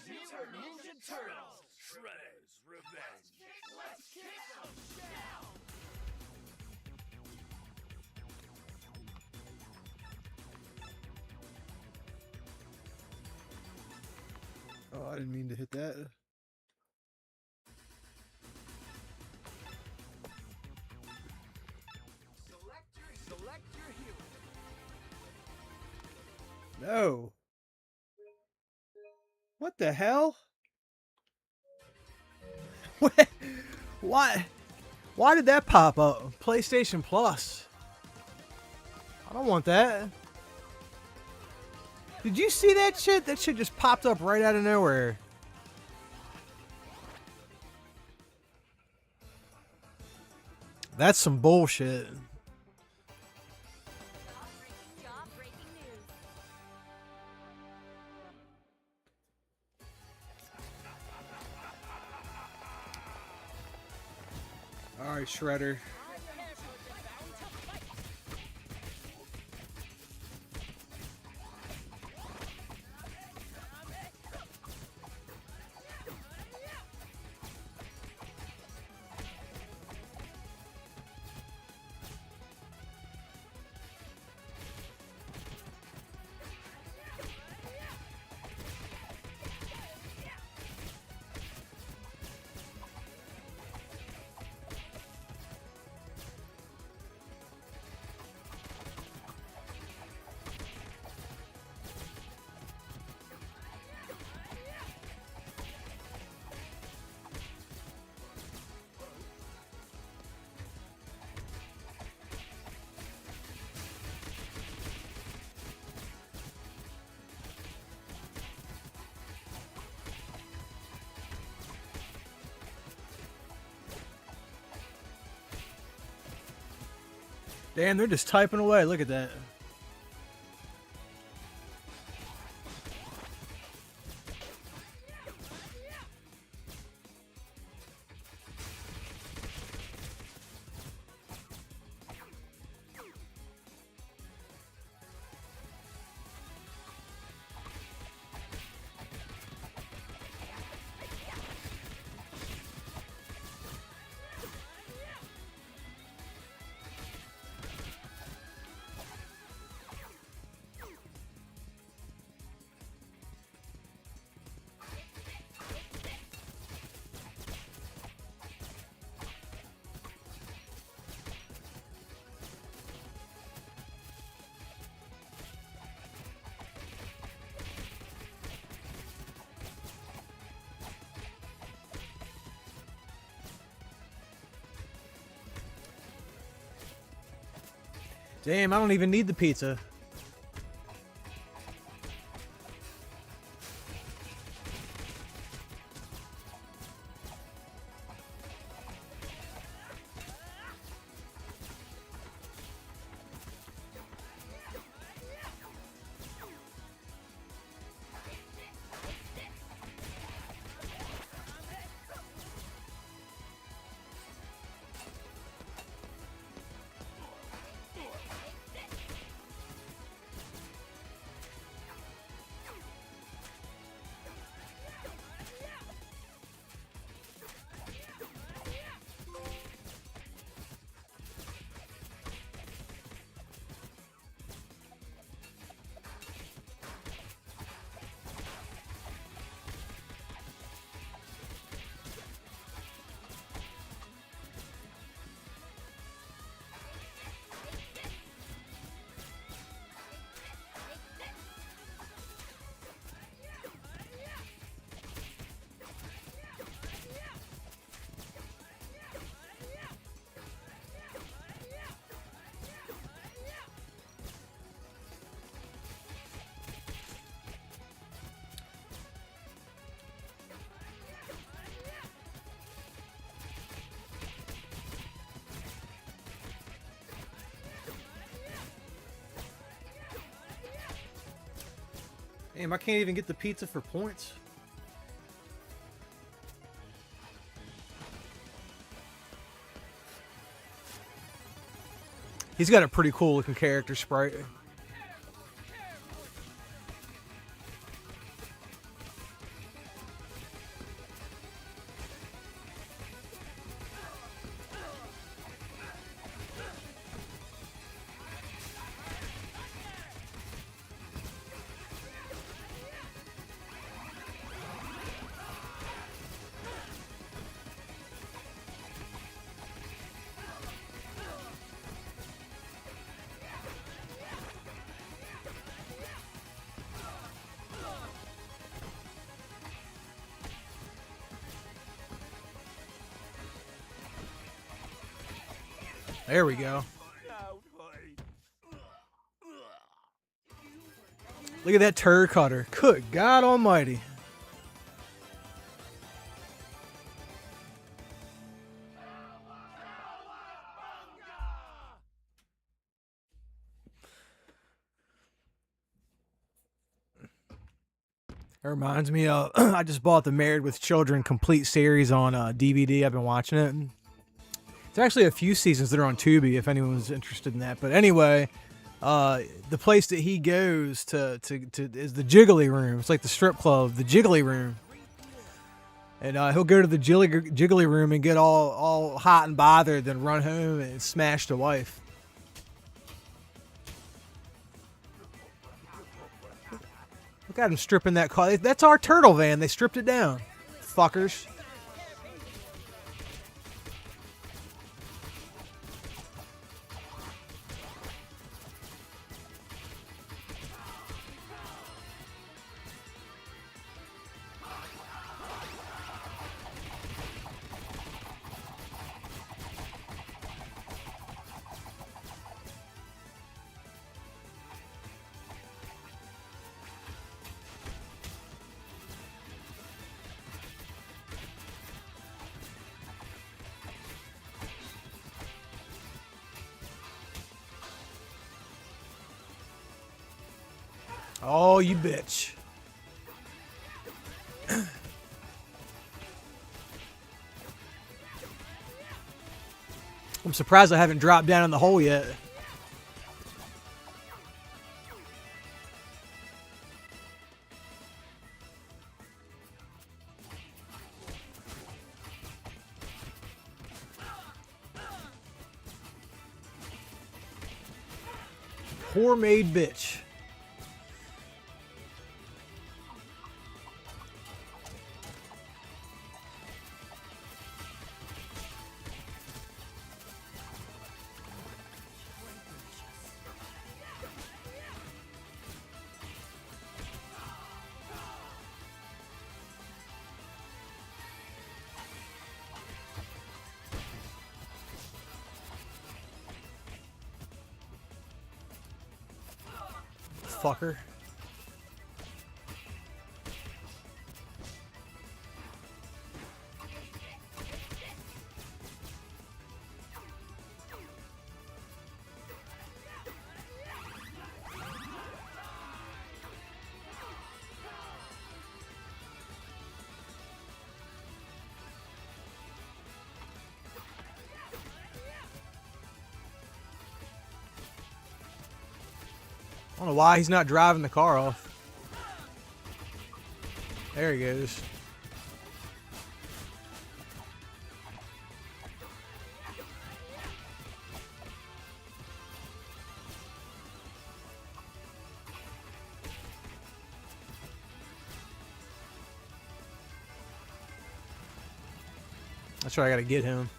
Ninja Turtles. Shredder's Revenge. Let's kick them down. Oh, I didn't mean to hit that. Select your hero. No. What the hell? Why? Why did that pop up? PlayStation Plus. I don't want that. Did you see that shit? That shit just popped up right out of nowhere. That's some bullshit. All right, Shredder. Damn, they're just typing away. Look at that. Damn, I don't even need the pizza. Damn, I can't even get the pizza for points. He's got a pretty cool looking character sprite. There we go. Look at that turd cutter. Good God almighty. It reminds me of, I just bought the Married with Children complete series on DVD. I've been watching it. There's actually a few seasons that are on Tubi if anyone's interested in that. But anyway, the place that he goes to is the Jiggly Room. It's like the strip club, the Jiggly Room. And he'll go to the Jiggly Room and get all hot and bothered, then run home and smash the wife. Look at him stripping that car. That's our turtle van. They stripped it down. Fuckers. Oh, you bitch. I'm surprised I haven't dropped down in the hole yet. Poor made bitch. Fucker. I don't know why he's not driving the car off. There he goes. That's right, I gotta get him.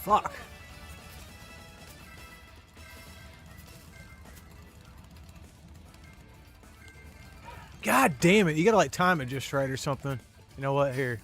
Fuck. God damn it. You gotta like time it just right or something. You know what? Here.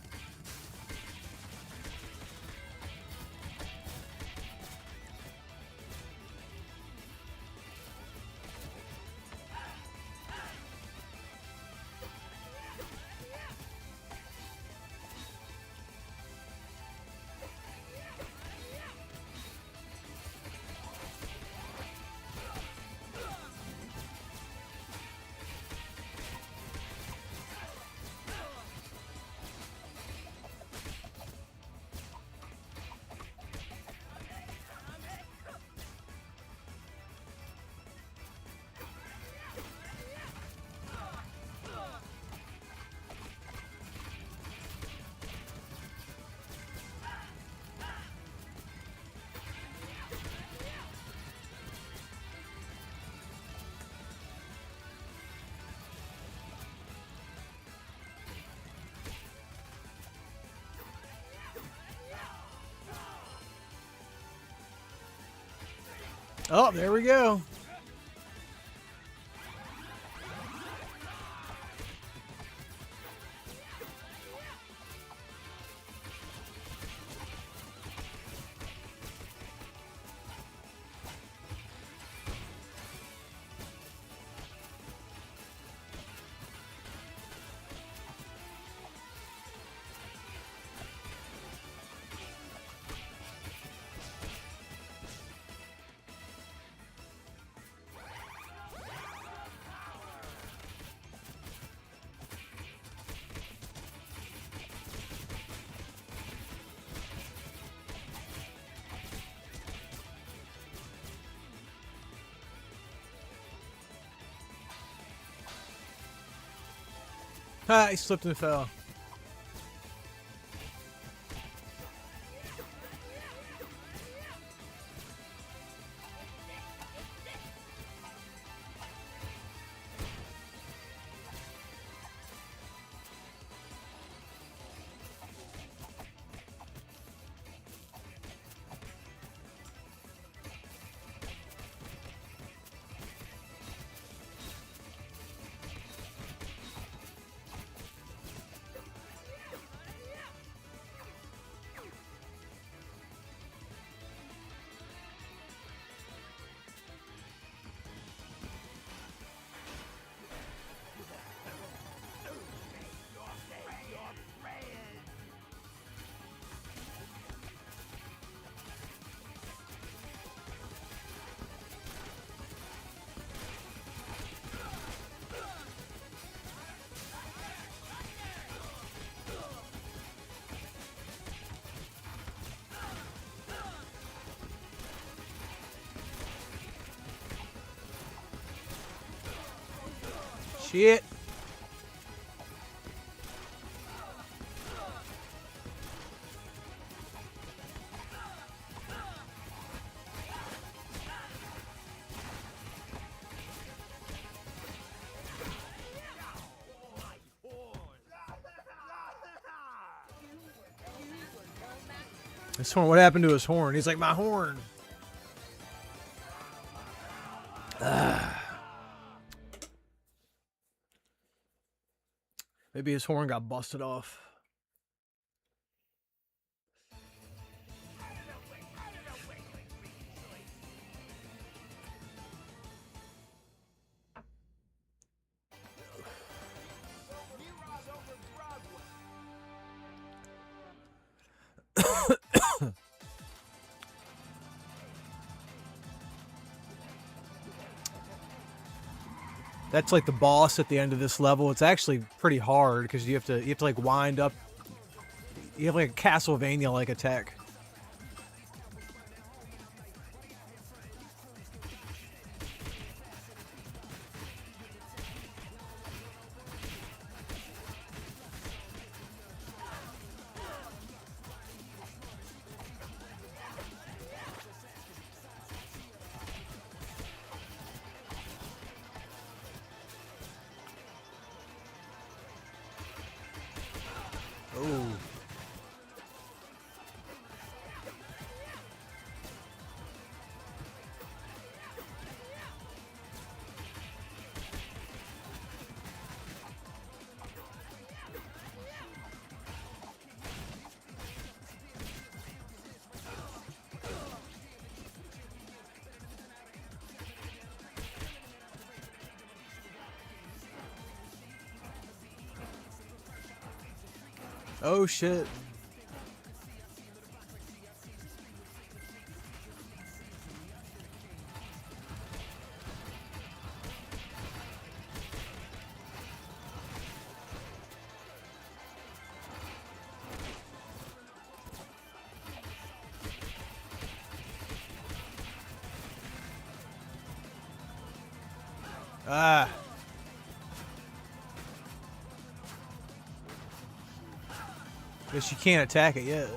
Oh, there we go. Ah, he slipped and fell. Shit. His horn. What happened to his horn? He's like, my horn. Maybe his horn got busted off. That's like the boss at the end of this level. It's actually pretty hard because you have to like wind up. You have like a Castlevania like attack. Oh. Oh shit. Ah. Guess you can't attack it yet.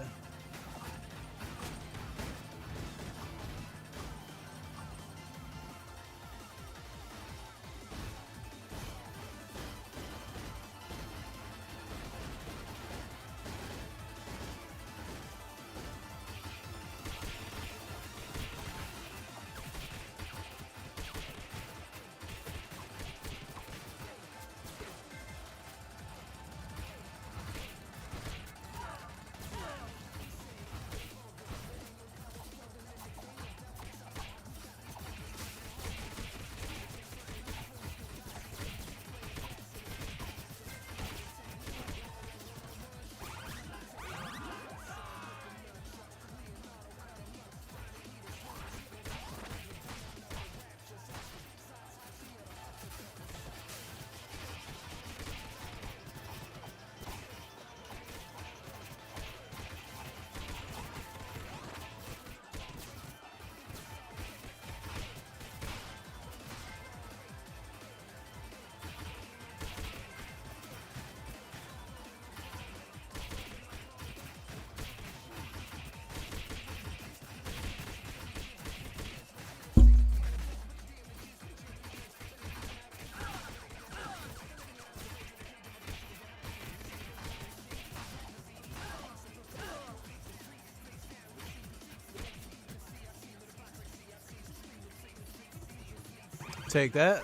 take that.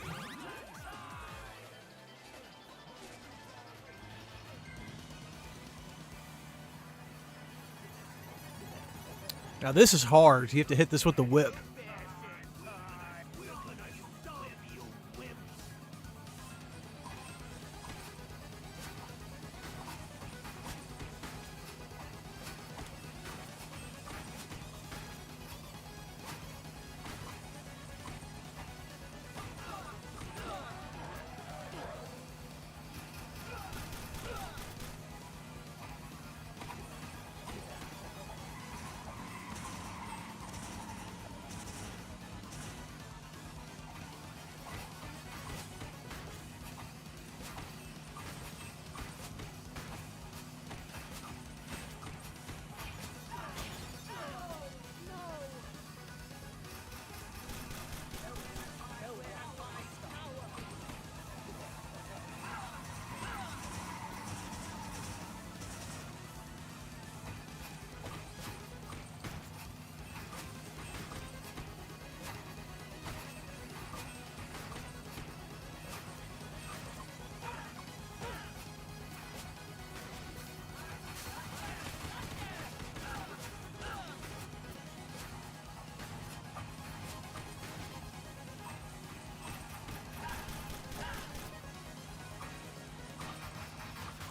Now this is hard. You have to hit this with the whip.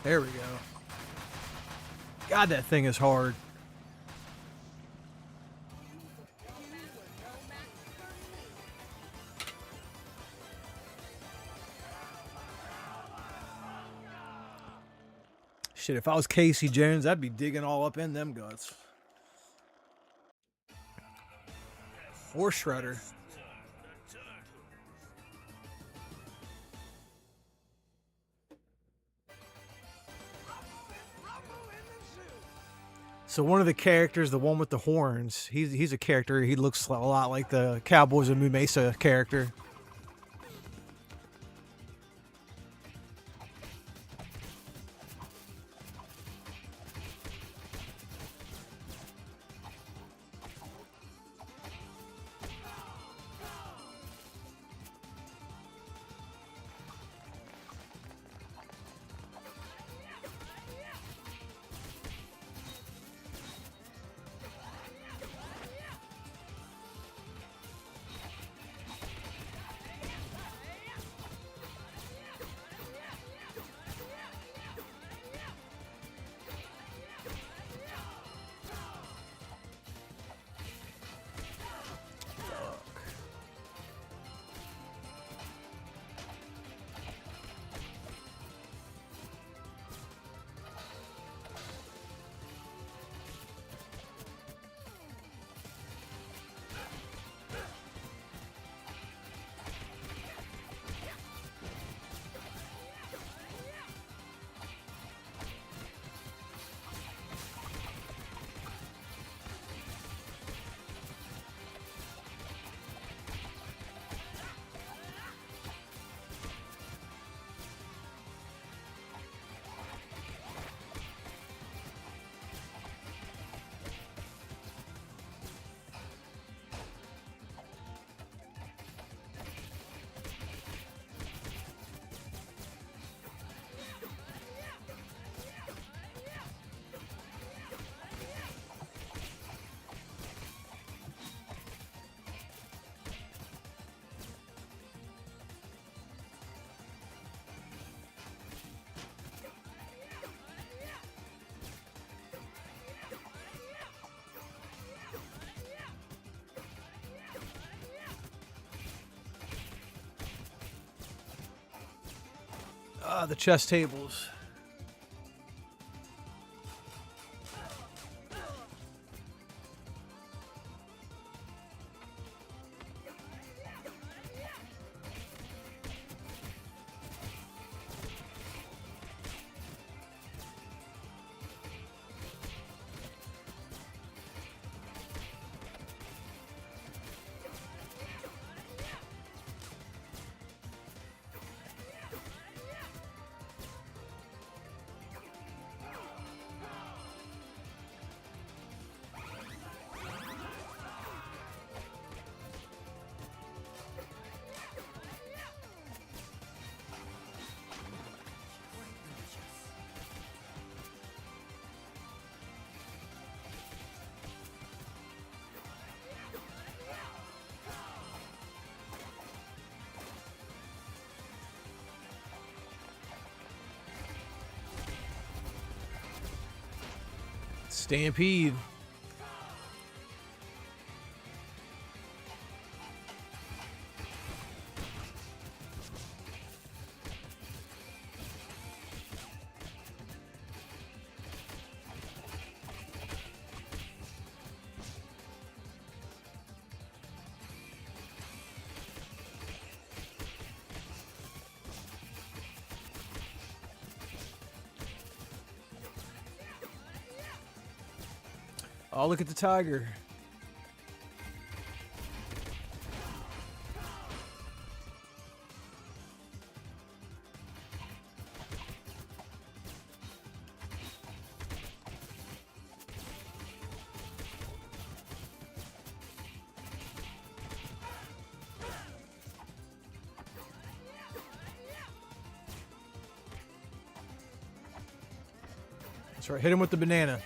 There we go. God, that thing is hard. Shit, if I was Casey Jones, I'd be digging all up in them guts. Or Shredder. So one of the characters, the one with the horns, he's a character. He looks a lot like the Cowboys of Moo Mesa character. The chess tables. Stampede. Oh, look at the tiger. That's right, hit him with the banana.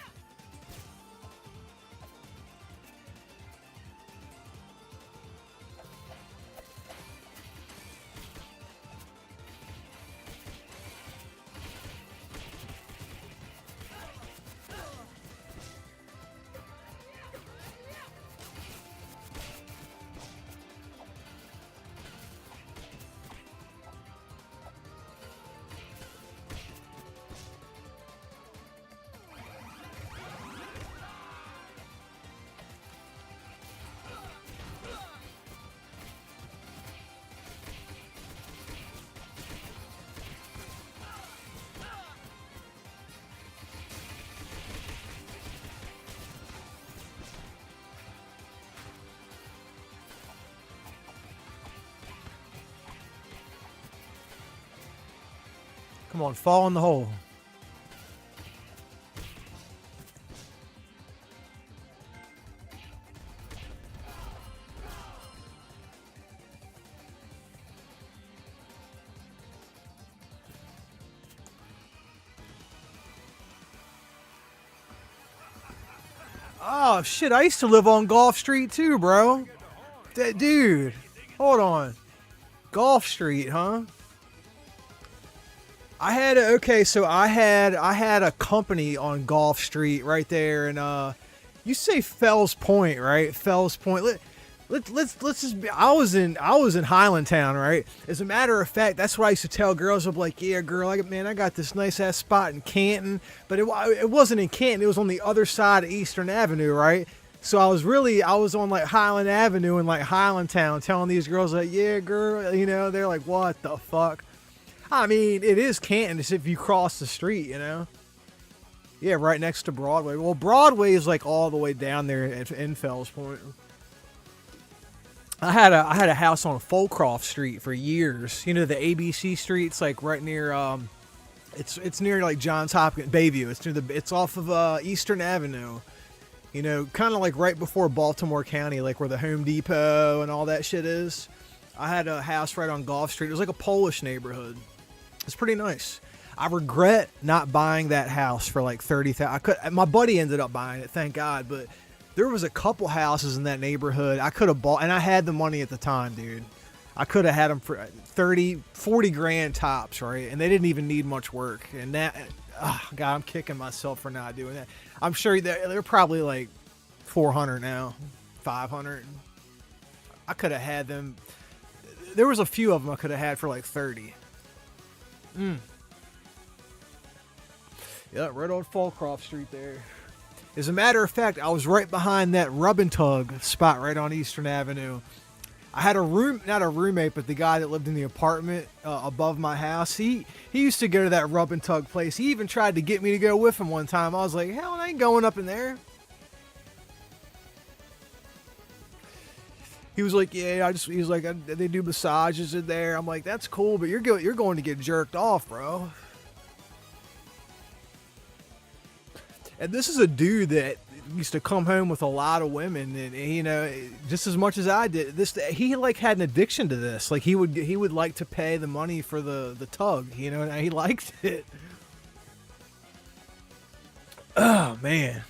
Come on, fall in the hole. Oh shit, I used to live on Gulf Street too, bro. Dude, hold on. Gulf Street, huh? I had I had a company on Gulf Street right there, and you say Fells Point, right? Fells Point. Let's just be, I was in Highlandtown, right? As a matter of fact, that's what I used to tell girls. I'm like, yeah, girl, I got this nice ass spot in Canton, but it wasn't in Canton. It was on the other side of Eastern Avenue, right? So I was on like Highland Avenue in like Highlandtown, telling these girls like, yeah, girl, you know, they're like, what the fuck? I mean, it is Canton. It's if you cross the street, you know. Yeah, right next to Broadway. Well, Broadway is like all the way down there in Fells Point. I had a house on Folcroft Street for years. You know, the ABC Street's like right near it's near like Johns Hopkins Bayview. It's off of Eastern Avenue. You know, kind of like right before Baltimore County, like where the Home Depot and all that shit is. I had a house right on Gulf Street. It was like a Polish neighborhood. It's pretty nice. I regret not buying that house for like $30,000. My buddy ended up buying it, thank God. But there was a couple houses in that neighborhood I could have bought, and I had the money at the time, dude. I could have had them for 30, 40 grand tops, right? And they didn't even need much work. And that, oh God, I'm kicking myself for not doing that. I'm sure they're probably like 400 now, 500. I could have had them. There was a few of them I could have had for like 30. Yeah, right on Folcroft Street there. As a matter of fact, I was right behind that rub and tug spot right on Eastern Avenue. I had not a roommate, but the guy that lived in the apartment above my house. He used to go to that rub and tug place. He even tried to get me to go with him one time. I was like, hell, I ain't going up in there. He was like, yeah, he was like, they do massages in there. I'm like, that's cool, but you're going to get jerked off, bro. And this is a dude that used to come home with a lot of women, and you know, just as much as I did. He like had an addiction to this. Like he would like to pay the money for the tug, you know, and he liked it. Oh man.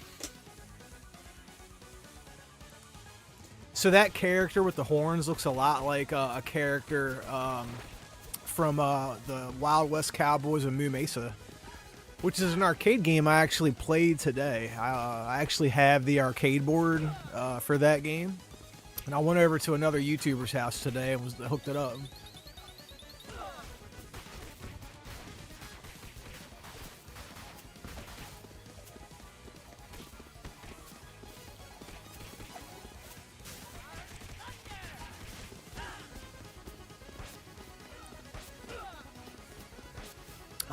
So that character with the horns looks a lot like a character from the Wild West Cowboys of Moo Mesa. which is an arcade game I actually played today. I actually have the arcade board for that game. And I went over to another YouTuber's house today and hooked it up.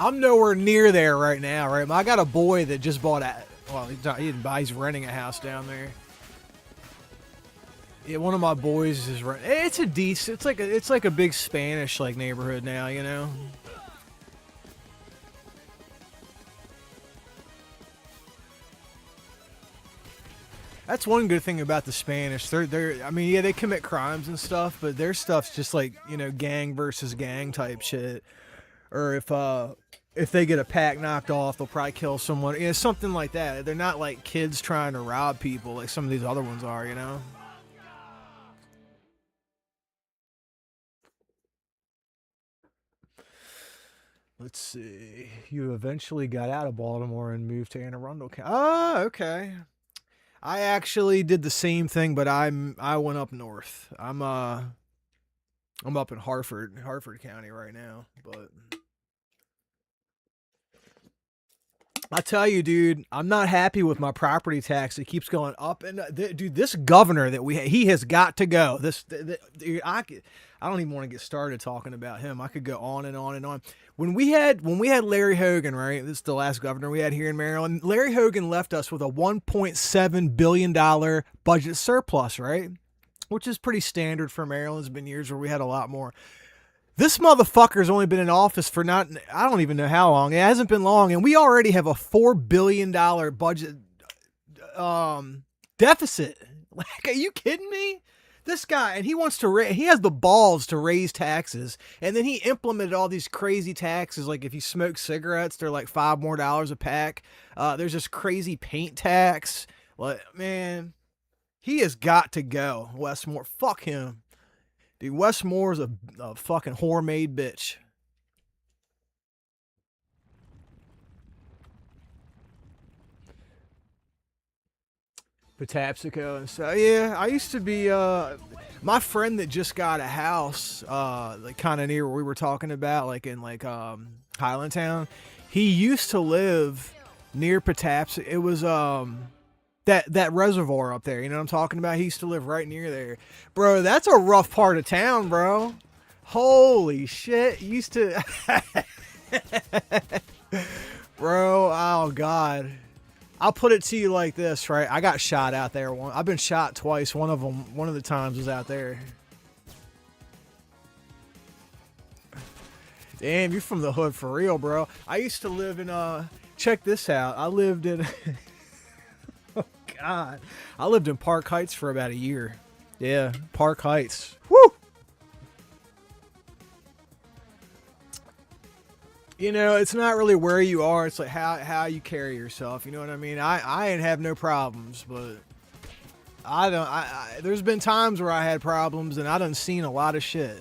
I'm nowhere near there right now, right? I got a boy that just bought a, well, he didn't buy, he's renting a house down there. Yeah, one of my boys is renting. It's a decent, it's like a big Spanish like neighborhood now, you know. That's one good thing about the Spanish. They're I mean, yeah, they commit crimes and stuff, but their stuff's just like, you know, gang versus gang type shit. Or if they get a pack knocked off, they'll probably kill someone. You know, something like that. They're not like kids trying to rob people like some of these other ones are, you know? Let's see. You eventually got out of Baltimore and moved to Anne Arundel County. Oh, okay. I actually did the same thing, but I went up north. I'm up in Harford County right now, but I tell you, dude, I'm not happy with my property tax. It keeps going up, and dude, this governor that he has got to go. Dude, I don't even want to get started talking about him. I could go on and on and on. When we had Larry Hogan, right? This is the last governor we had here in Maryland. Larry Hogan left us with a $1.7 billion budget surplus, right? Which is pretty standard for Maryland. There's been years where we had a lot more. This motherfucker's only been in office for I don't even know how long. It hasn't been long, and we already have a $4 billion budget deficit. Like, are you kidding me? This guy, and he has the balls to raise taxes, and then he implemented all these crazy taxes. Like if you smoke cigarettes, they're like $5 more a pack. There's this crazy paint tax. Like, man, he has got to go. Wes Moore, fuck him. Dude, Wes Moore's a fucking whore-made bitch. Patapsco and so yeah, I used to be my friend that just got a house like kind of near where we were talking about, like in like Highlandtown. He used to live near Patapsco. It was that reservoir up there, you know what I'm talking about? He used to live right near there. Bro, that's a rough part of town, bro. Holy shit. Used to bro, oh god. I'll put it to you like this, right? I got shot out there. I've been shot twice. One of the times was out there. Damn, you're from the hood for real, bro. I used to live in check this out. I lived in oh god. I lived in Park Heights for about a year. Yeah, Park Heights. Woo! You know, it's not really where you are. It's like how you carry yourself. You know what I mean? I ain't have no problems, but there's been times where I had problems, and I done seen a lot of shit.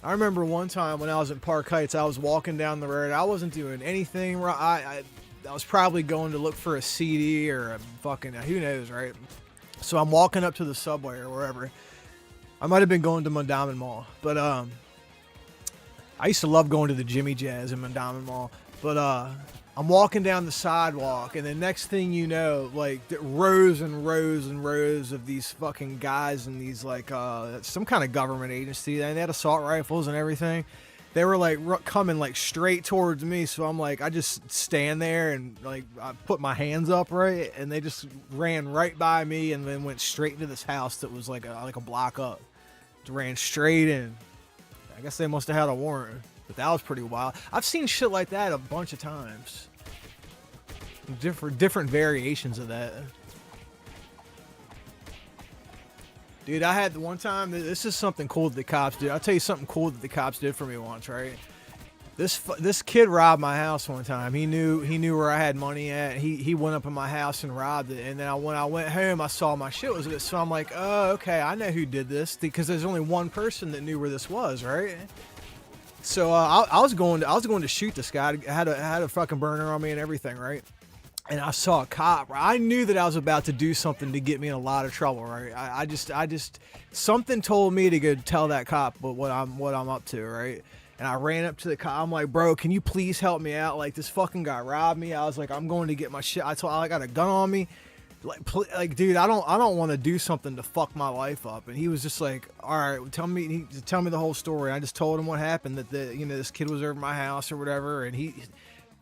I remember one time when I was in Park Heights, I was walking down the road. I wasn't doing anything right. I was probably going to look for a CD or a fucking, who knows, right? So I'm walking up to the subway or wherever. I might have been going to Mondawmin Mall, but I used to love going to the Jimmy Jazz in Mondawmin Mall. But I'm walking down the sidewalk, and the next thing you know, like rows and rows and rows of these fucking guys in these like some kind of government agency, and they had assault rifles and everything. They were like coming like straight towards me, so I'm like, I just stand there and like I put my hands up, right, and they just ran right by me and then went straight into this house that was like a block up. Just ran straight in. I guess they must have had a warrant, but that was pretty wild. I've seen shit like that a bunch of times. Different variations of that. Dude, I had the one time, this is something cool that the cops did. I'll tell you something cool that the cops did for me once, right? This kid robbed my house one time. He knew where I had money at. He went up in my house and robbed it. And then when I went home, I saw my shit was it. So I'm like, oh, okay, I know who did this, because there's only one person that knew where this was, right? So I was going to shoot this guy. I had a fucking burner on me and everything, right? And I saw a cop. I knew that I was about to do something to get me in a lot of trouble, right? I just something told me to go tell that cop what I'm up to, right? And I ran up to the cop. I'm like, bro, can you please help me out? Like, this fucking guy robbed me. I was like, I'm going to get my shit. I got a gun on me. Like, dude, I don't want to do something to fuck my life up. And he was just like, all right, tell me the whole story. I just told him what happened, that this kid was over my house or whatever. And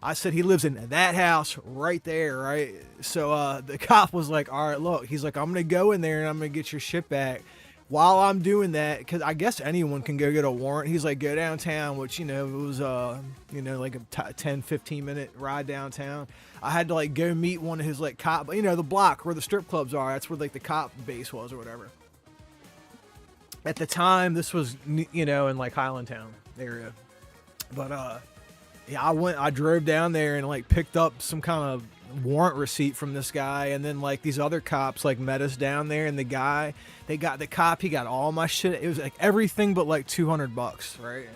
I said he lives in that house right there, right? So the cop was like, all right, look, he's like, I'm going to go in there and I'm going to get your shit back. While I'm doing that, because I guess anyone can go get a warrant, he's like, go downtown, which, it was, like a 10, 15-minute ride downtown. I had to, like, go meet one of his, like, cop, the block where the strip clubs are. That's where, like, the cop base was or whatever. At the time, this was, in, like, Highlandtown area. But, yeah, I drove down there and, like, picked up some kind of warrant receipt from this guy, and then like these other cops like met us down there, and the cop, he got all my shit. It was like everything but like $200, right?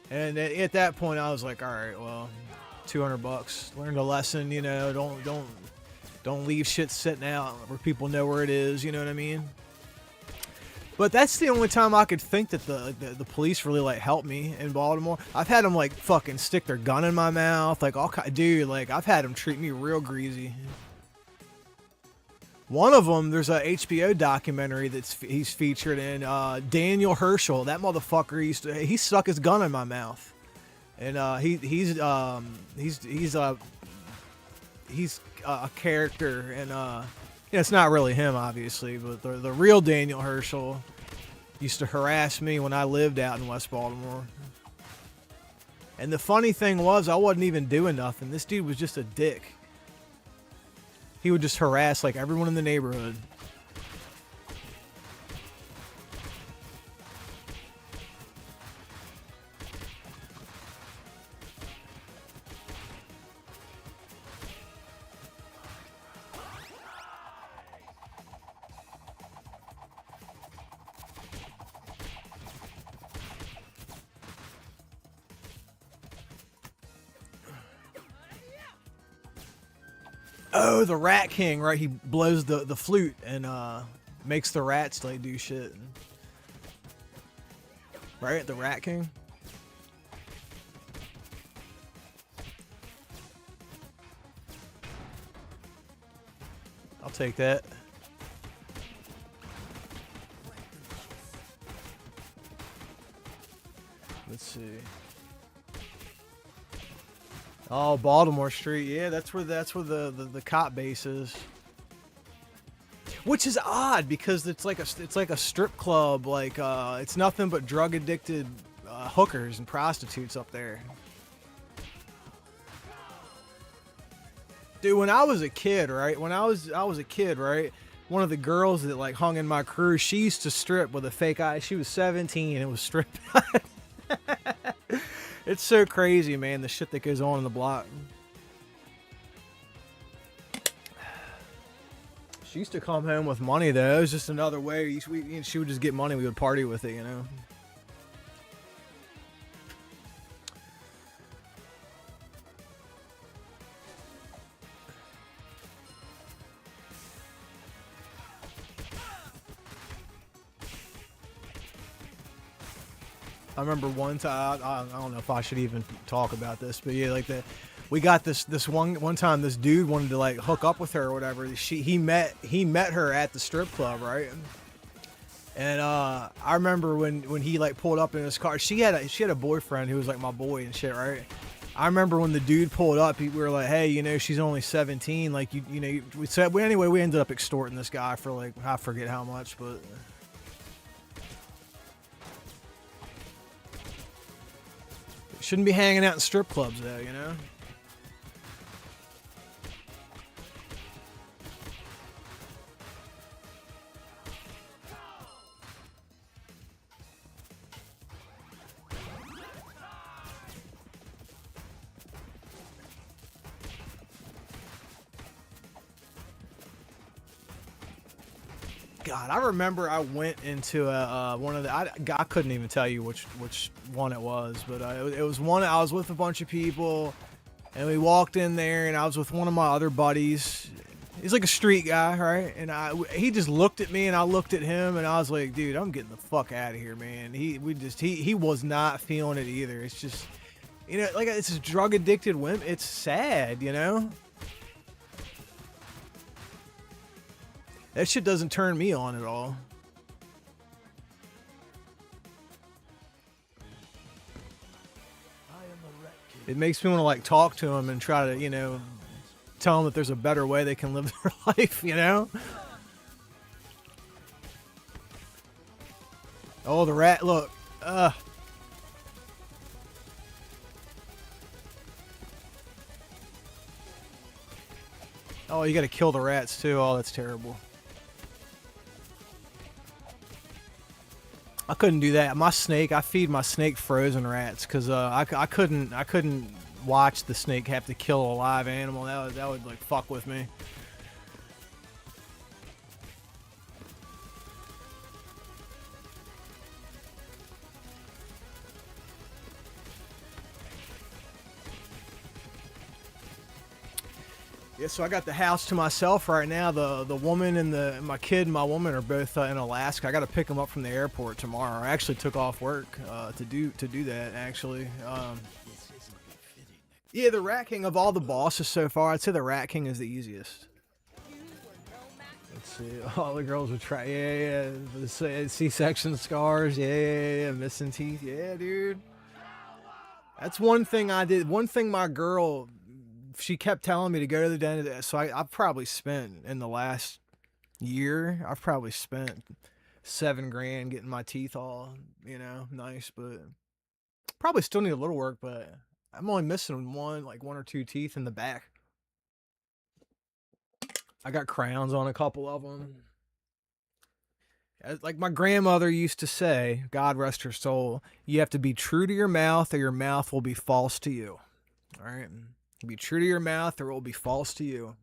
And at that point I was like, all right, well, $200, learned a lesson, don't leave shit sitting out where people know where it is, you know what I mean? But that's the only time I could think that the police really like helped me in Baltimore. I've had them like fucking stick their gun in my mouth, like dude, like I've had them treat me real greasy. One of them, there's a HBO documentary he's featured in. Daniel Herschel, that motherfucker he stuck his gun in my mouth, and he's a character, and it's not really him, obviously, but the real Daniel Herschel used to harass me when I lived out in West Baltimore. And the funny thing was, I wasn't even doing nothing. This dude was just a dick. He would just harass like everyone in the neighborhood. Oh, the Rat King, right? He blows the flute and makes the rats like do shit. Right? The Rat King? I'll take that. Let's see. Oh, Baltimore Street. Yeah, that's where the cop base is. Which is odd because it's like a strip club. Like it's nothing but drug addicted hookers and prostitutes up there. Dude, when I was a kid, right? One of the girls that like hung in my crew, she used to strip with a fake eye. She was 17 and it was stripping. It's so crazy, man, the shit that goes on in the block. She used to come home with money, though. It was just another way. She would just get money. We would party with it, I remember one time, I don't know if I should even talk about this, but yeah, like we got this one time this dude wanted to like hook up with her or whatever. He met her at the strip club, right? And I remember when he like pulled up in his car, she had a boyfriend who was like my boy and shit, right? I remember when the dude pulled up, we were like, hey, she's only 17, like we said, anyway, we ended up extorting this guy for like, I forget how much, but shouldn't be hanging out in strip clubs, though, God, I remember I went into one of the. I couldn't even tell you which one it was, but it was one. I was with a bunch of people, and we walked in there, and I was with one of my other buddies. He's like a street guy, right? And he just looked at me, and I looked at him, and I was like, dude, I'm getting the fuck out of here, man. He was not feeling it either. It's just, you know, like it's drug addicted women. It's sad, you know. That shit doesn't turn me on at all. It makes me want to like talk to them and try to, you know, tell them that there's a better way they can live their life, you know? Oh, the rat, look. Oh, you gotta kill the rats too. Oh, that's terrible. I couldn't do that. My snake, I feed my snake frozen rats because I couldn't watch the snake have to kill a live animal. That would like fuck with me. Yeah, so I got the house to myself right now. The woman and my kid and my woman are both in Alaska. I got to pick them up from the airport tomorrow. I actually took off work to do that actually. Yeah, the Rat King of all the bosses so far, I'd say the Rat King is the easiest. Let's see, all the girls would try. Yeah, the C-section scars. Yeah, missing teeth. Yeah, dude. That's one thing I did. One thing my girl, she kept telling me to go to the dentist. So I've probably spent in the last year, I've probably spent $7 grand getting my teeth all, you know, nice, but probably still need a little work, but I'm only missing one or two teeth in the back. I got crowns on a couple of them. Like my grandmother used to say, God rest her soul, you have to be true to your mouth or your mouth will be false to you. All right? Be true to your mouth or it will be false to you.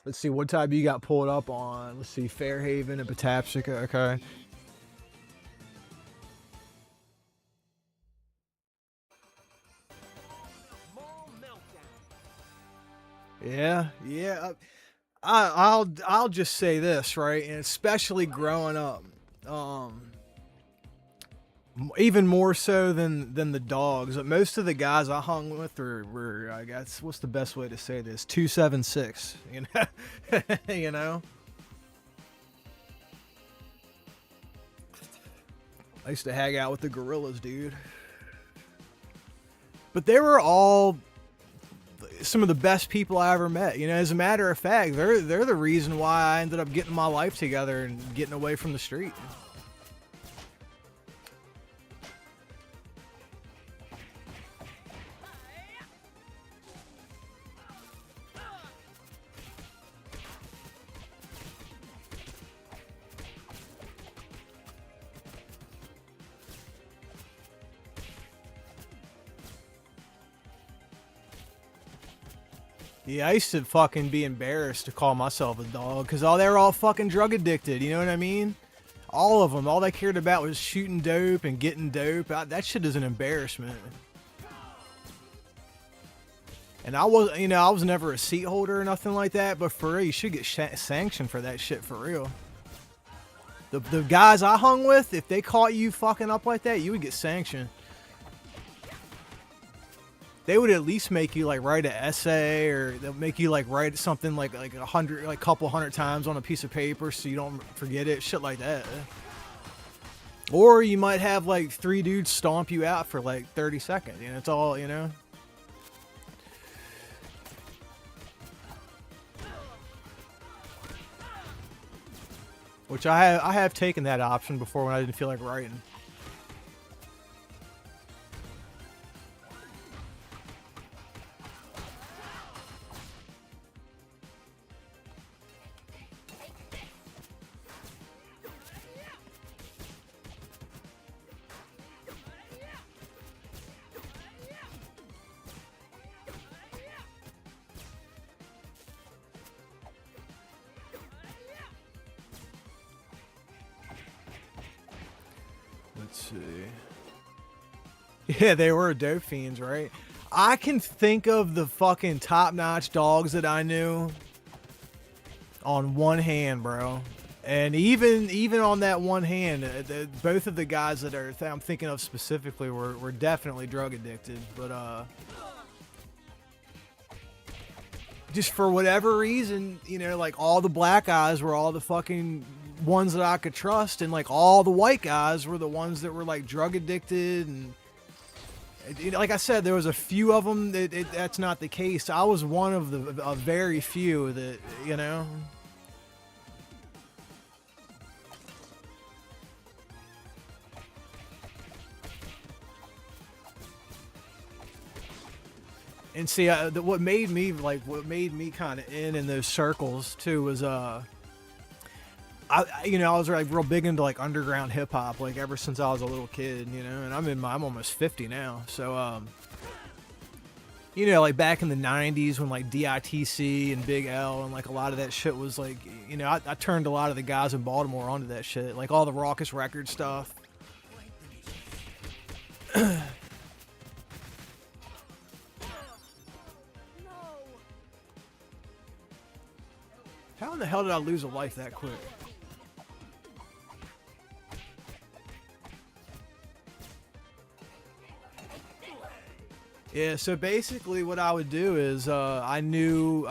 Let's see, what type you got pulled up on? Let's see, Fairhaven and Patapsco. Okay. Yeah. I'll just say this, right? And especially growing up, even more so than the dogs. Most of the guys I hung with were I guess, what's the best way to say this? 276, you know, you know. I used to hang out with the gorillas, dude. But they were all some of the best people I ever met. You know, as a matter of fact, they're the reason why I ended up getting my life together and getting away from the street. Yeah, I used to fucking be embarrassed to call myself a dog because they were all fucking drug addicted, you know what I mean? All of them, all they cared about was shooting dope and getting dope. That shit is an embarrassment. And I was never a seat holder or nothing like that, but for real, you should get sanctioned for that shit for real. The guys I hung with, if they caught you fucking up like that, you would get sanctioned. They would at least make you like write an essay, or they'll make you like write something like a couple hundred times on a piece of paper so you don't forget it, shit like that. Or you might have like 3 dudes stomp you out for like 30 seconds, and it's all, you know. Which I have taken that option before when I didn't feel like writing. see. Yeah, they were dope fiends, right? I can think of the fucking top-notch dogs that I knew on one hand, bro. And even on that one hand, both of the guys that I'm thinking of specifically were definitely drug addicted. But just for whatever reason, you know, like all the black guys were all the fucking ones that I could trust, and like all the white guys were the ones that were like drug addicted. And like I said, there was a few of them that's not the case. I was one of a very few that, you know. And see, what made me kind of in those circles too was I was like real big into like underground hip hop, like ever since I was a little kid, you know. And I'm almost 50 now, so you know, like back in the 90s when like DITC and Big L and like a lot of that shit was like, you know, I turned a lot of the guys in Baltimore onto that shit, like all the Raucous Record stuff. How in the hell did I lose a life that quick? Yeah, so basically what I would do is I knew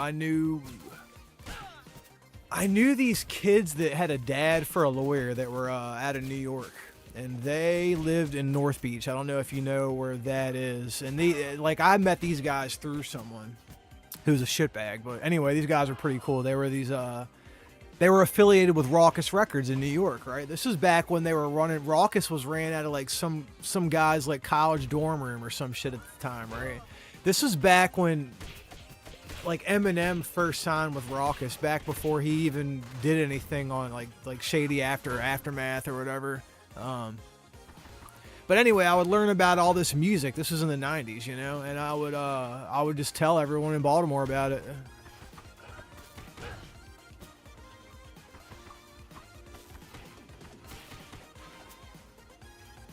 these kids that had a dad for a lawyer that were out of New York, and they lived in North Beach. I don't know if you know where that is. And I met these guys through someone who's a shitbag, but anyway, these guys were pretty cool. They were they were affiliated with Raucous Records in New York, right? This is back when they were running. Raucous was ran out of like some guys like college dorm room or some shit at the time, right? This was back when like Eminem first signed with Raucous, back before he even did anything on like Shady Aftermath or whatever. But anyway, I would learn about all this music. This was in the 90s, you know, and I would just tell everyone in Baltimore about it.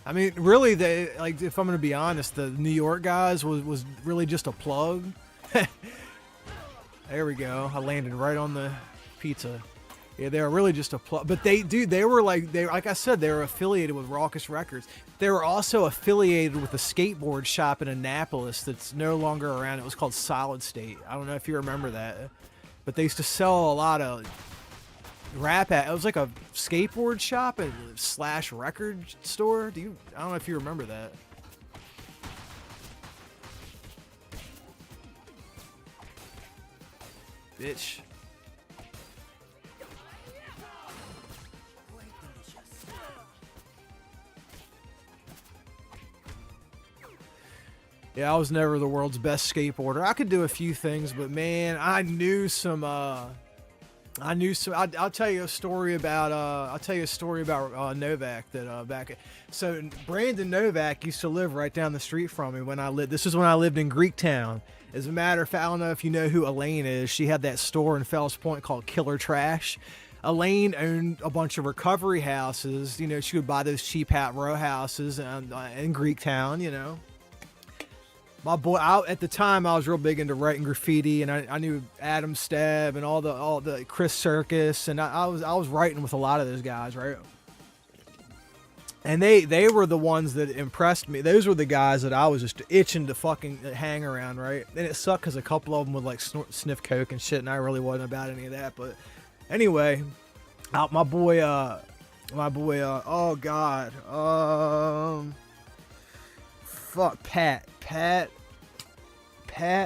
I mean, really, if I'm going to be honest, the New York guys was really just a plug. There we go. I landed right on the pizza. Yeah, they were really just a plug. But they were like I said, they were affiliated with Raucous Records. They were also affiliated with a skateboard shop in Annapolis that's no longer around. It was called Solid State. I don't know if you remember that. But they used to sell a lot of rap. It was like a skateboard shop / record store. I don't know if you remember that. Bitch. Yeah, I was never the world's best skateboarder. I could do a few things, but man, I'll tell you a story about Novak so Brandon Novak used to live right down the street from me this is when I lived in Greektown. As a matter of fact, I don't know if you know who Elaine is. She had that store in Fells Point called Killer Trash. Elaine owned a bunch of recovery houses. You know, she would buy those cheap hat row houses in Greektown, you know. My boy, at the time, I was real big into writing graffiti, and I knew Adam Stebb and all the Chris Circus, and I was writing with a lot of those guys, right? And they were the ones that impressed me. Those were the guys that I was just itching to fucking hang around, right? And it sucked because a couple of them would like sniff coke and shit, and I really wasn't about any of that. But anyway, my boy, oh god, fuck, Pat,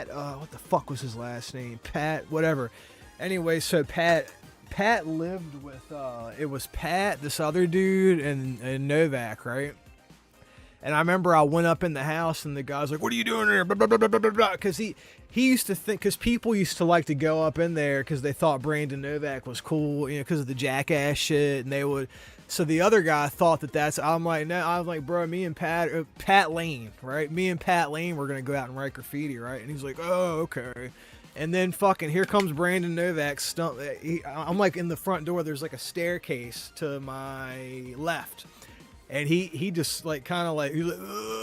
what the fuck was his last name? Pat, whatever. Anyway, so Pat lived with, it was Pat, this other dude, and Novak, right? And I remember I went up in the house, and the guy's like, "What are you doing here?" Blah, blah, blah, blah, blah, blah. Because he used to think, because people used to like to go up in there because they thought Brandon Novak was cool, you know, because of the jackass shit, and they would. So the other guy thought that's. I'm like, no. I'm like, bro, me and Pat Lane, right? Me and Pat Lane were gonna go out and write graffiti, right? And he's like, oh, okay. And then fucking here comes Brandon Novak. I'm like in the front door. There's like a staircase to my left. and he just like kind of like he's like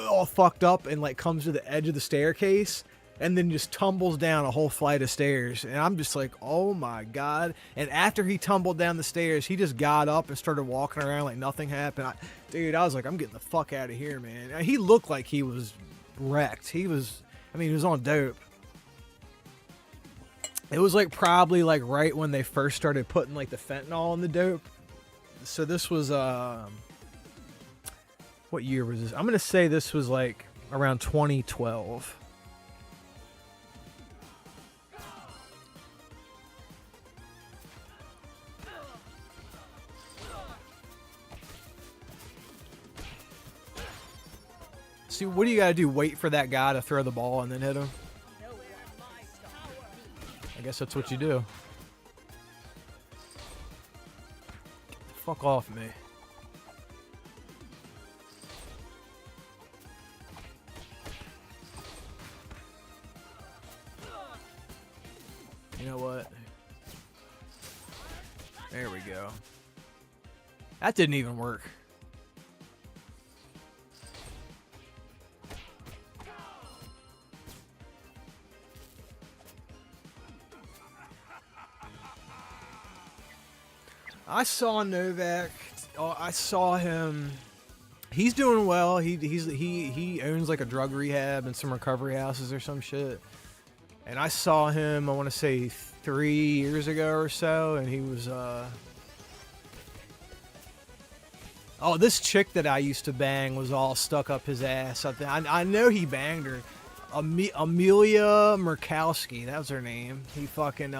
all fucked up and like comes to the edge of the staircase and then just tumbles down a whole flight of stairs. And I'm just like, oh my god. And after he tumbled down the stairs, he just got up and started walking around like nothing happened. Dude, I was like, I'm getting the fuck out of here, man. And he looked like he was wrecked. He was on dope. It was like probably like right when they first started putting like the fentanyl in the dope. So this was what year was this? I'm gonna say this was like around 2012. See, what do you gotta do? Wait for that guy to throw the ball and then hit him? I guess that's what you do. Get the fuck off me. You know what? There we go. That didn't even work. I saw Novak. Oh, I saw him. He's doing well. He owns like a drug rehab and some recovery houses or some shit. And I saw him, I want to say 3 years ago or so, and he was oh, this chick that I used to bang was all stuck up his ass. I know he banged her. Amelia Murkowski, that was her name. He fucking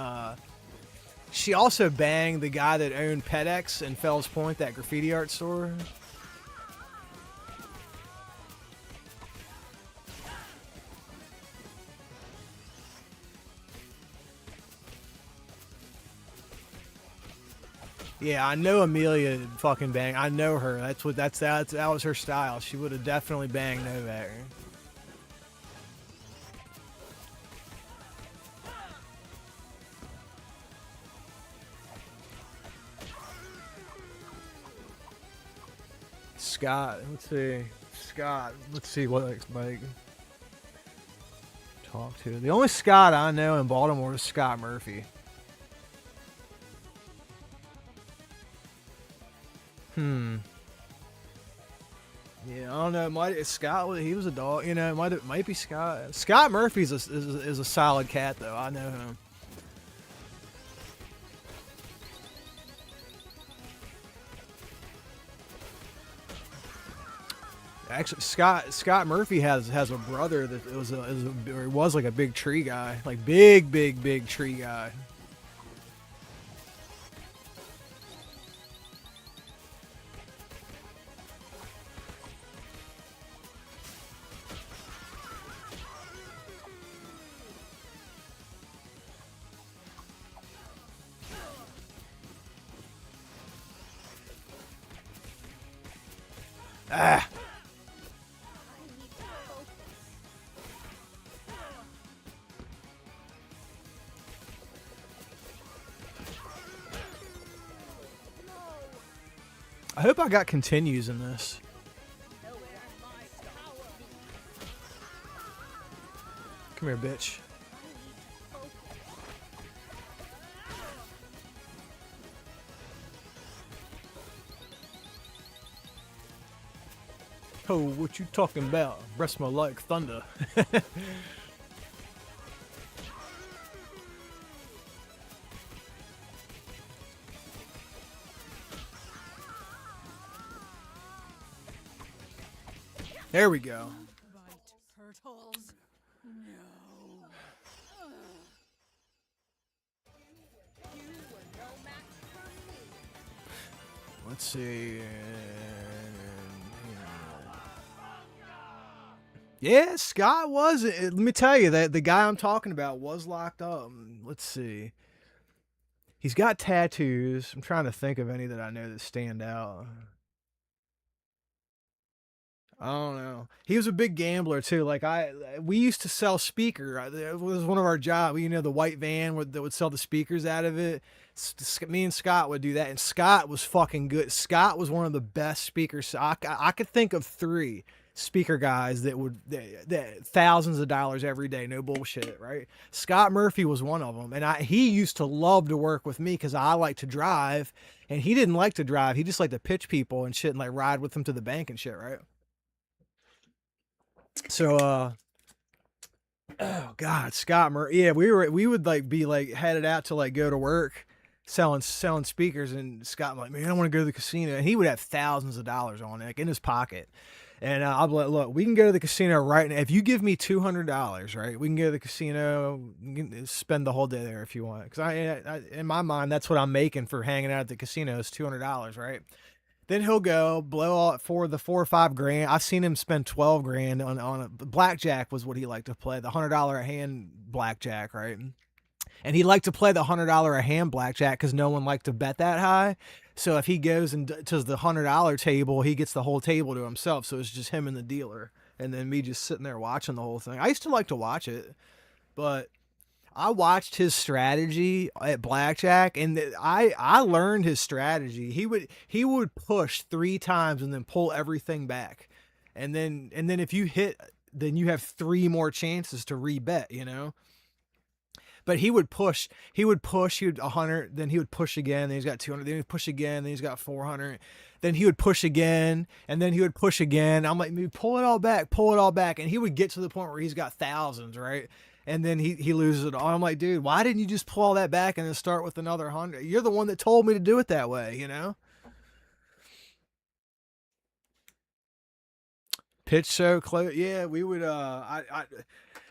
she also banged the guy that owned PetX in Fells Point, that graffiti art store. Yeah, I know Amelia fucking bang. I know her. That was her style. She would have definitely banged Novak. Scott, let's see. Scott, let's see what like talk to. The only Scott I know in Baltimore is Scott Murphy. Yeah, I don't know. Scott? He was a dog. You know, might be Scott. Scott Murphy's is a solid cat though. I know him. Actually, Scott Murphy has a brother that was like a big tree guy, like big tree guy. Ah. I hope I got continues in this. Come here, bitch. Oh, what you talking about? Breast my like thunder. There we go. Let's see. Yeah, Scott was. Let me tell you that the guy I'm talking about was locked up. Let's see. He's got tattoos. I'm trying to think of any that I know that stand out. I don't know. He was a big gambler too. Like we used to sell speaker. It was one of our jobs. You know, the white van that would sell the speakers out of it. Me and Scott would do that, and Scott was fucking good. Scott was one of the best speakers. I could think of 3 speaker guys that thousands of dollars every day, no bullshit, right? Scott Murphy was one of them, and he used to love to work with me because I like to drive, and he didn't like to drive. He just liked to pitch people and shit, and like ride with them to the bank and shit, right? So oh god, Scott Murray. Yeah, we would like be like headed out to like go to work selling speakers, and Scott like, man, I want to go to the casino, and he would have thousands of dollars on it, like in his pocket. And I'll be like, look, we can go to the casino right now. If you give me $200, right, we can go to the casino, you can spend the whole day there if you want. Because I in my mind, that's what I'm making for hanging out at the casino is $200, right? Then he'll go blow all for the 4 or 5 grand. I've seen him spend 12 grand on a blackjack was what he liked to play, the $100 a hand blackjack, right? And he liked to play the $100 a hand blackjack because no one liked to bet that high. So if he goes and to the $100 table, he gets the whole table to himself. So it's just him and the dealer, and then me just sitting there watching the whole thing. I used to like to watch it, but I watched his strategy at blackjack, and I learned his strategy. He would push 3 times and then pull everything back, and then if you hit, then you have 3 more chances to rebet. You know. But he would push. He would 100. Then he would push again. Then he's got 200. Then he'd push again. Then he's got 400. Then he would push again, and then he would push again. I'm like, pull it all back, and he would get to the point where he's got thousands, right? And then he loses it all. I'm like, dude, why didn't you just pull all that back and then start with another 100? You're the one that told me to do it that way, you know? Pitch so close. Yeah, we would.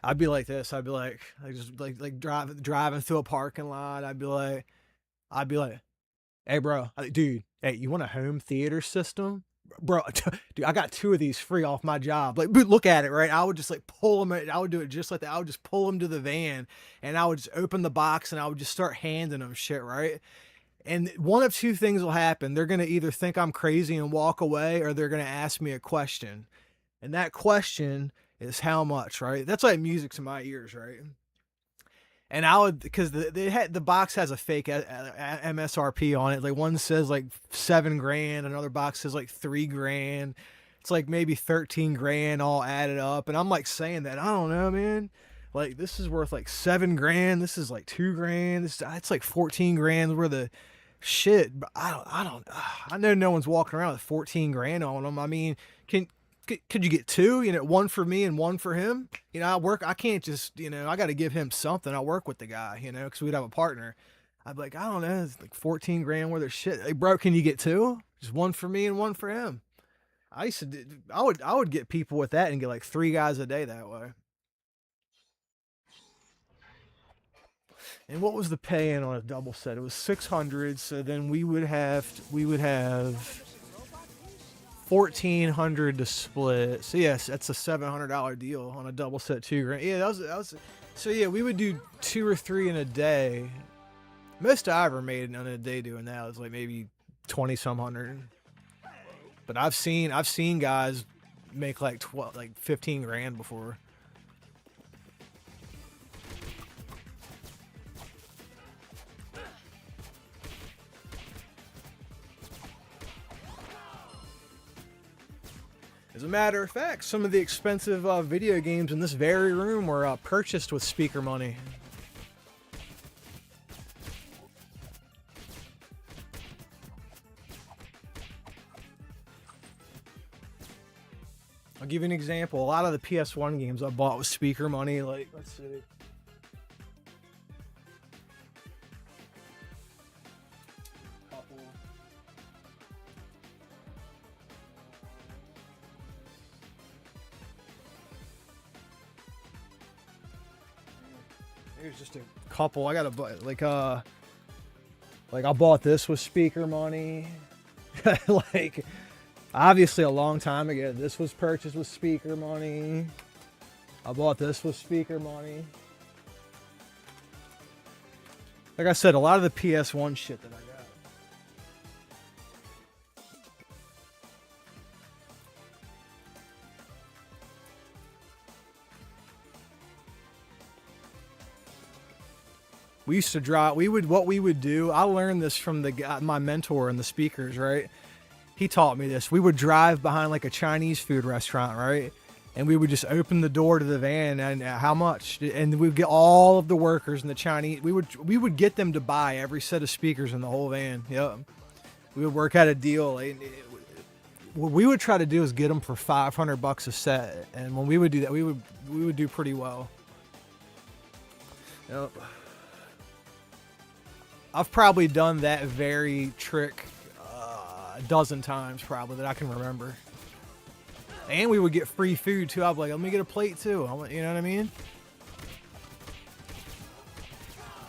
I'd be like this. I'd be like, I just like driving through a parking lot. I'd be like, hey, bro, dude, hey, you want a home theater system? Bro, dude, I got 2 of these free off my job. Like, look at it, right? I would just like pull them. I would do it just like that. I would just pull them to the van, and I would just open the box, and I would just start handing them shit, right? And one of 2 things will happen. They're gonna either think I'm crazy and walk away, or they're gonna ask me a question, and that question is how much, right? That's like music to my ears, right? And I would, because the box has a fake MSRP on it. Like one says like 7 grand, another box says like 3 grand. It's like maybe 13 grand all added up. And I'm like saying that, I don't know, man. Like this is worth like 7 grand. This is like 2 grand. It's like 14 grand worth of shit. But I know no one's walking around with 14 grand on them. I mean, could you get 2, you know, 1 for me and 1 for him? You know, I can't just, you know, I got to give him something. I work with the guy, you know, because we'd have a partner. I'd be like, I don't know, it's like 14 grand worth of shit. Hey, bro, can you get 2? Just 1 for me and 1 for him. I would get people with that and get like 3 guys a day that way. And what was the pay in on a double set? It was 600. So then we would have 1,400 to split. So yes, that's a $700 deal on a double set, 2 grand. Yeah, that was. So yeah, we would do 2 or 3 in a day. Most I ever made in a day doing that was like maybe 20 some hundred. But I've seen guys make like 15 grand before. As a matter of fact, some of the expensive video games in this very room were purchased with speaker money. I'll give you an example. A lot of the PS1 games I bought with speaker money. Like, let's see. Here's just a couple. I got a like I bought this with speaker money. Like obviously a long time ago, this was purchased with speaker money. I bought this with speaker money. Like I said, a lot of the PS1 shit that I got. We used to drive. What we would do. I learned this from the guy, my mentor in the speakers. Right. He taught me this. We would drive behind like a Chinese food restaurant, right? And we would just open the door to the van, and how much? And we'd get all of the workers in the Chinese. We would get them to buy every set of speakers in the whole van. Yep. We would work out a deal. What we would try to do is get them for $500 a set, and when we would do that, we would do pretty well. Yep. I've probably done that very trick a dozen times probably that I can remember. And we would get free food too. I'd be like, let me get a plate too. You know what I mean?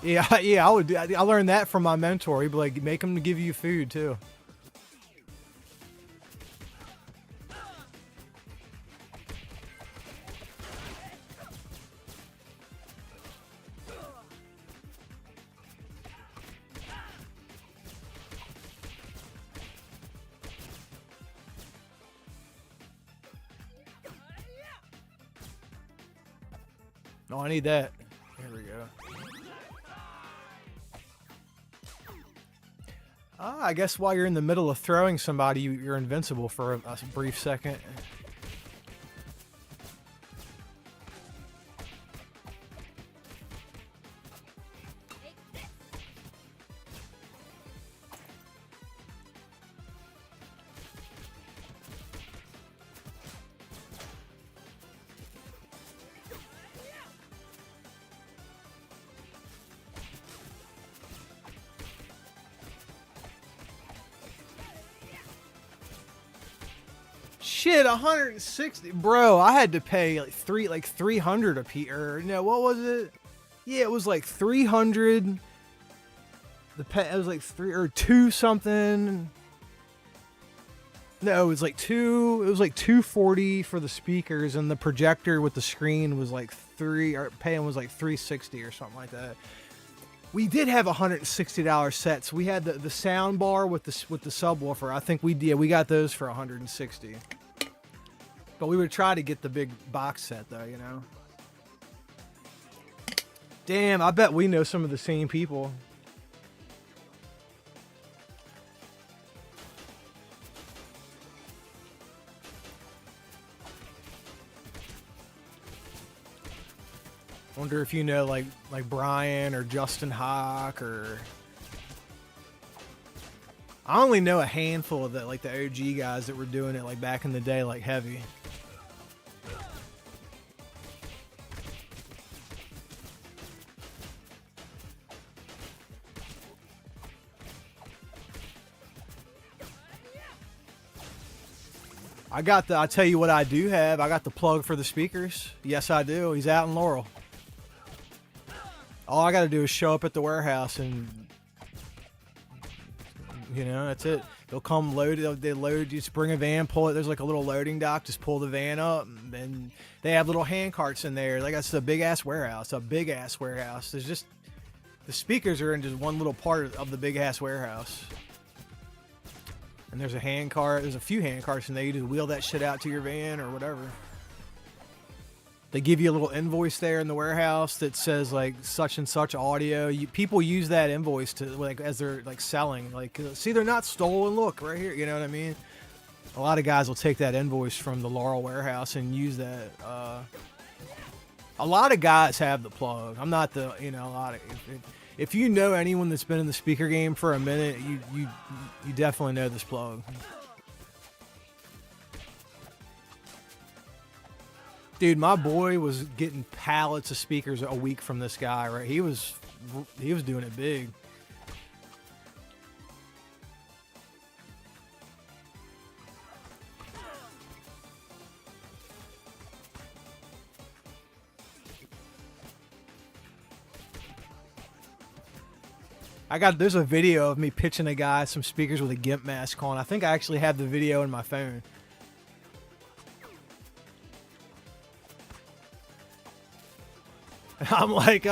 Yeah, I would do. I learned that from my mentor. He'd be like, make them give you food too. Oh, I need that. There we go. I guess while you're in the middle of throwing somebody, you're invincible for a brief second. Shit, 160, bro. I had to pay like 300 a piece. Or no, what was it? Yeah, it was like 300. It was like 2 something. No, it was like 240 for the speakers, and the projector with the screen was like paying was like 360 or something like that. We did have $160 sets. We had the sound bar with the subwoofer. I think we got those for 160. But we would try to get the big box set though, you know. Damn, I bet we know some of the same people. Wonder if you know like Brian or Justin Hawk or. I only know a handful of like the OG guys that were doing it like back in the day, like heavy. I'll tell you what I do have. I got the plug for the speakers. Yes, I do. He's out in Laurel. All I got to do is show up at the warehouse and, you know, that's it. They'll come load it. They load, you just bring a van, pull it. There's like a little loading dock. Just pull the van up. And they have little hand carts in there. Like, it's a big ass warehouse. There's just, the speakers are in just one little part of the big ass warehouse. And there's a hand cart. There's a few hand carts in there. You just wheel that shit out to your van or whatever. They give you a little invoice there in the warehouse that says like such and such audio. People use that invoice to like as they're like selling. Like, see, they're not stolen. Look right here. You know what I mean? A lot of guys will take that invoice from the Laurel warehouse and use that. A lot of guys have the plug. I'm not the, you know, a lot of. If you know anyone that's been in the speaker game for a minute, you definitely know this plug. Dude, my boy was getting pallets of speakers a week from this guy, right? He was doing it big. There's a video of me pitching a guy some speakers with a GIMP mask on. I think I actually have the video in my phone. I'm like,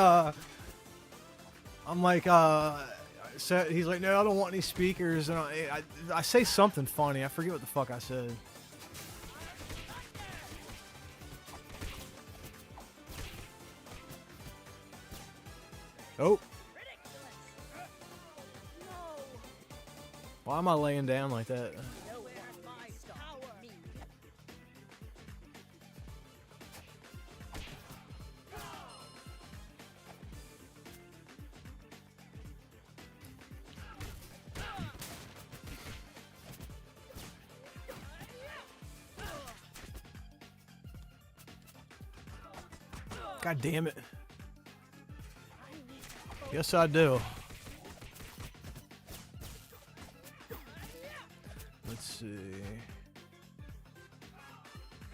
so he's like, no, I don't want any speakers. And I say something funny. I forget what the fuck I said. Oh. Why am I laying down like that? God damn it. Yes, I do. Let's see.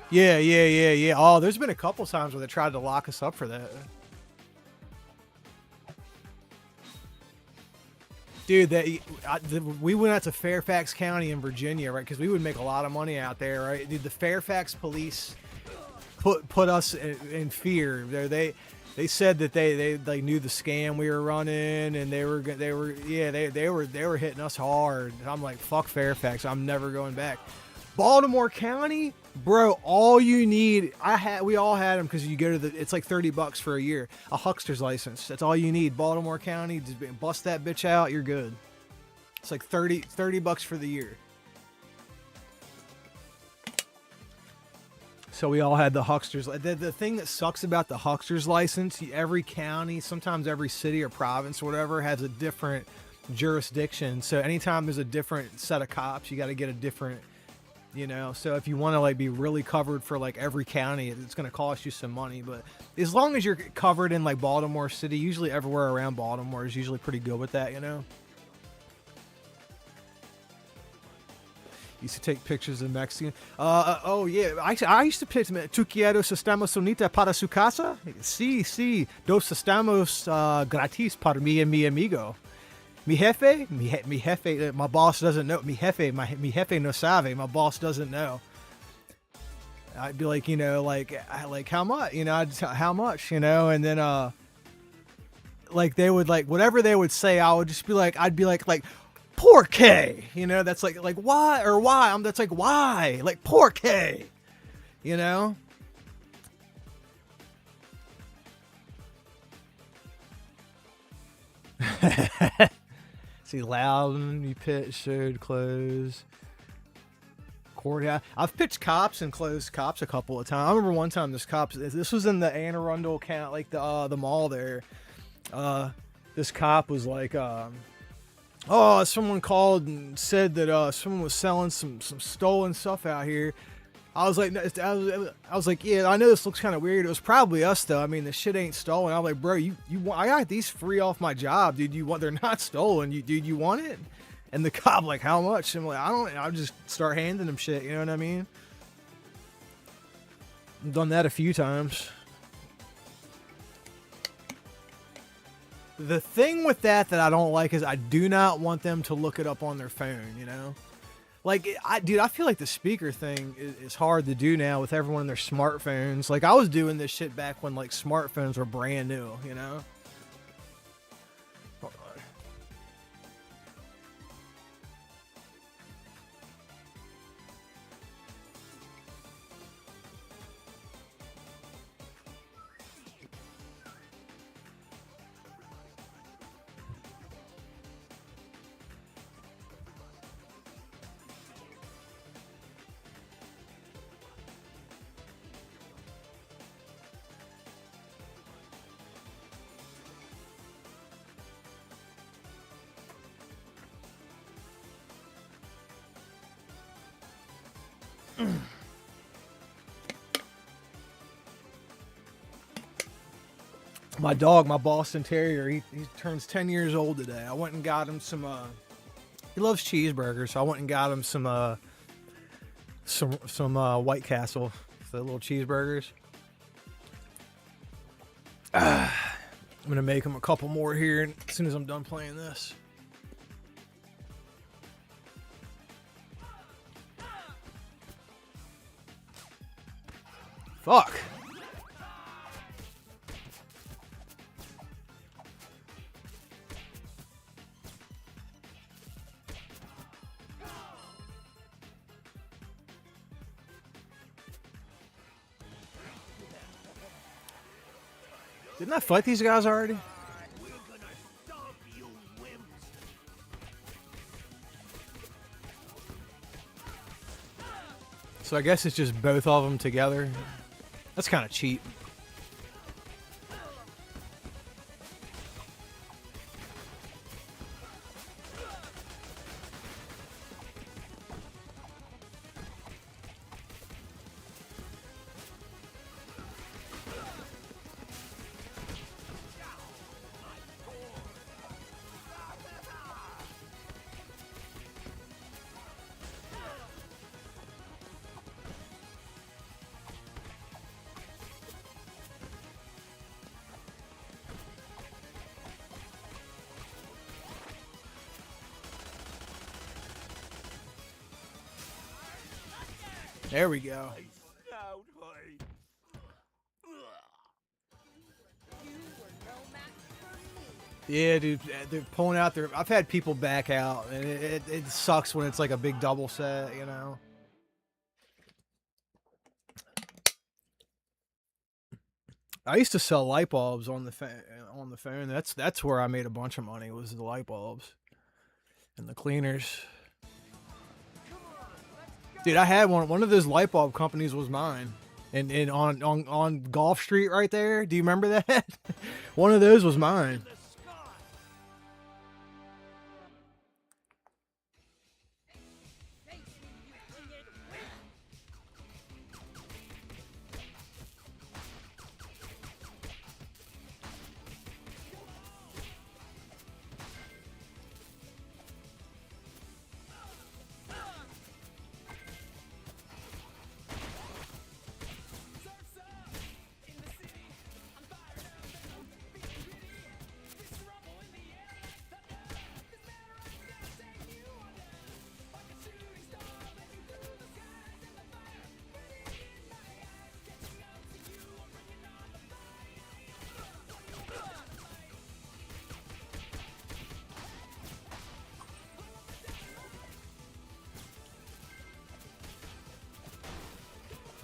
Yeah. Oh, there's been a couple times where they tried to lock us up for that. Dude, we went out to Fairfax County in Virginia, right? Because we would make a lot of money out there, right? Dude, the Fairfax police put us in fear. They said that they knew the scam we were running, and they were hitting us hard. I'm like, fuck Fairfax, I'm never going back. Baltimore County, bro, all you need, we all had them, because you go to it's like $30 for a year, a huckster's license. That's all you need. Baltimore County, just bust that bitch out, you're good. It's like $30 for the year. So we all had the hucksters. The thing that sucks about the hucksters license, every county, sometimes every city or province or whatever, has a different jurisdiction. So anytime there's a different set of cops, you got to get a different, you know. So if you want to like be really covered for like every county, it's going to cost you some money. But as long as you're covered in like Baltimore City, usually everywhere around Baltimore is usually pretty good with that, you know. Used to take pictures of Mexican. Oh yeah, I used to pitch. ¿Tú quieres estamos sonita para su casa? Sí, dos estamos gratis para mí y mi amigo. Mi jefe, my boss doesn't know. Mi jefe no sabe. My boss doesn't know. I'd be like, you know, like how much, you know, how much, you know, and then like they would like whatever they would say, I'd be like. Poor K, you know, that's like why or why? That's like why, like poor K, you know. See, Loudon, you pitch, showed, close. Courthouse. I've pitched cops and closed cops a couple of times. I remember one time this was in the Anne Arundel count, like the mall there. This cop was like, oh, someone called and said that someone was selling some stolen stuff out here. I was like, yeah, I know this looks kind of weird. It was probably us though. I mean, the shit ain't stolen. I'm like, bro, I got these free off my job, dude. They're not stolen. Dude, you want it? And the cop like, how much? I'm like, I'll just start handing them shit. You know what I mean? I've done that a few times. The thing with that I don't like is I do not want them to look it up on their phone, you know? Like, I feel like the speaker thing is hard to do now with everyone in their smartphones. Like, I was doing this shit back when, like, smartphones were brand new, you know? Hold on. My dog, my Boston Terrier, he turns 10 years old today. I went and got him some, he loves cheeseburgers, so I went and got him some White Castle, the little cheeseburgers. I'm going to make him a couple more here as soon as I'm done playing this. Fuck. Didn't I fight these guys already? So I guess it's just both of them together. That's kind of cheap. There we go. Yeah, dude, they're pulling out their. I've had people back out, and it sucks when it's like a big double set, you know. I used to sell light bulbs on the phone. That's where I made a bunch of money, was the light bulbs and the cleaners. Dude, I had one of those light bulb companies was mine. And on Gulf Street right there. Do you remember that? One of those was mine.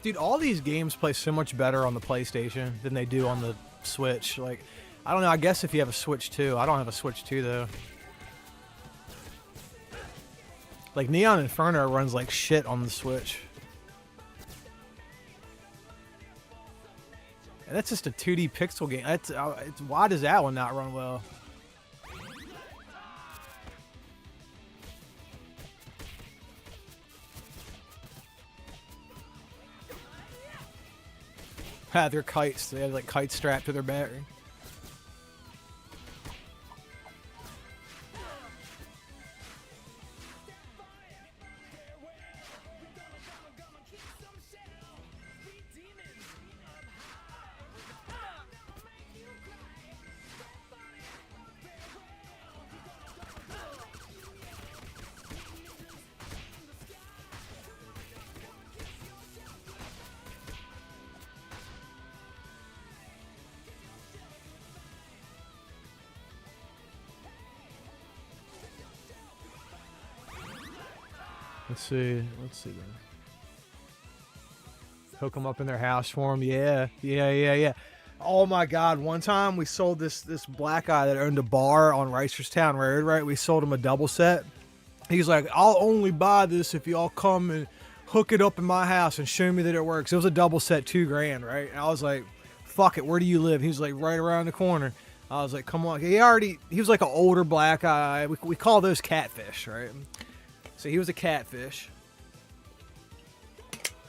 Dude, all these games play so much better on the PlayStation than they do on the Switch. Like, I don't know, I guess if you have a Switch 2. I don't have a Switch 2, though. Like, Neon Inferno runs like shit on the Switch. And that's just a 2D pixel game. Why does that one not run well? They're kites. They have like kites strapped to their battery. Let's see then. Hook them up in their house for them. Yeah. Oh my God! One time we sold this black guy that owned a bar on Reisterstown Road. Right, we sold him a double set. He's like, "I'll only buy this if y'all come and hook it up in my house and show me that it works." It was a double set, $2,000, right? And I was like, "Fuck it, where do you live?" He was like, "Right around the corner." I was like, "Come on." He was like an older black guy. We call those catfish, right? So he was a catfish.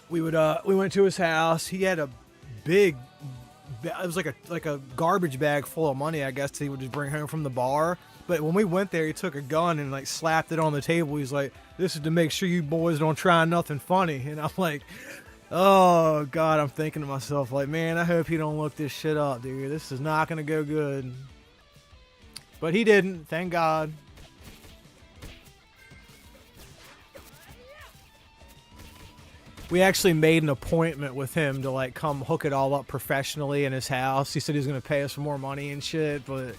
We went to his house. He had a big, it was like a garbage bag full of money, I guess, that he would just bring home from the bar. But when we went there, he took a gun and like slapped it on the table. He's like, "This is to make sure you boys don't try nothing funny." And I'm like, oh God, I'm thinking to myself, like, man, I hope he don't look this shit up, dude. This is not gonna go good. But he didn't, thank God. We actually made an appointment with him to like come hook it all up professionally in his house. He said he was going to pay us for more money and shit, but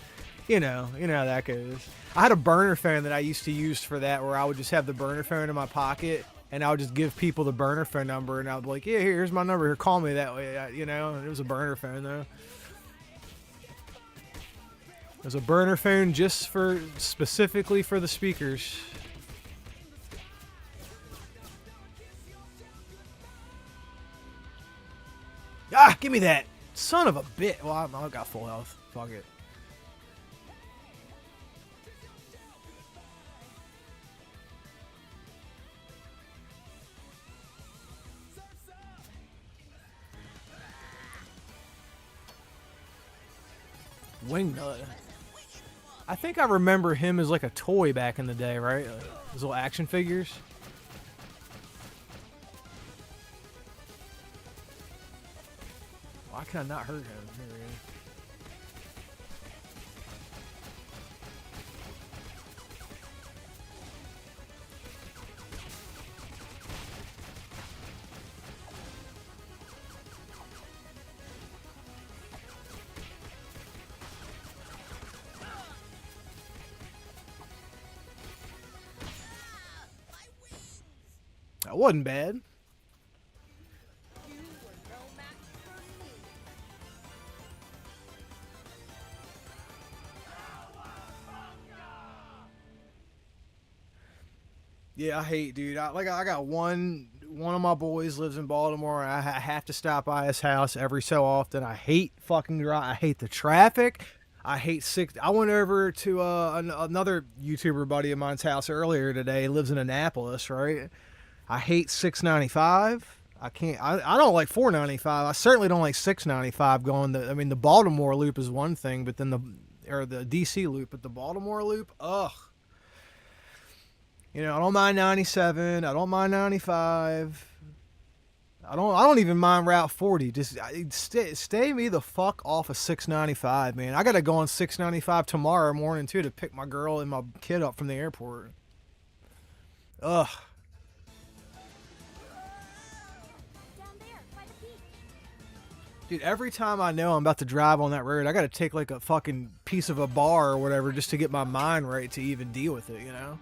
you know how that goes. I had a burner phone that I used to use for that, where I would just have the burner phone in my pocket and I would just give people the burner phone number, and I would be like, "Yeah, here's my number. Here, call me that way." And it was a burner phone though. It was a burner phone just specifically for the speakers. give me that. Son of a bitch. Well, I got full health. Fuck it. Wingnut. I think I remember him as like a toy back in the day, right? Like, those little action figures. Why can I not hurt him? There he is. That wasn't bad. Yeah, I hate, dude. I got one of my boys lives in Baltimore. I have to stop by his house every so often. I hate fucking drive. I hate the traffic. I hate sick. I went over to another YouTuber buddy of mine's house earlier today. He lives in Annapolis, right? I hate 695. I can't. I don't like 495. I certainly don't like 695 going. I mean, the Baltimore loop is one thing, but then the DC loop, but the Baltimore loop, ugh. You know, I don't mind 97. I don't mind 95. I don't even mind Route 40. Just stay me the fuck off of 695, man. I gotta go on 695 tomorrow morning too to pick my girl and my kid up from the airport. Ugh. Dude, every time I know I'm about to drive on that road, I gotta take like a fucking piece of a bar or whatever just to get my mind right to even deal with it, you know?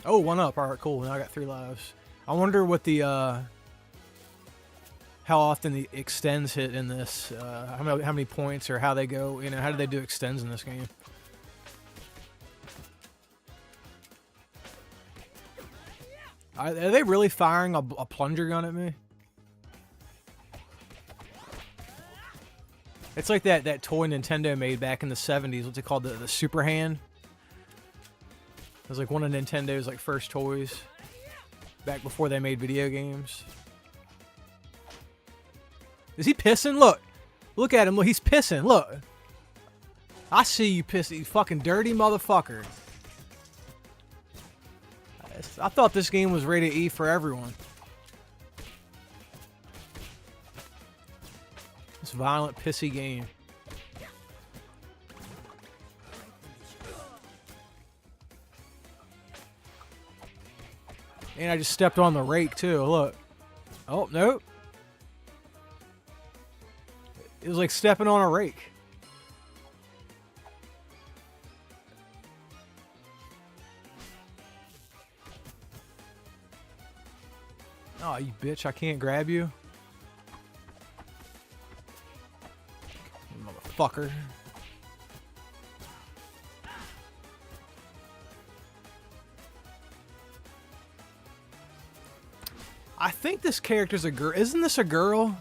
Oh, 1 up. Alright, cool. Now I got 3 lives. I wonder what the, how often the extends hit in this, how many points or how they go, you know, how do they do extends in this game? Are they really firing a plunger gun at me? It's like that toy Nintendo made back in the 70s. What's it called? The Super Hand? It was like one of Nintendo's like first toys back before they made video games. Is he pissing? Look. Look at him. Look, he's pissing. Look. I see you pissing, you fucking dirty motherfucker. I thought this game was rated E for everyone. This violent, pissy game. And I just stepped on the rake too. Look. Oh, nope. It was like stepping on a rake. Oh, you bitch. I can't grab you. Motherfucker. I think this character's a girl. Isn't this a girl?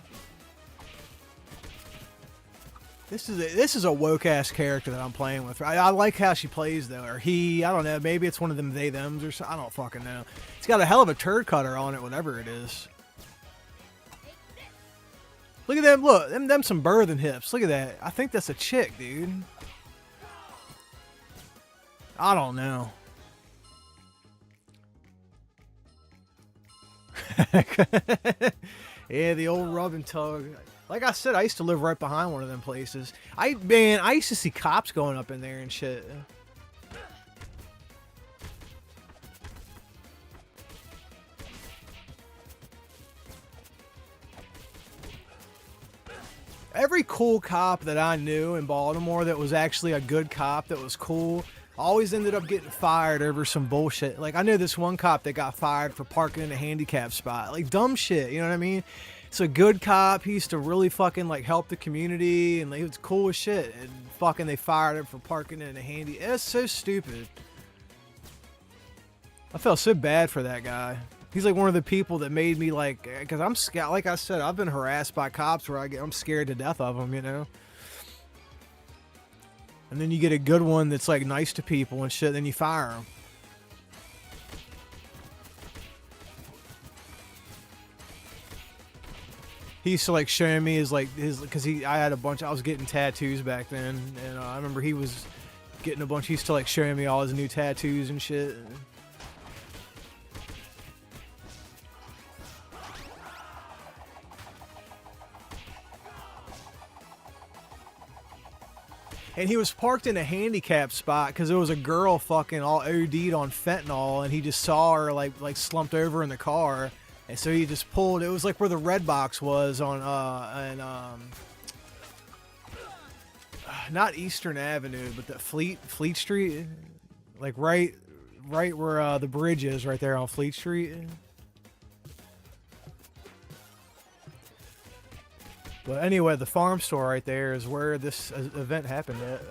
This is a woke ass character that I'm playing with. I like how she plays though, or he. I don't know. Maybe it's one of them they thems or something. I don't fucking know. It's got a hell of a turd cutter on it, whatever it is. Look at them. Look, them some birthing hips. Look at that. I think that's a chick, dude. I don't know. Yeah, the old rub and tug. Like I said, I used to live right behind one of them places. I used to see cops going up in there and shit. Every cool cop that I knew in Baltimore that was actually a good cop that was cool always ended up getting fired over some bullshit. Like, I know this one cop that got fired for parking in a handicap spot. Like, dumb shit, you know what I mean? It's a good cop. He used to really fucking, like, help the community, and like, he was cool as shit. And fucking they fired him for parking in a handy. It's so stupid. I felt so bad for that guy. He's like one of the people that made me like, because I'm scared. Like I said, I've been harassed by cops where I'm scared to death of them, you know. And then you get a good one that's like nice to people and shit. Then you fire him. He used to like show me his because I had a bunch. I was getting tattoos back then, and I remember he was getting a bunch. He used to like showing me all his new tattoos and shit. And he was parked in a handicap spot because there was a girl fucking all OD'd on fentanyl, and he just saw her like slumped over in the car, and so he just pulled. It was like where the Red Box was on not Eastern Avenue, but the Fleet Street, like right where the bridge is, right there on Fleet Street. But anyway, the farm store right there is where this event happened at.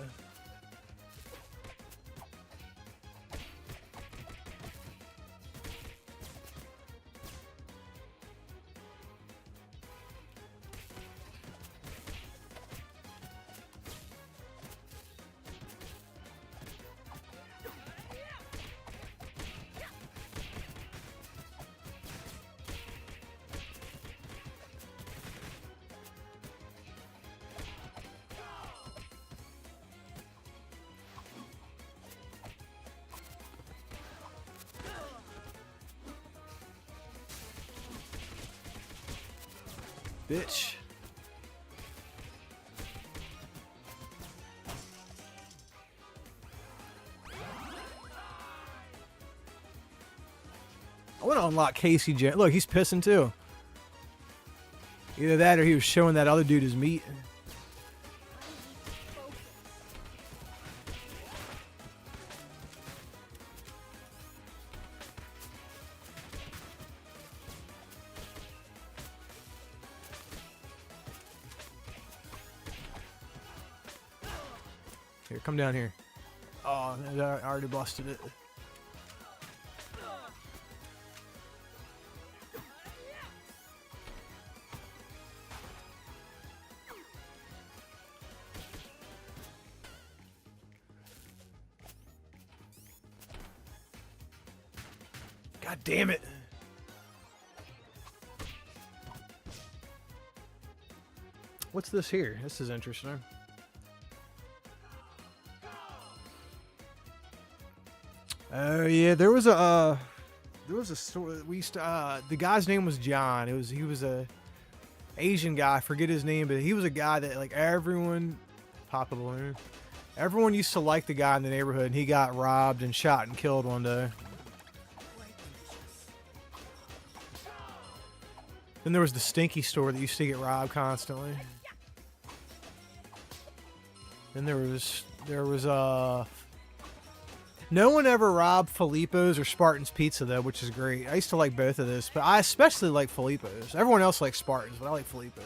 Bitch. I want to unlock Casey Jen. Look, he's pissing too. Either that or he was showing that other dude his meat. Here, come down here. Oh, I already busted it. God damn it. What's this here? This is interesting. Oh yeah, there was a story we used to. The guy's name was John. He was a Asian guy. I forget his name, but he was a guy that like everyone pop a balloon. Everyone used to like the guy in the neighborhood, and he got robbed and shot and killed one day. Then there was the Stinky store that used to get robbed constantly. Then there was no one ever robbed Filippo's or Spartan's Pizza though, which is great. I used to like both of those, but I especially like Filippo's. Everyone else likes Spartan's, but I like Filippo's.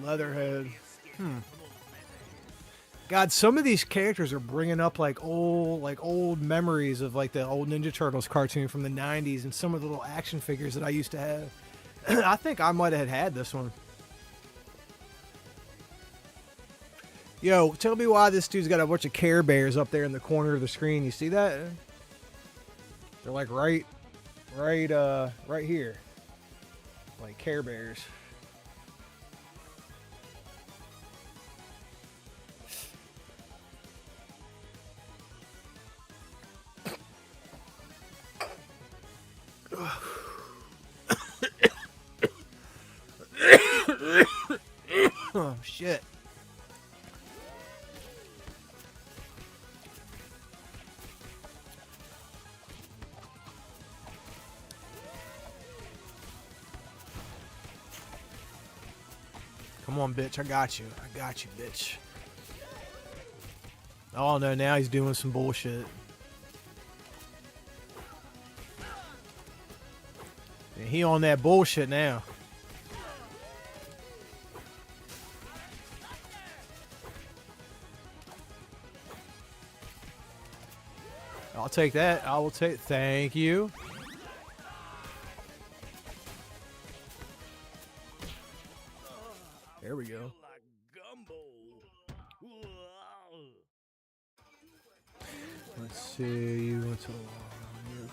Leatherhead. God, some of these characters are bringing up like old memories of like the old Ninja Turtles cartoon from the 90s and some of the little action figures that I used to have. I think I might have had this one. Yo, tell me why this dude's got a bunch of Care Bears up there in the corner of the screen. You see that? They're like right here. Like Care Bears. shit. Come on, bitch. I got you. I got you, bitch. Oh, no. Now he's doing some bullshit. Yeah, he on that bullshit now. I'll take that. I will take... Thank you. There we go. Let's see. You went to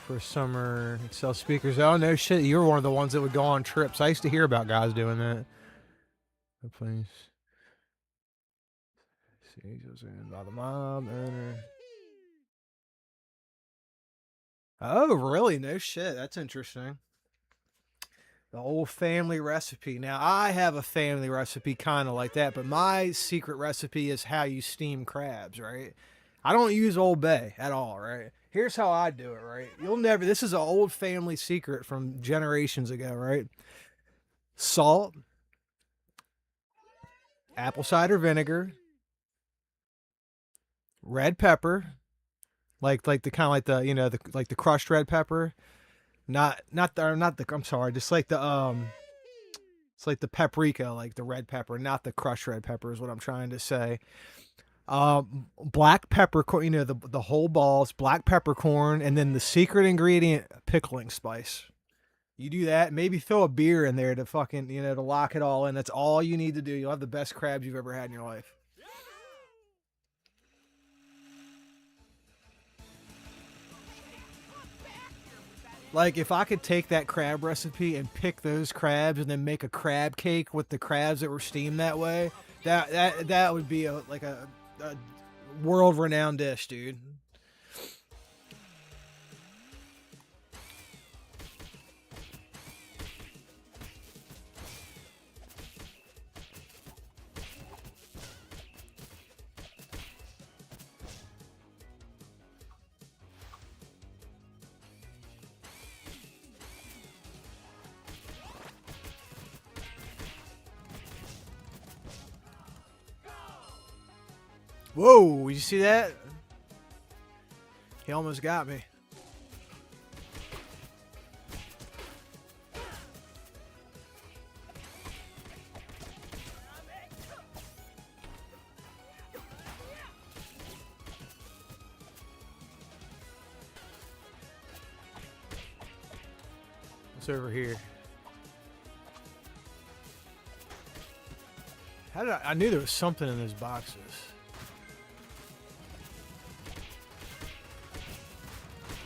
for summer sell speakers. Oh no shit! You were one of the ones that would go on trips. I used to hear about guys doing that. Please. See, goes in by the mob owner. Oh really? No shit. That's interesting. The old family recipe. Now, I have a family recipe kind of like that, but my secret recipe is how you steam crabs, right? I don't use Old Bay at all, right? Here's how I do it, right? You'll never, this is an old family secret from generations ago, right? Salt, apple cider vinegar, red pepper, like the kind of like the, you know, the crushed red pepper. Not the I'm sorry, just like the it's like the paprika, like the red pepper, not the crushed red pepper is what I'm trying to say. Black peppercorn, you know, the whole balls, black peppercorn, and then the secret ingredient, pickling spice. You do that, maybe throw a beer in there to fucking, you know, to lock it all in. That's all you need to do. You'll have the best crabs you've ever had in your life. Like, if I could take that crab recipe and pick those crabs and then make a crab cake with the crabs that were steamed that way, that would be a world-renowned dish, dude. Whoa, did you see that? He almost got me. What's over here? How did I knew there was something in those boxes.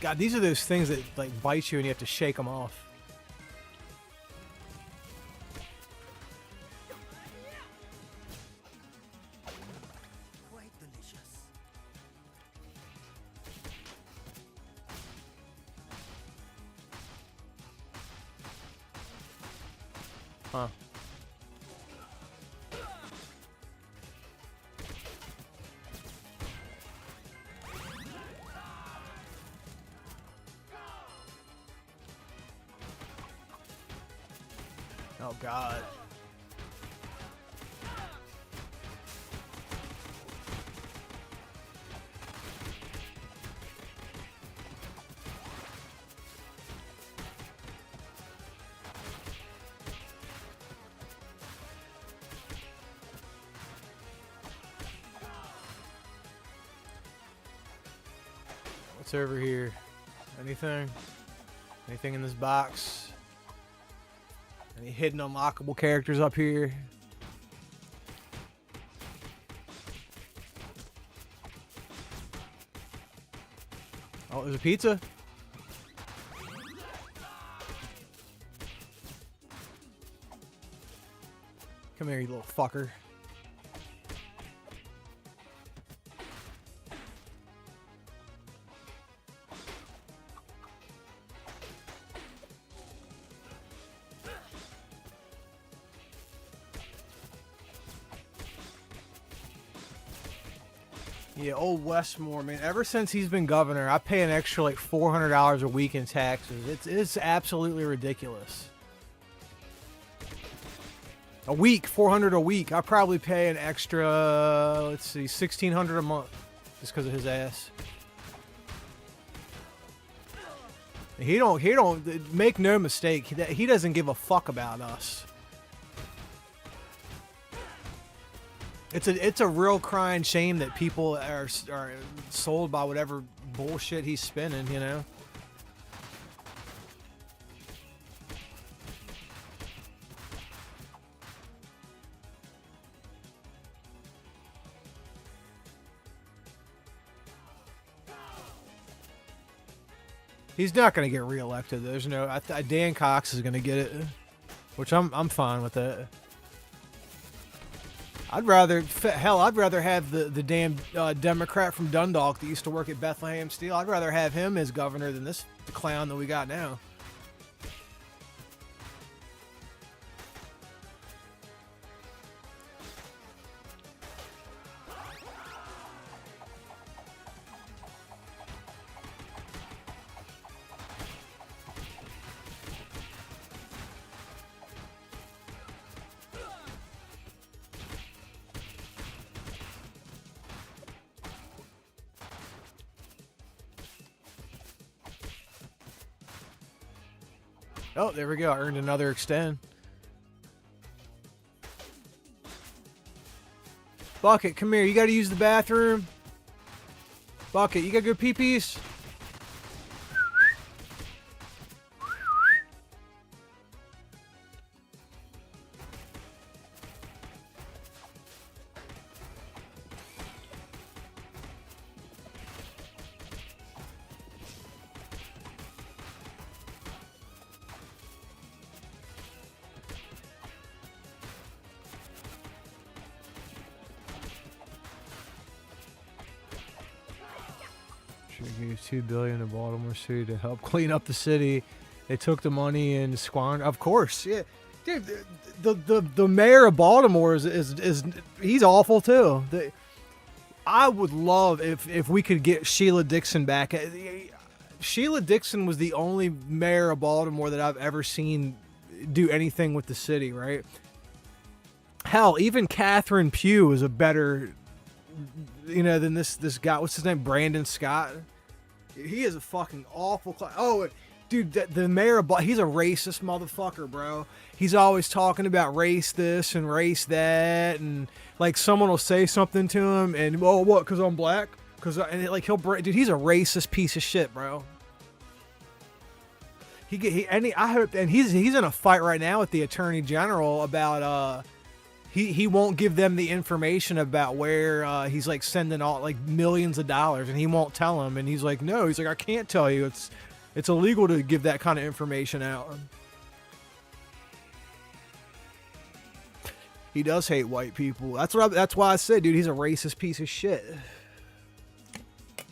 God, these are those things that like bite you and you have to shake them off. Quite delicious. Huh. Oh, God. What's over here? Anything? Anything in this box? Any hidden unlockable characters up here? Oh, there's a pizza? Come here, you little fucker. Yeah, old Westmore, man. Ever since he's been governor, I pay an extra like $400 a week in taxes. It's absolutely ridiculous. A week, $400 a week. I probably pay an extra, let's see, $1,600 a month just because of his ass. He don't make no mistake. He doesn't give a fuck about us. It's a real crying shame that people are sold by whatever bullshit he's spinning, you know. He's not going to get reelected. There's no. Dan Cox is going to get it, which I'm fine with that. I'd rather have the damn Democrat from Dundalk that used to work at Bethlehem Steel. I'd rather have him as governor than this clown that we got now. Oh, there we go. I earned another extend. Bucket, come here. You got to use the bathroom. Bucket, you got to go pee-pees? Gave $2 billion to Baltimore City to help clean up the city. They took the money and squandered. Of course, yeah, dude. The mayor of Baltimore is he's awful too. I would love if we could get Sheila Dixon back. Sheila Dixon was the only mayor of Baltimore that I've ever seen do anything with the city. Right? Hell, even Catherine Pugh is a better, than this guy. What's his name? Brandon Scott. He is a fucking awful. Oh, dude, the mayor of he's a racist motherfucker, bro. He's always talking about race this and race that, and like someone will say something to him, and what? Because I'm black? And dude, he's a racist piece of shit, bro. I hope, and he's in a fight right now with the attorney general about He won't give them the information about where he's like sending all like millions of dollars, and he won't tell them. And he's like, no, he's like, I can't tell you. It's illegal to give that kind of information out. He does hate white people. That's why I said, dude, he's a racist piece of shit.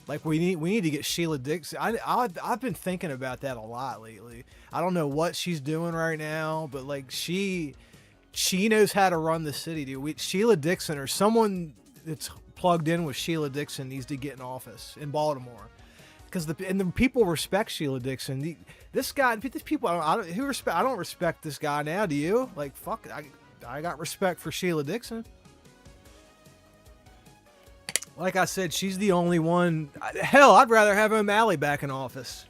Like we need to get Sheila Dixon. I've been thinking about that a lot lately. I don't know what she's doing right now, but like she knows how to run the city, dude. Sheila Dixon or someone that's plugged in with Sheila Dixon needs to get in office in Baltimore, because the people respect Sheila Dixon. These people, I don't respect this guy now. Do you? Like, fuck, I got respect for Sheila Dixon. Like I said, she's the only one. Hell, I'd rather have O'Malley back in office.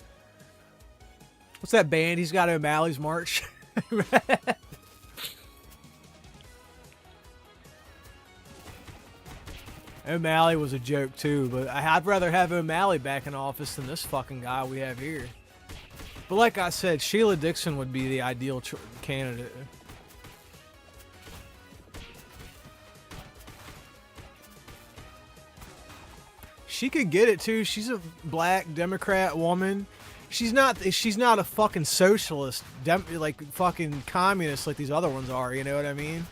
What's that band he's got? O'Malley's March. O'Malley was a joke too, but I'd rather have O'Malley back in office than this fucking guy we have here. But like I said, Sheila Dixon would be the ideal candidate. She could get it too. She's a black Democrat woman. She's not a fucking socialist, like fucking communist like these other ones are. You know what I mean?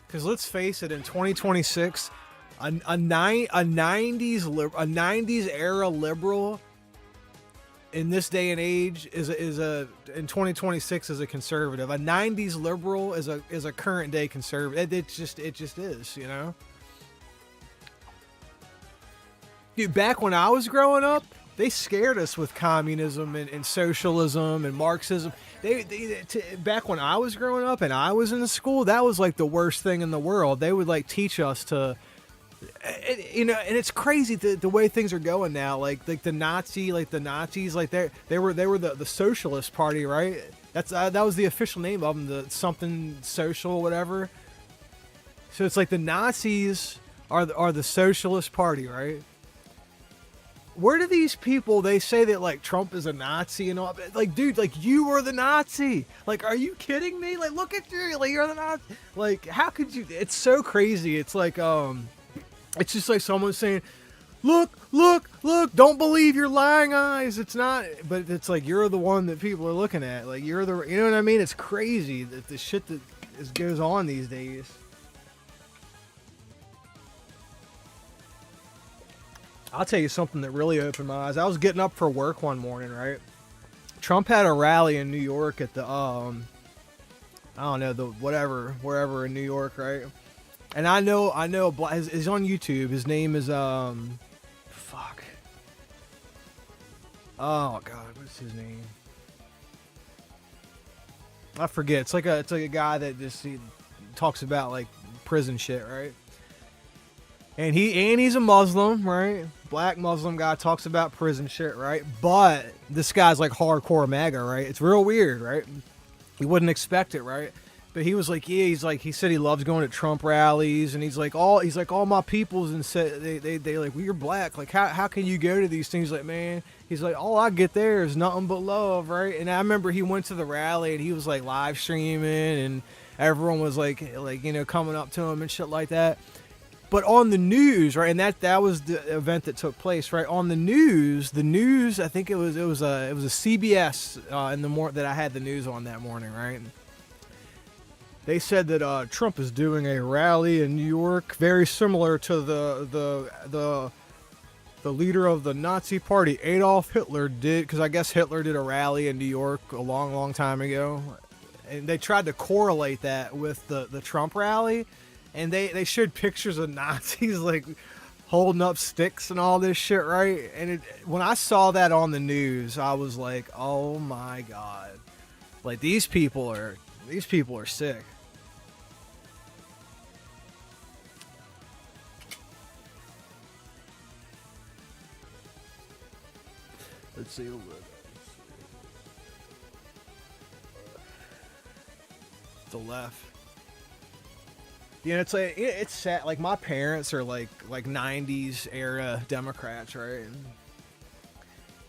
Because let's face it, in 2026, a 90s era liberal in this day and age is a in 2026 is a conservative. A 90s liberal is a current day conservative. It just is, you know. Dude, back when I was growing up, they scared us with communism and socialism and Marxism. Back when I was growing up and I was in the school, that was like the worst thing in the world. They would like teach us to, you know, and it's crazy the way things are going now. Like the Nazis, like they were the Socialist Party, right? That was the official name of them, the something social, whatever. So it's like the Nazis are the Socialist Party, right? Where do these people, they say that like Trump is a Nazi and all, like, dude, like you were the Nazi. Like, are you kidding me? Like, look at you, like you're the Nazi. Like, how could you? It's so crazy. It's like, it's just like someone saying, look, don't believe your lying eyes. It's not, but it's like, you're the one that people are looking at. Like, you're the, you know what I mean? It's crazy that the shit that goes on these days. I'll tell you something that really opened my eyes. I was getting up for work one morning, right? Trump had a rally in New York at the, I don't know, the wherever in New York, right? And I know, he's on YouTube. His name is, fuck. Oh, God, what's his name? I forget. It's like a guy that just he talks about, like, prison shit, right? And he's a Muslim, right? Black Muslim guy, talks about prison shit, right? But this guy's like hardcore MAGA, right? It's real weird, right? You wouldn't expect it, right? But he was like, yeah, he said he loves going to Trump rallies, and he's like all my peoples, and said they like, well, you're black, like how can you go to these things? Like, man, he's like, all I get there is nothing but love, right? And I remember he went to the rally and he was like live streaming, and everyone was like you know, coming up to him and shit like that. But on the news, right, and that was the event that took place, right? On the news, I think it was a CBS in the that I had the news on that morning, right? They said that Trump is doing a rally in New York, very similar to the leader of the Nazi Party, Adolf Hitler, did, because I guess Hitler did a rally in New York a long time ago, and they tried to correlate that with the Trump rally. And they showed pictures of Nazis like holding up sticks and all this shit, right? And when I saw that on the news, I was like, oh my God. Like, these people are sick. Let's see. The left. You know, it's sad. Like, my parents are like 90s era Democrats, right?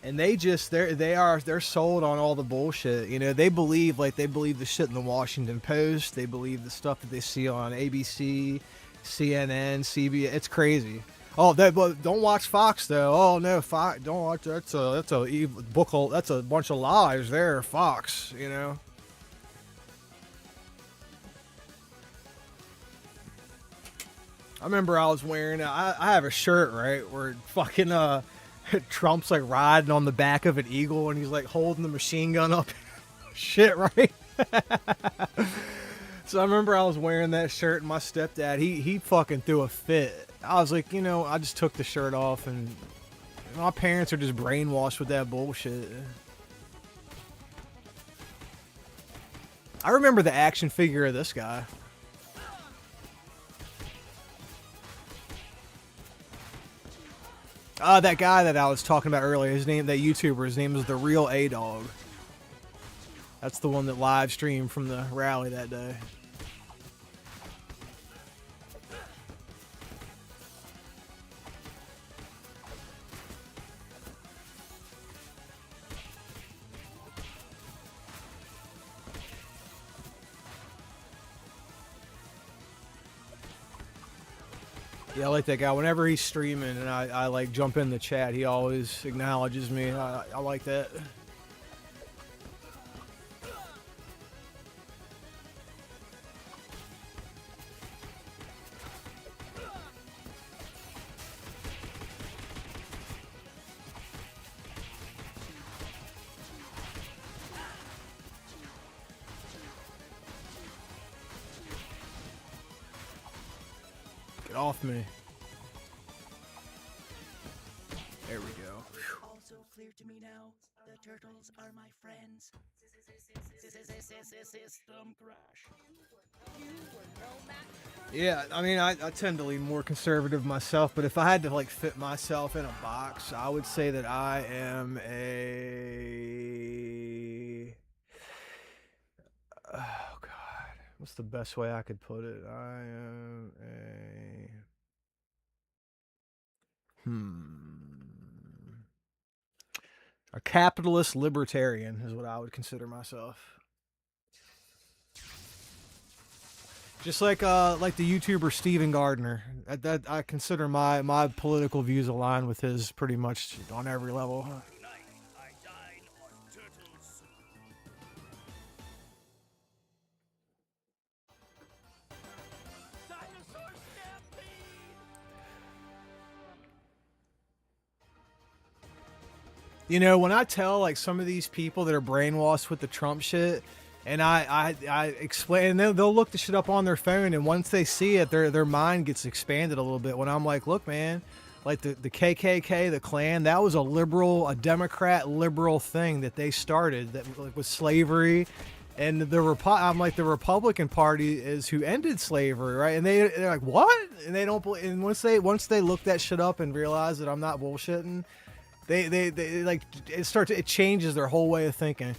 And they're sold on all the bullshit. You know, they believe the shit in the Washington Post. They believe the stuff that they see on ABC, CNN, CBS. It's crazy. Oh, but don't watch Fox though. Oh no, Fox. Don't watch. That's a evil book. That's a bunch of lies there, Fox. You know. I remember I was wearing, I have a shirt, right, where fucking Trump's like riding on the back of an eagle and he's like holding the machine gun up. Shit, right? So I remember I was wearing that shirt, and my stepdad, he fucking threw a fit. I was like, you know, I just took the shirt off, and my parents are just brainwashed with that bullshit. I remember the action figure of this guy. That guy that I was talking about earlier, that YouTuber, his name is The Real A-Dog. That's the one that live streamed from the rally that day. Yeah, I like that guy. Whenever he's streaming and I like jump in the chat, he always acknowledges me. I like that. off me. There we go. Also clear to me now, the turtles are my friends. System crash. Yeah, I mean, I tend to lean more conservative myself, but if I had to like fit myself in a box, I would say that I am a... Oh God, what's the best way I could put it? I am a capitalist libertarian is what I would consider myself. Just like the YouTuber Steven Gardner, that I consider my political views align with his pretty much on every level. Tonight, I dine on turtle soup. Dinosaur stampede! You know, when I tell like some of these people that are brainwashed with the Trump shit, and I explain, and they'll look the shit up on their phone, and once they see it, their mind gets expanded a little bit. When I'm like, look, man, like the KKK, the Klan, that was a Democrat liberal thing that they started that like, with slavery, and I'm like the Republican Party is who ended slavery, right? And they're like, what? And they don't. And once they look that shit up and realize that I'm not bullshitting, they like it changes their whole way of thinking.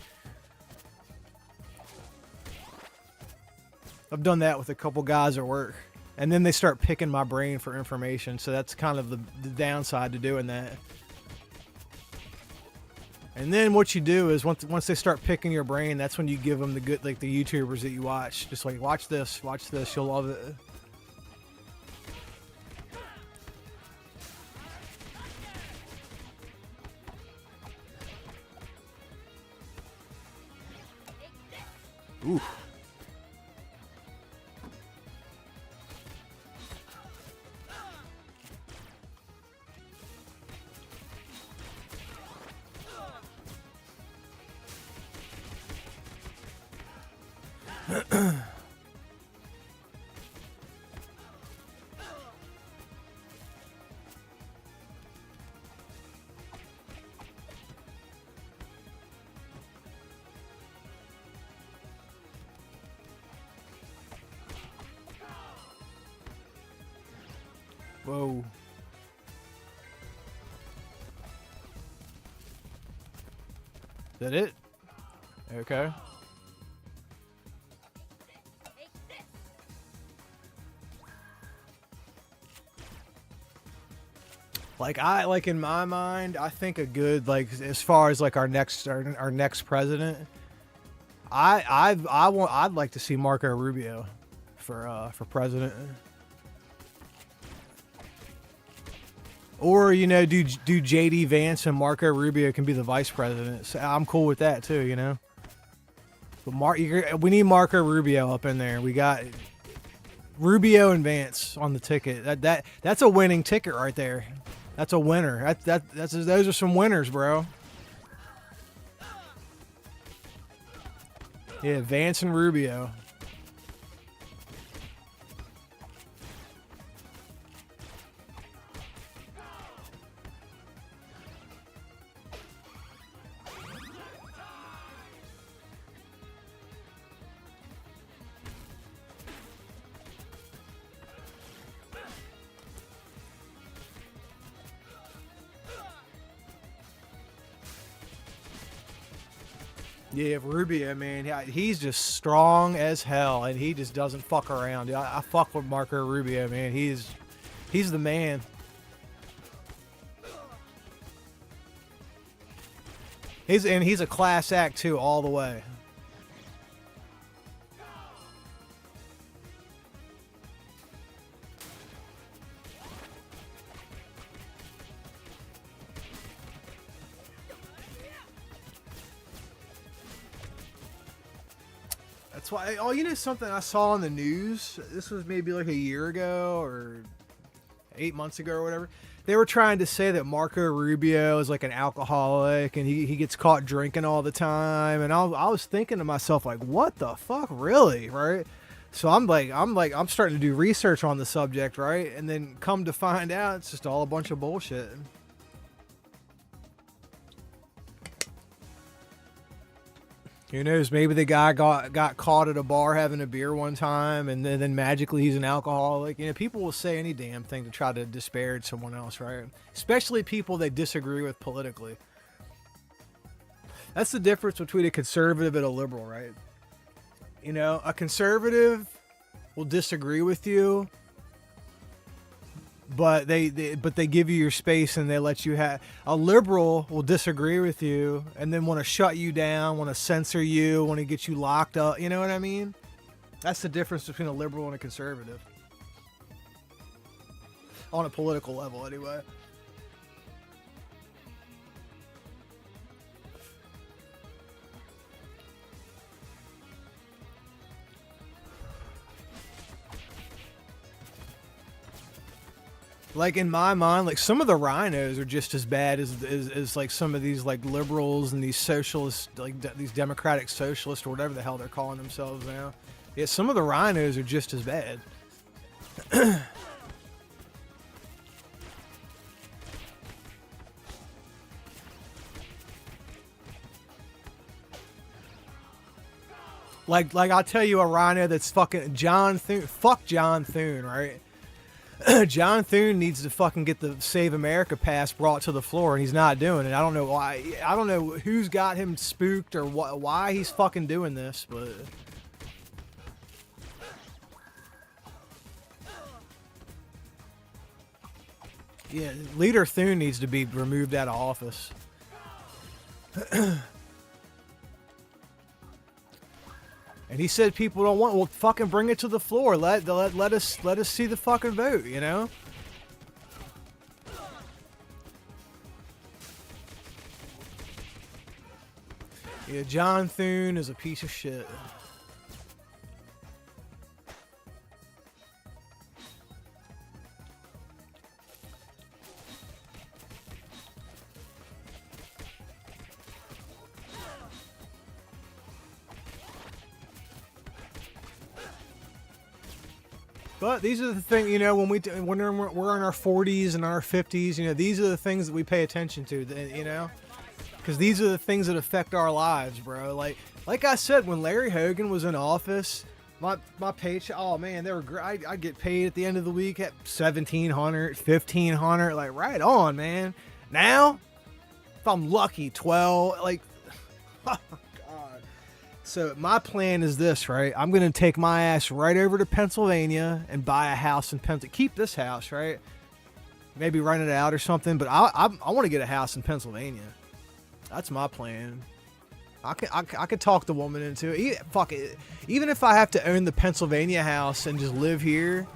I've done that with a couple guys at work, and then they start picking my brain for information. So that's kind of the downside to doing that. And then what you do is once they start picking your brain, that's when you give them the good, like the YouTubers that you watch. Just like watch this, you'll love it. Ooh. Whoa. Is that it? Okay. Like in my mind, I think a good like as far as like our next president, I'd like to see Marco Rubio for president. Or, you know, do JD Vance and Marco Rubio can be the vice president. So I'm cool with that too, you know. But we need Marco Rubio up in there. We got Rubio and Vance on the ticket. That's a winning ticket right there. That's a winner. Those are some winners, bro. Yeah, Vance and Rubio. Yeah, Rubio, man, he's just strong as hell, and he just doesn't fuck around. I fuck with Marco Rubio, man. He's the man. He's a class act too, all the way. That's why. Oh, you know something I saw on the news? This was maybe like a year ago or 8 months ago or whatever. They were trying to say that Marco Rubio is like an alcoholic and he gets caught drinking all the time. And I was thinking to myself, like, what the fuck, really, right? So I'm starting to do research on the subject, right? And then come to find out, it's just all a bunch of bullshit. Who knows? Maybe the guy got caught at a bar having a beer one time, and then magically he's an alcoholic. You know, people will say any damn thing to try to disparage someone else, right? Especially people they disagree with politically. That's the difference between a conservative and a liberal, right? You know, a conservative will disagree with you, but they give you your space and they let you have. A liberal will disagree with you and then want to shut you down, want to censor you, want to get you locked up. You know what I mean? That's the difference between a liberal and a conservative. On a political level, anyway. Like in my mind, like some of the rhinos are just as bad as like some of these like liberals and these socialists, like these democratic socialists or whatever the hell they're calling themselves now. Yeah, some of the rhinos are just as bad. like I'll tell you a rhino that's fucking John Thune. Fuck John Thune, right? John Thune needs to fucking get the Save America pass brought to the floor, and he's not doing it. I don't know why. I don't know who's got him spooked or why he's fucking doing this, but... Yeah, Leader Thune needs to be removed out of office. And he said people don't want. Well, fucking bring it to the floor. Let us see the fucking vote. You know. Yeah, John Thune is a piece of shit. But these are the things, you know, when we're in our 40s and our 50s, you know, these are the things that we pay attention to, you know, because these are the things that affect our lives, bro. Like I said, when Larry Hogan was in office, my paycheck, oh man, they were great. I get paid at the end of the week at $1,700, $1,500, like right on, man. Now, if I'm lucky, 12, like, oh my God. So my plan is this, right? I'm going to take my ass right over to Pennsylvania and buy a house in Pennsylvania. Keep this house, right? Maybe rent it out or something, but I want to get a house in Pennsylvania. That's my plan. I could talk the woman into it. Fuck it. Even if I have to own the Pennsylvania house and just live here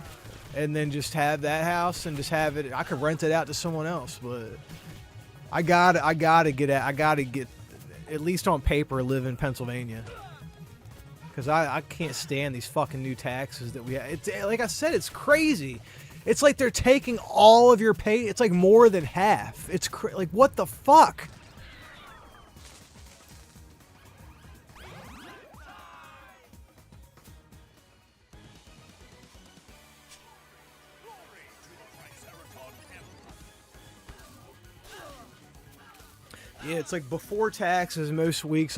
and then just have that house and just have it, I could rent it out to someone else, but I gotta get at least on paper live in Pennsylvania. Because I can't stand these fucking new taxes that we have. It's, like I said, it's crazy. It's like they're taking all of your pay. It's like more than half. It's like, what the fuck? Yeah, it's like before taxes. Most weeks,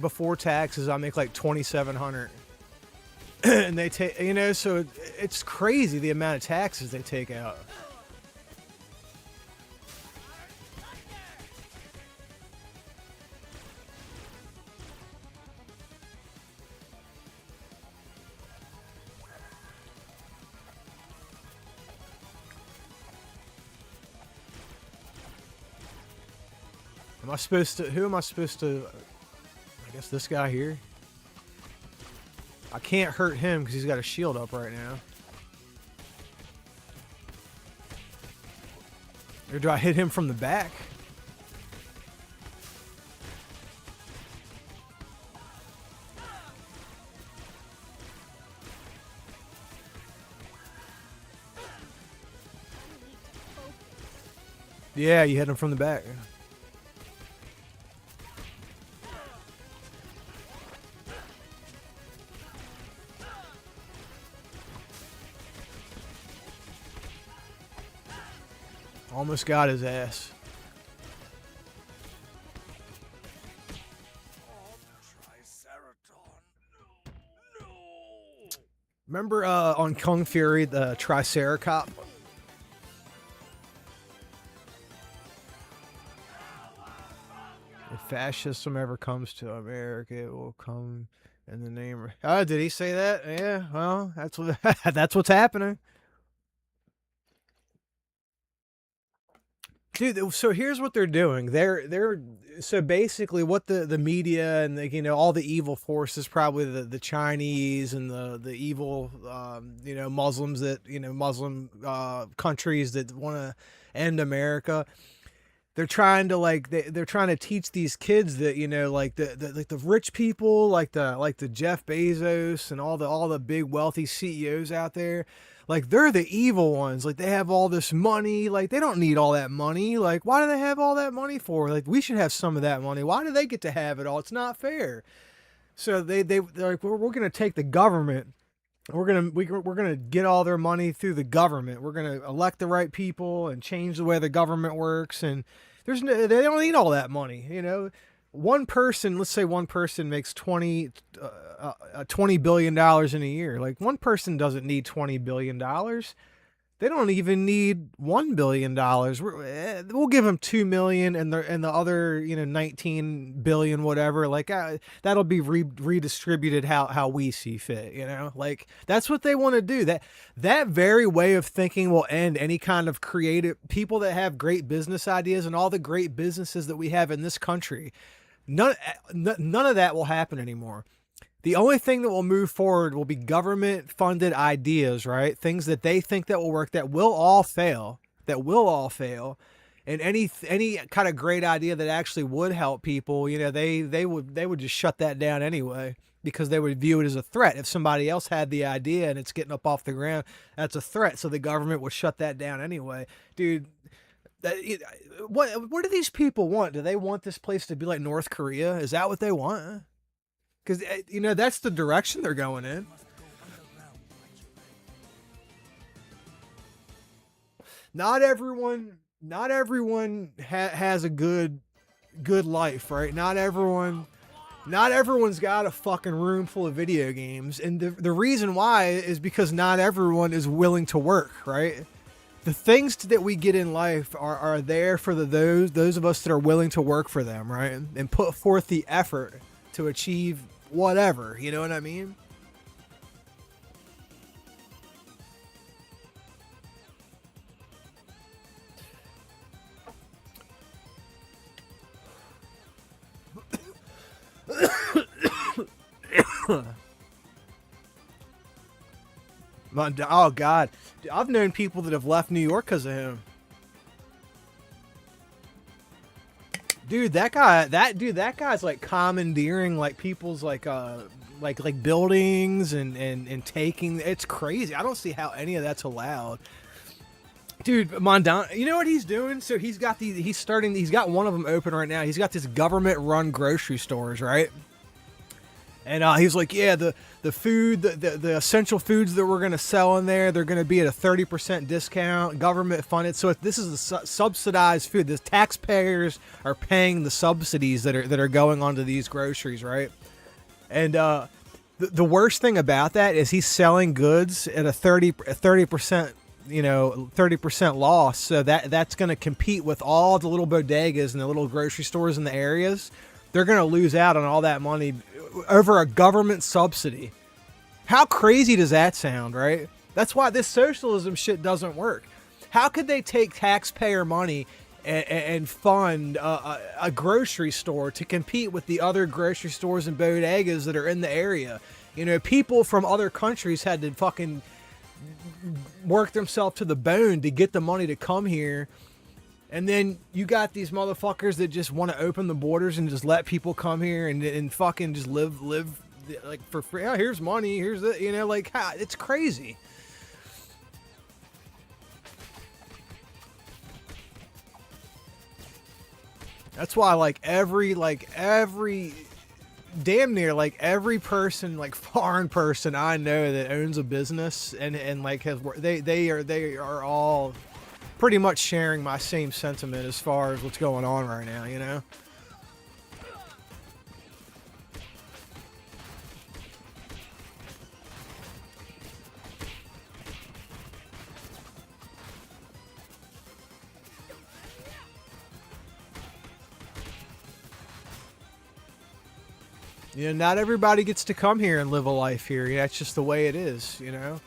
before taxes, I make like $2,700, and they take, you know, so it's crazy the amount of taxes they take out. Am I supposed to, who am I supposed to, I guess this guy here? I can't hurt him because he's got a shield up right now. Or do I hit him from the back? Yeah, you hit him from the back. Almost got his ass. Remember on Kung Fury, the Triceracop? If fascism ever comes to America, it will come in the name of... Oh, did he say that? Yeah, well, that's what that's what's happening. Dude, so here's what they're doing. They're so basically what the media and the, you know, all the evil forces, probably the Chinese and the evil you know, Muslims, that, you know, Muslim countries that want to end America. They're trying to like they're trying to teach these kids that, you know, like the rich people, like the Jeff Bezos and all the big wealthy CEOs out there, like they're the evil ones. Like they have all this money. Like they don't need all that money. Like why do they have all that money for? Like we should have some of that money. Why do they get to have it all? It's not fair. So they're like, we're going to take the government. We're gonna get all their money through the government. We're gonna elect the right people and change the way the government works. And they don't need all that money. You know, one person, let's say one person makes $20 billion in a year. Like one person doesn't need $20 billion. They don't even need $1 billion. We'll give them $2 million, and the other, you know, 19 billion, whatever. Like that'll be redistributed how we see fit. You know, like that's what they want to do. That very way of thinking will end any kind of creative people that have great business ideas, and all the great businesses that we have in this country. None of that will happen anymore. The only thing that will move forward will be government-funded ideas, right? Things that they think that will work, that will all fail, And any kind of great idea that actually would help people, you know, they would just shut that down anyway, because they would view it as a threat. If somebody else had the idea and it's getting up off the ground, that's a threat. So the government would shut that down anyway, dude. What do these people want? Do they want this place to be like North Korea? Is that what they want? Because, you know, that's the direction they're going in. Not everyone has a good life, right? Not everyone's got a fucking room full of video games. And the reason why is because not everyone is willing to work, right? The things that we get in life are there for those of us that are willing to work for them, right? And put forth the effort to achieve whatever, you know what I mean? Oh God, I've known people that have left New York because of him. Dude, that guy's like commandeering like people's like buildings and taking. It's crazy. I don't see how any of that's allowed. Dude, Mondana, you know what he's doing? So he's got one of them open right now. He's got this government-run grocery stores, right? And he's like, yeah, the food, the essential foods that we're going to sell in there, they're going to be at a 30% discount, government funded. So if this is the subsidized food, the taxpayers are paying the subsidies that are going onto these groceries, right? And the worst thing about that is he's selling goods at a 30%, you know, 30% loss. So that's going to compete with all the little bodegas and the little grocery stores in the areas. They're going to lose out on all that money over a government subsidy. How crazy does that sound, right? That's why this socialism shit doesn't work. How could they take taxpayer money and fund a grocery store to compete with the other grocery stores and bodegas that are in the area? You know, people from other countries had to fucking work themselves to the bone to get the money to come here. And then you got these motherfuckers that just want to open the borders and just let people come here and fucking just live like for free. Oh, here's money. Here's the, you know, like it's crazy. That's why every damn near like every person, like foreign person I know that owns a business and like has they are all pretty much sharing my same sentiment as far as what's going on right now, you know? You know, not everybody gets to come here and live a life here. That's just the way it is, you know?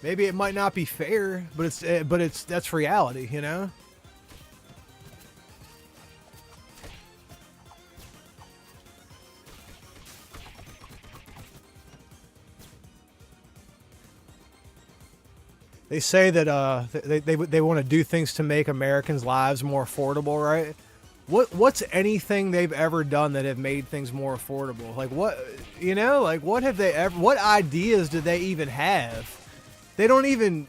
Maybe it might not be fair, but that's reality, you know? They say that they want to do things to make Americans' lives more affordable, right? What's anything they've ever done that have made things more affordable? Like what, you know, like what have they ever, what ideas do they even have? They don't even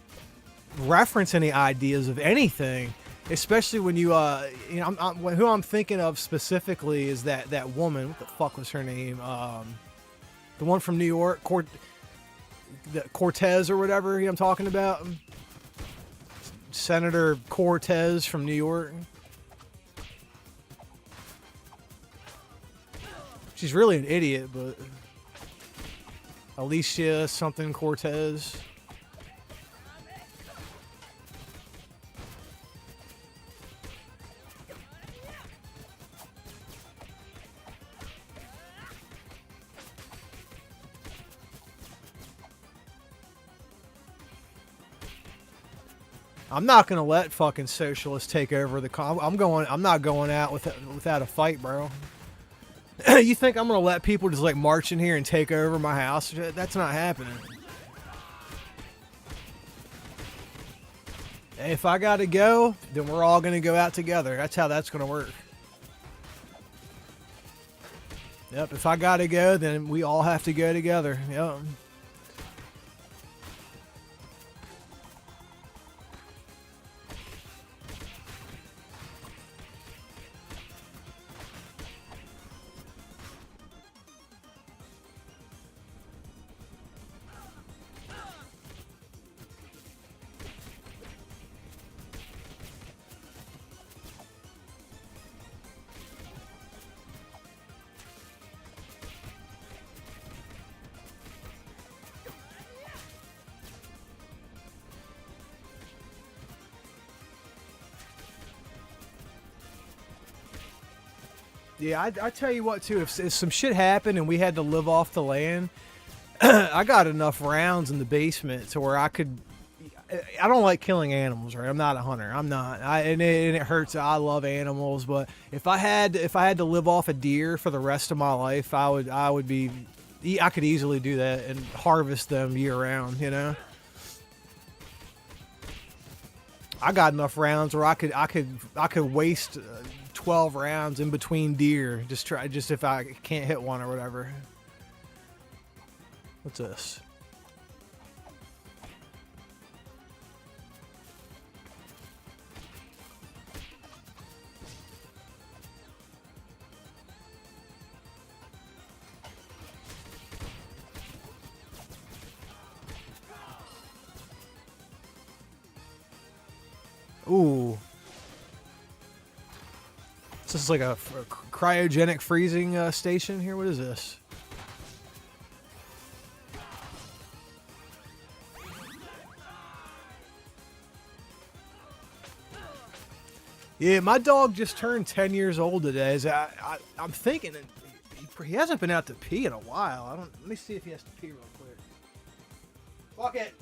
reference any ideas of anything, especially when you you know, who I'm thinking of specifically is that woman. What the fuck was her name? The one from New York, Cortez or whatever. You know what I'm talking about? Senator Cortez from New York. She's really an idiot, but Alicia something Cortez. I'm not gonna let fucking socialists take over the. I'm not going out without a fight, bro. You think I'm gonna let people just like march in here and take over my house? That's not happening. If I gotta go, then we're all gonna go out together. That's how that's gonna work. Yep, if I gotta go, then we all have to go together. Yep. Yeah, I tell you what too. If some shit happened and we had to live off the land, I got enough rounds in the basement to where I could. I don't like killing animals, right? I'm not a hunter. I'm not. And it hurts. I love animals, but if I had to live off a deer for the rest of my life, I would be. I could easily do that and harvest them year round. You know. I got enough rounds where I could waste 12 rounds in between deer. Just if I can't hit one or whatever. What's this? Ooh. This is like a cryogenic freezing station here. What is this? Yeah, my dog just turned 10 years old today. I'm thinking that he hasn't been out to pee in a while. Let me see if he has to pee real quick. Fuck it.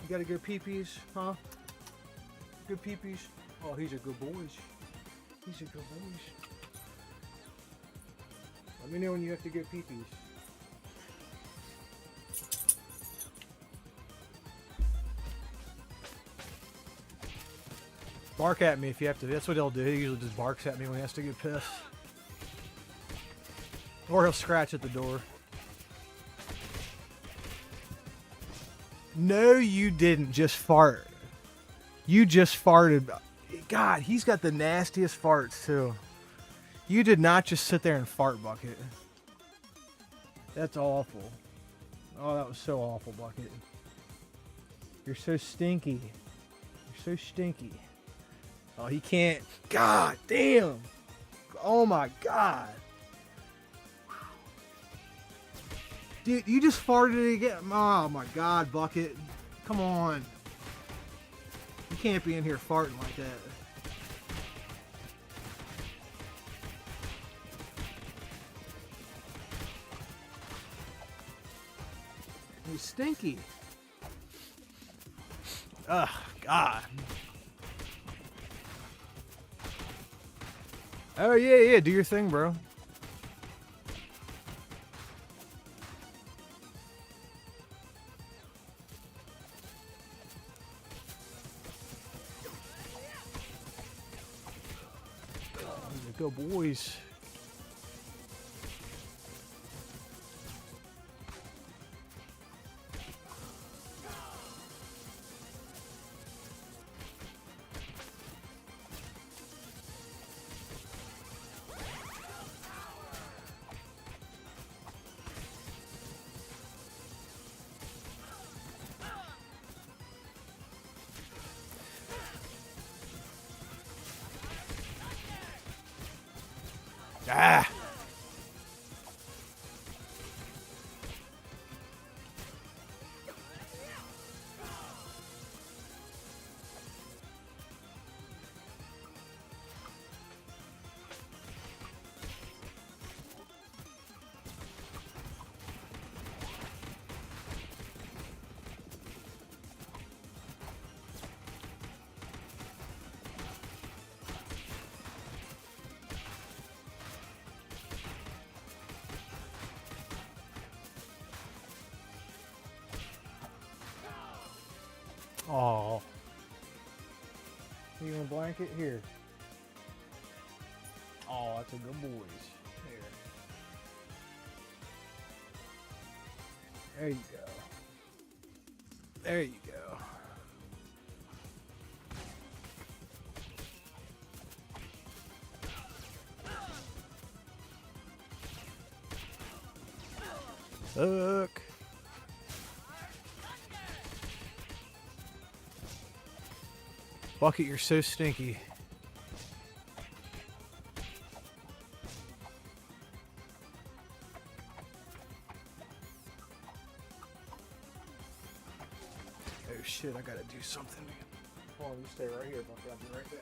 You gotta go pee-pees, huh? Good pee-pees. Oh, he's a good boy. He's a good boy. Let me know when you have to go pee-pees. Bark at me if you have to. That's what he'll do. He usually just barks at me when he has to get pissed. Or he'll scratch at the door. No, you didn't just fart. You just farted. God, he's got the nastiest farts, too. You did not just sit there and fart, Bucket. That's awful. Oh, that was so awful, Bucket. You're so stinky. You're so stinky. Oh, he can't. God damn. Oh, my God. Dude, you just farted it again. Oh, my God, Bucket. Come on. You can't be in here farting like that. He's stinky. Ugh, God. Oh, yeah, do your thing, bro. Go boys. Ah! Oh. You want a blanket? Here. Oh, that's a good boy. Here. There you go. There you go. Look. Bucket, you're so stinky. Oh shit, I gotta do something. Hold on, you stay right here, Bucket. I'll be right back.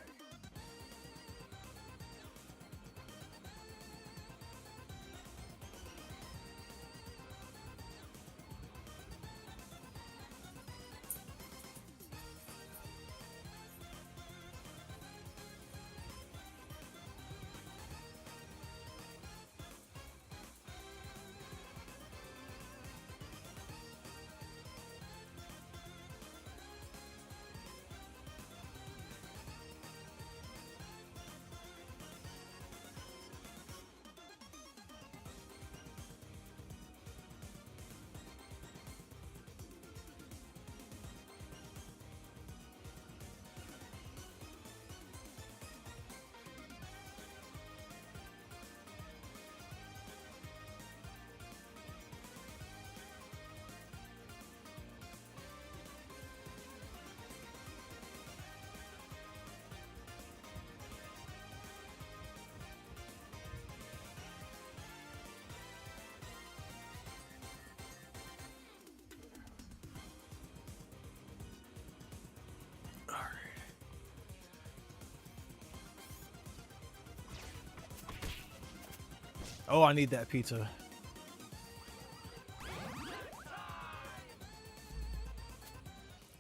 Oh, I need that pizza.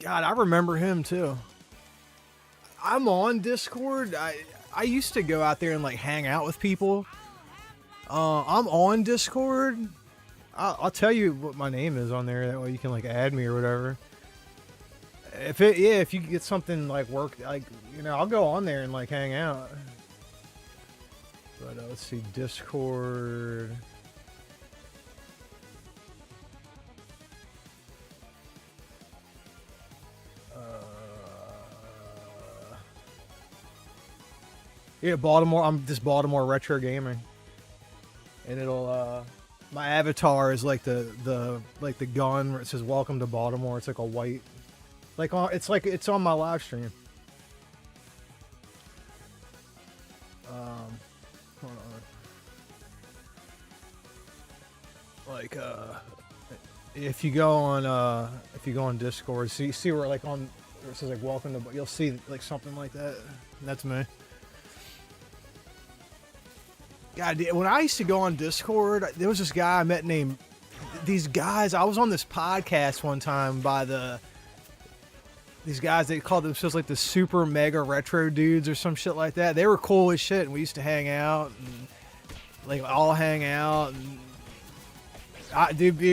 God, I remember him too. I'm on Discord. I used to go out there and like hang out with people. I'm on Discord. I'll tell you what my name is on there. That way you can like add me or whatever. If you get something like work, like I'll go on there and like hang out. But let's see, Discord. Yeah, Baltimore. I'm just Baltimore Retro Gaming, and it'll my avatar is like the gun where it says "Welcome to Baltimore." It's like a white, it's on my live stream. Hold on. Like if you go on Discord, see where like where it says like "Welcome to," you'll see like something like that. And that's me. God, when I used to go on Discord, there was this guy I met named... These guys, I was on this podcast one time by these guys, they called themselves like the Super Mega Retro Dudes or some shit like that. They were cool as shit, and we used to hang out, and like all hang out. And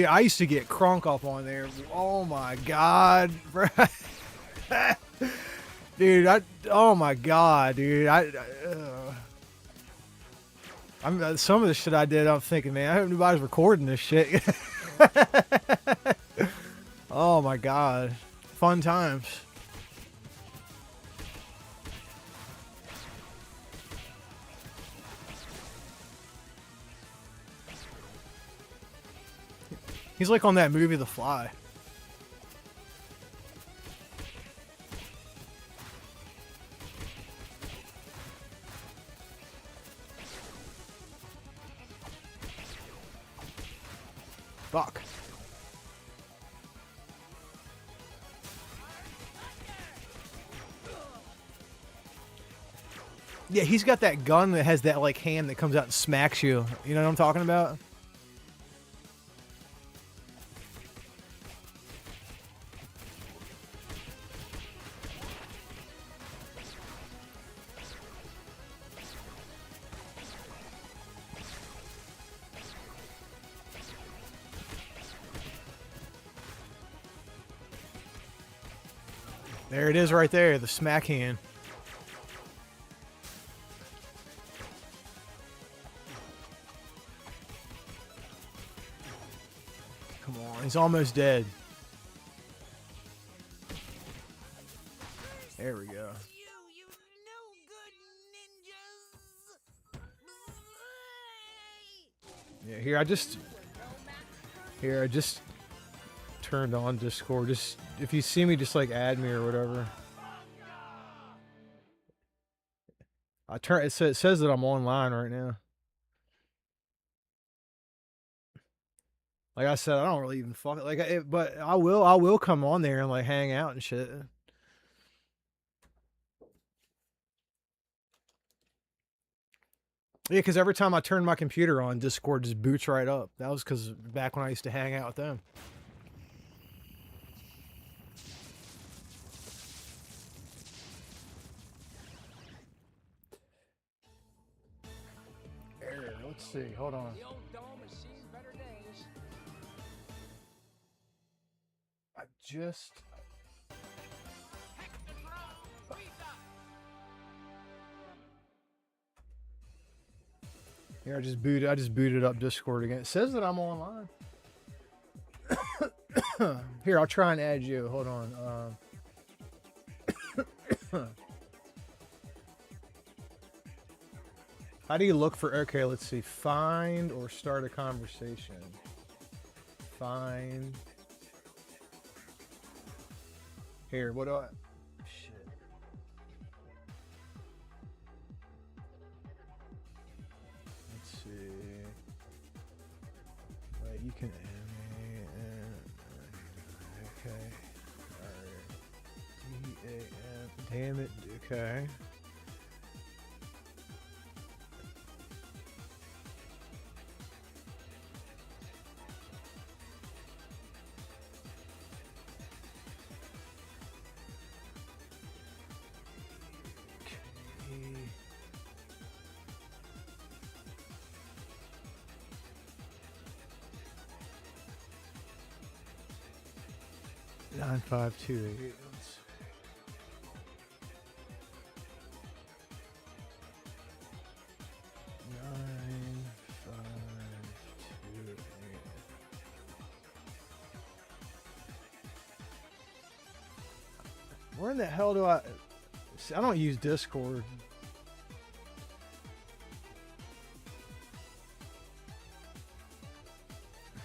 I used to get crunk up on there. Oh my God, bro. Dude, oh my God, dude. Some of the shit I did, I'm thinking, man, I hope nobody's recording this shit. Oh my God. Fun times. He's like on that movie, The Fly. Fuck. Yeah, he's got that gun that has that like hand that comes out and smacks you. You know what I'm talking about? There it is right there, the smack hand. Come on, he's almost dead. There we go. You no good ninjas. Yeah, here I just turned on Discord. Just if you see me, just like add me or whatever. It says that I'm online right now. Like I said, I don't really even fuck it. Like, but I will come on there and like hang out and shit. Yeah, because every time I turn my computer on, Discord just boots right up. That was because back when I used to hang out with them. Error. Let's see. Hold on. The old dome has seen better days. I just... Here, I just booted up Discord again. It says that I'm online. Here, I'll try and add you. Hold on. How do you look for... Okay, let's see. Find or start a conversation. Find. Here, what do I... Shit. Let's see. Wait, you can add me. Okay. Alright. D-A-N. Damn it. Okay. 9528. Where in the hell do I... See, I don't use Discord.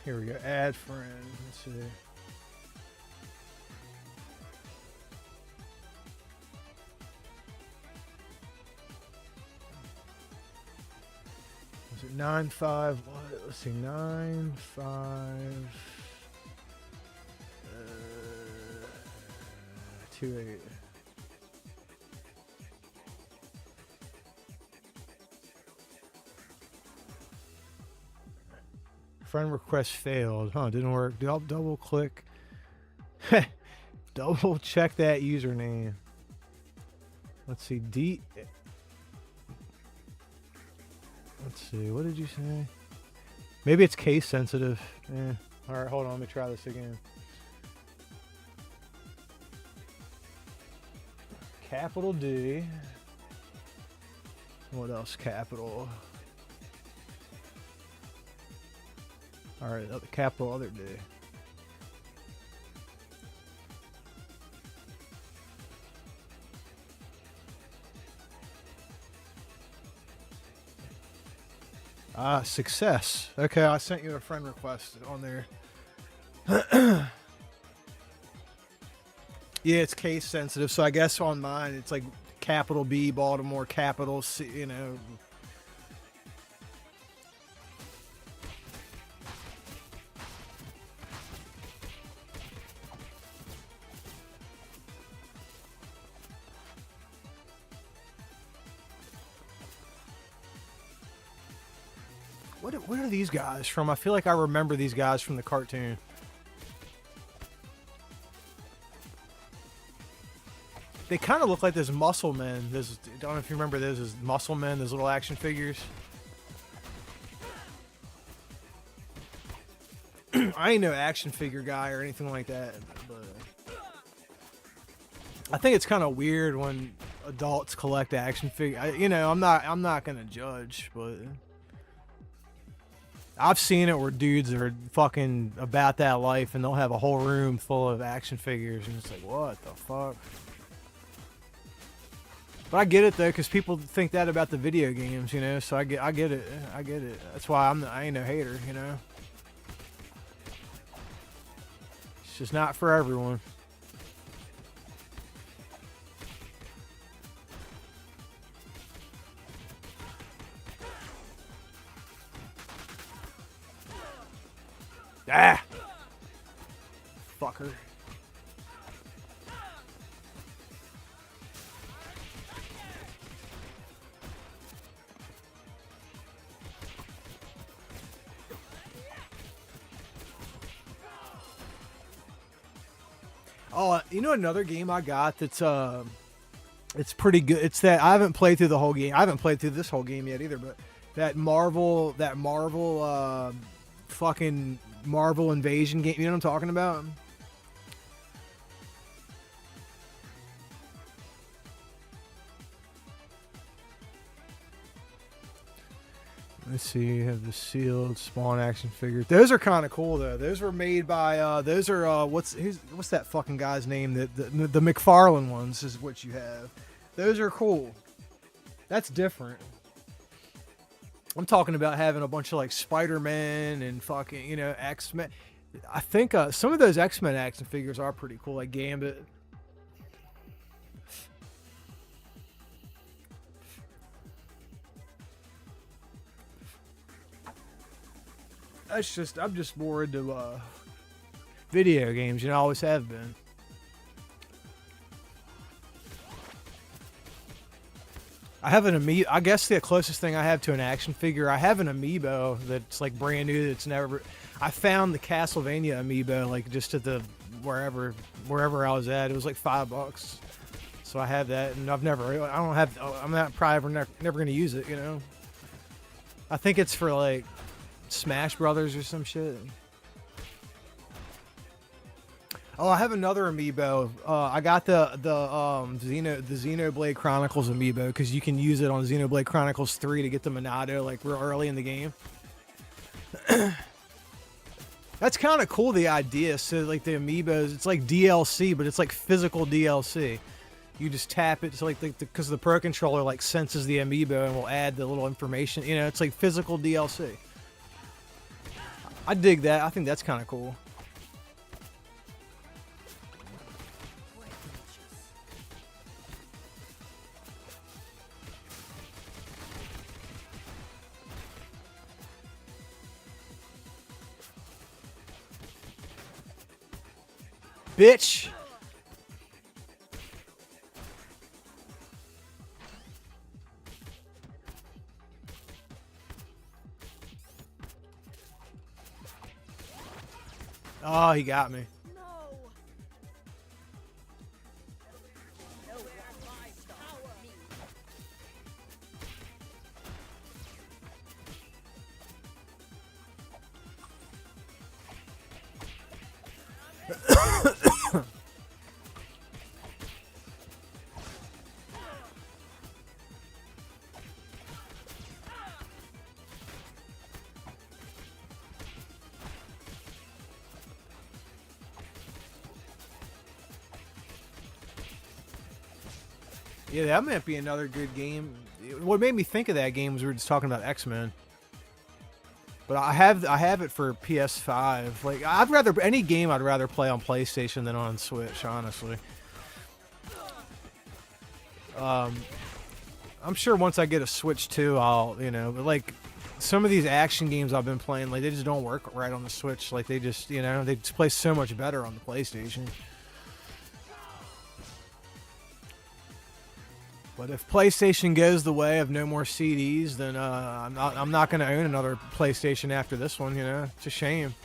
Here we go. Add friend. Let's see. Was it 95? What? Let's see. 95... 28. Friend request failed. Huh, didn't work. Double click. Double check that username. Let's see. Let's see. What did you say? Maybe it's case sensitive. Alright, hold on. Let me try this again. Capital D. What else? Capital. Alright, capital other D. Ah, success. Okay, I sent you a friend request on there. Yeah, it's case sensitive, so I guess on mine it's like capital B, Baltimore, capital C, you know. What are these guys from? I feel like I remember these guys from the cartoon. They kind of look like those muscle men. I don't know if you remember those as muscle men, those little action figures. I ain't no action figure guy or anything like that, but I think it's kind of weird when adults collect action figures. You know, I'm not gonna judge, but I've seen it where dudes are fucking about that life and they'll have a whole room full of action figures, and it's like, what the fuck? But I get it though, because people think that about the video games, you know. So I get it. I get it. That's why I ain't no hater, you know. It's just not for everyone. Ah, fucker. Oh, you know another game I got that's it's pretty good. It's that I haven't played through the whole game. I haven't played through this whole game yet either, but that Marvel fucking Marvel Invasion game, you know what I'm talking about? Let's see, you have the sealed spawn action figures. Those are kind of cool though. Those were made by those are what's that fucking guy's name? The McFarlane ones is what you have. Those are cool. That's different. I'm talking about having a bunch of like Spider-Man and fucking, you know, X-Men. I think some of those X-Men action figures are pretty cool, like Gambit. I'm just more into video games, you know, I always have been. I have an amiibo. I guess the closest thing I have to an action figure, I have an amiibo that's like brand new. That's never. I found the Castlevania amiibo like just at the wherever I was at. It was like $5, so I have that, and I'm not probably never gonna use it. You know. I think it's for like Smash Brothers or some shit. Oh, I have another amiibo. I got the Xenoblade Chronicles amiibo because you can use it on Xenoblade Chronicles 3 to get the Monado like real early in the game. That's kind of cool, the idea. So like the amiibos, it's like DLC, but it's like physical DLC. You just tap it, so like because the Pro Controller like senses the amiibo and will add the little information. You know, it's like physical DLC. I dig that. I think that's kind of cool. Bitch. Oh, he got me. Yeah, that might be another good game. What made me think of that game was we were just talking about X-Men. But I have it for PS5. Like I'd rather any game I'd rather play on PlayStation than on Switch, honestly. I'm sure once I get a Switch too, I'll, you know, but like some of these action games I've been playing, like they just don't work right on the Switch. Like they just, you know, they just play so much better on the PlayStation. But if PlayStation goes the way of no more CDs, then I'm not going to own another PlayStation after this one. You know, it's a shame.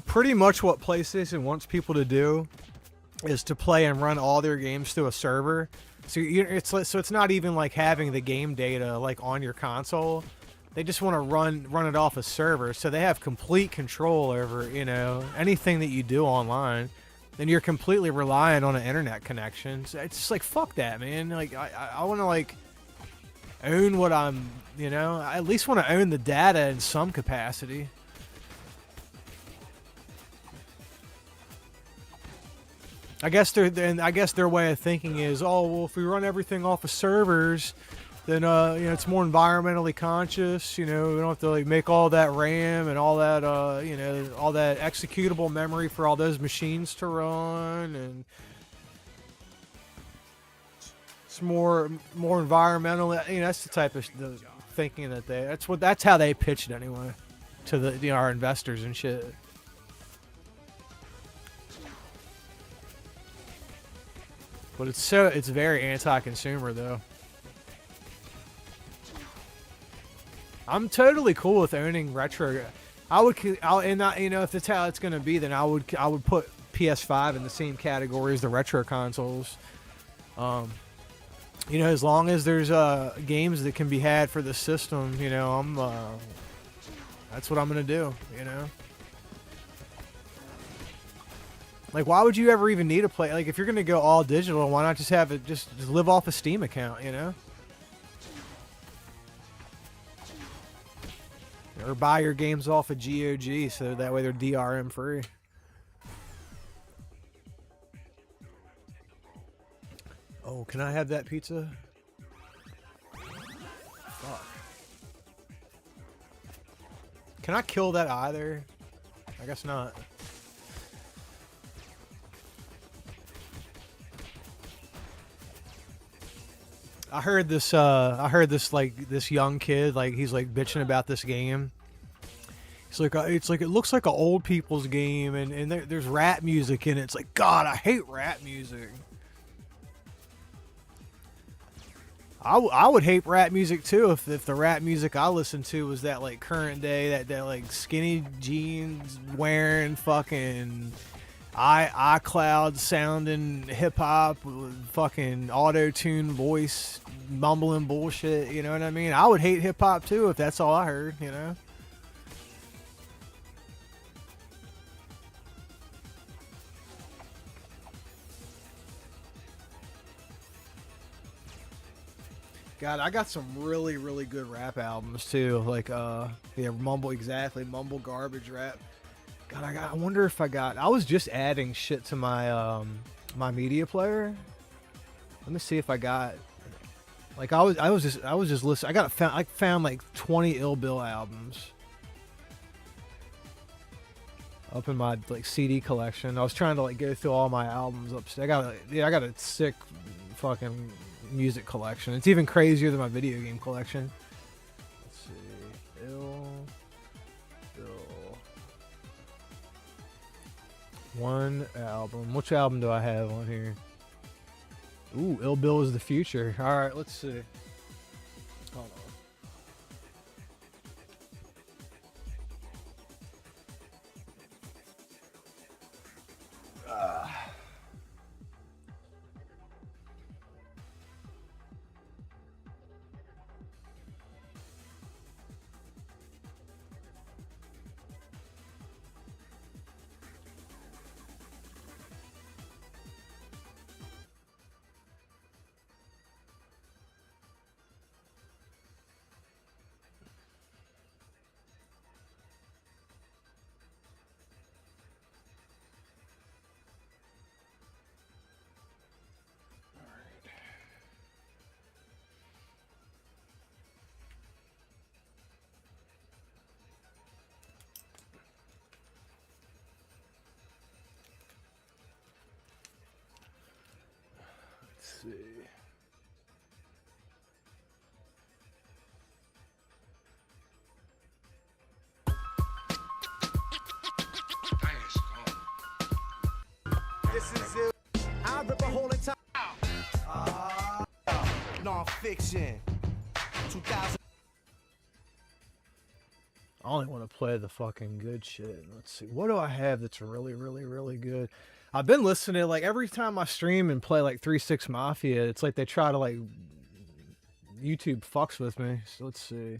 Pretty much what PlayStation wants people to do is to play and run all their games through a server. So it's not even like having the game data like on your console. They just want to run it off a server, so they have complete control over, you know, anything that you do online. And you're completely reliant on an internet connection. So it's just like fuck that, man. Like I want to like own what I'm, you know, I at least want to own the data in some capacity. I guess their way of thinking is, oh well, if we run everything off of servers, then you know, it's more environmentally conscious. You know, we don't have to like make all that RAM and all that you know, all that executable memory for all those machines to run, and it's more environmental. You know, that's the type of the thinking that that's how they pitched it anyway to the, you know, our investors and shit. But it's very anti-consumer though. I'm totally cool with owning retro. You know, if that's how it's gonna be, then I would put PS5 in the same category as the retro consoles. You know, as long as there's games that can be had for the system, you know, that's what I'm gonna do. You know. Like, why would you ever even need a play? Like, if you're gonna go all digital, why not just have it just live off a Steam account, you know? Or buy your games off of GOG, so that way they're DRM free. Oh, can I have that pizza? Fuck. Can I kill that either? I guess not. I heard this like this young kid, like he's like bitching about this game. It's like it looks like an old people's game, and there's rap music in it. It's like, God, I hate rap music. I would hate rap music too if the rap music I listened to was that like current day, that like skinny jeans wearing fucking iCloud sounding hip hop with fucking auto tune voice mumbling bullshit. You know what I mean? I would hate hip hop too if that's all I heard. You know. God, I got some really, really good rap albums too. Like, yeah, mumble garbage rap. God, I wonder if I was just adding shit to my my media player. Let me see if I got. Like, I was just listening. I found like 20 Ill Bill albums up in my like CD collection. I was trying to like go through all my albums upstairs. I got a sick fucking music collection. It's even crazier than my video game collection. Let's see. Ill Bill. One album. Which album do I have on here? Ooh, Ill Bill is the future. Alright, let's see. Hold on. See. This is it. I rip a hole in time. Non-fiction. 2000. I only want to play the fucking good shit. Let's see. What do I have that's really, really, really good? I've been listening to, like, every time I stream and play, like, 3-6 Mafia, it's like they try to, like, YouTube fucks with me. So let's see.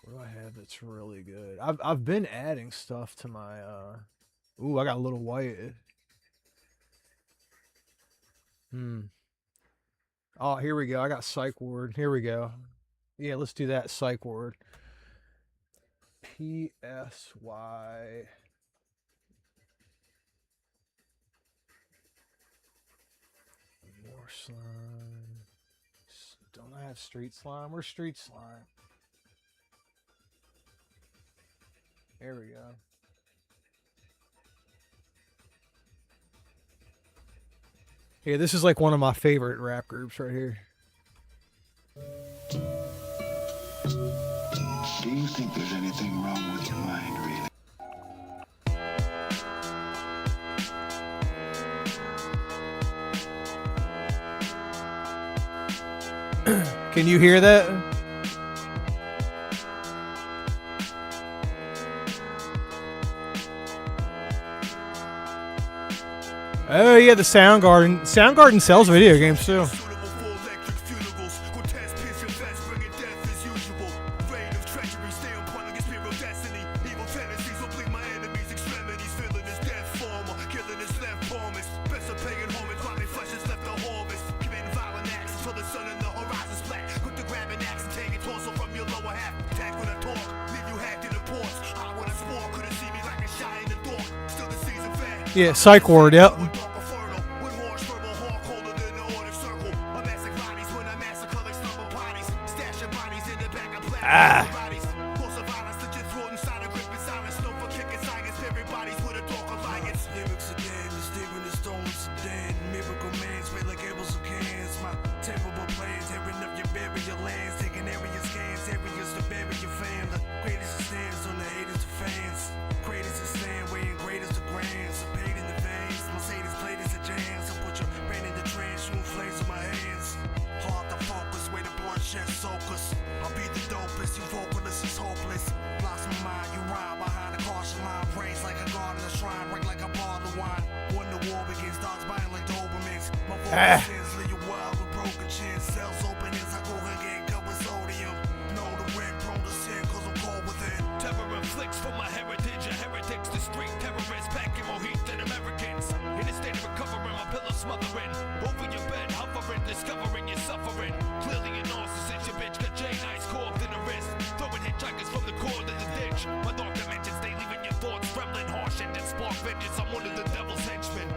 What do I have that's really good? I've been adding stuff to my, Ooh, I got a Little White. Oh, here we go. I got Psych Ward. Here we go. Yeah, let's do that. Psych Ward. Ps5. More slime. Don't I have Street Slime? Where's Street Slime? There we go. Yeah, this is like one of my favorite rap groups right here. Do you think there's anything wrong with your mind, really? Can you hear that? Oh yeah, the Soundgarden. Soundgarden sells video games too. Yeah, Psych Ward, yep. Ah. I'll be the dopest, you vocalist Ah. Leave you wild with broken chin. Cells open as I go again, cover sodium. Know the wind prone to sin, cause I'm cold within. Terror inflicts for my heritage. A heretics, the street terrorists, packing more heat than Americans. In a state of recovering, my pillow smothering. Over your bed, hovering, discovering you're suffering. Clearly a narcissist, your bitch got J nice carved in the wrist. Throwing hitchhikers from the core to the ditch. My dark dimensions, they leaving your thoughts trembling, harsh and then spark vengeance. I'm one of the devil's henchmen.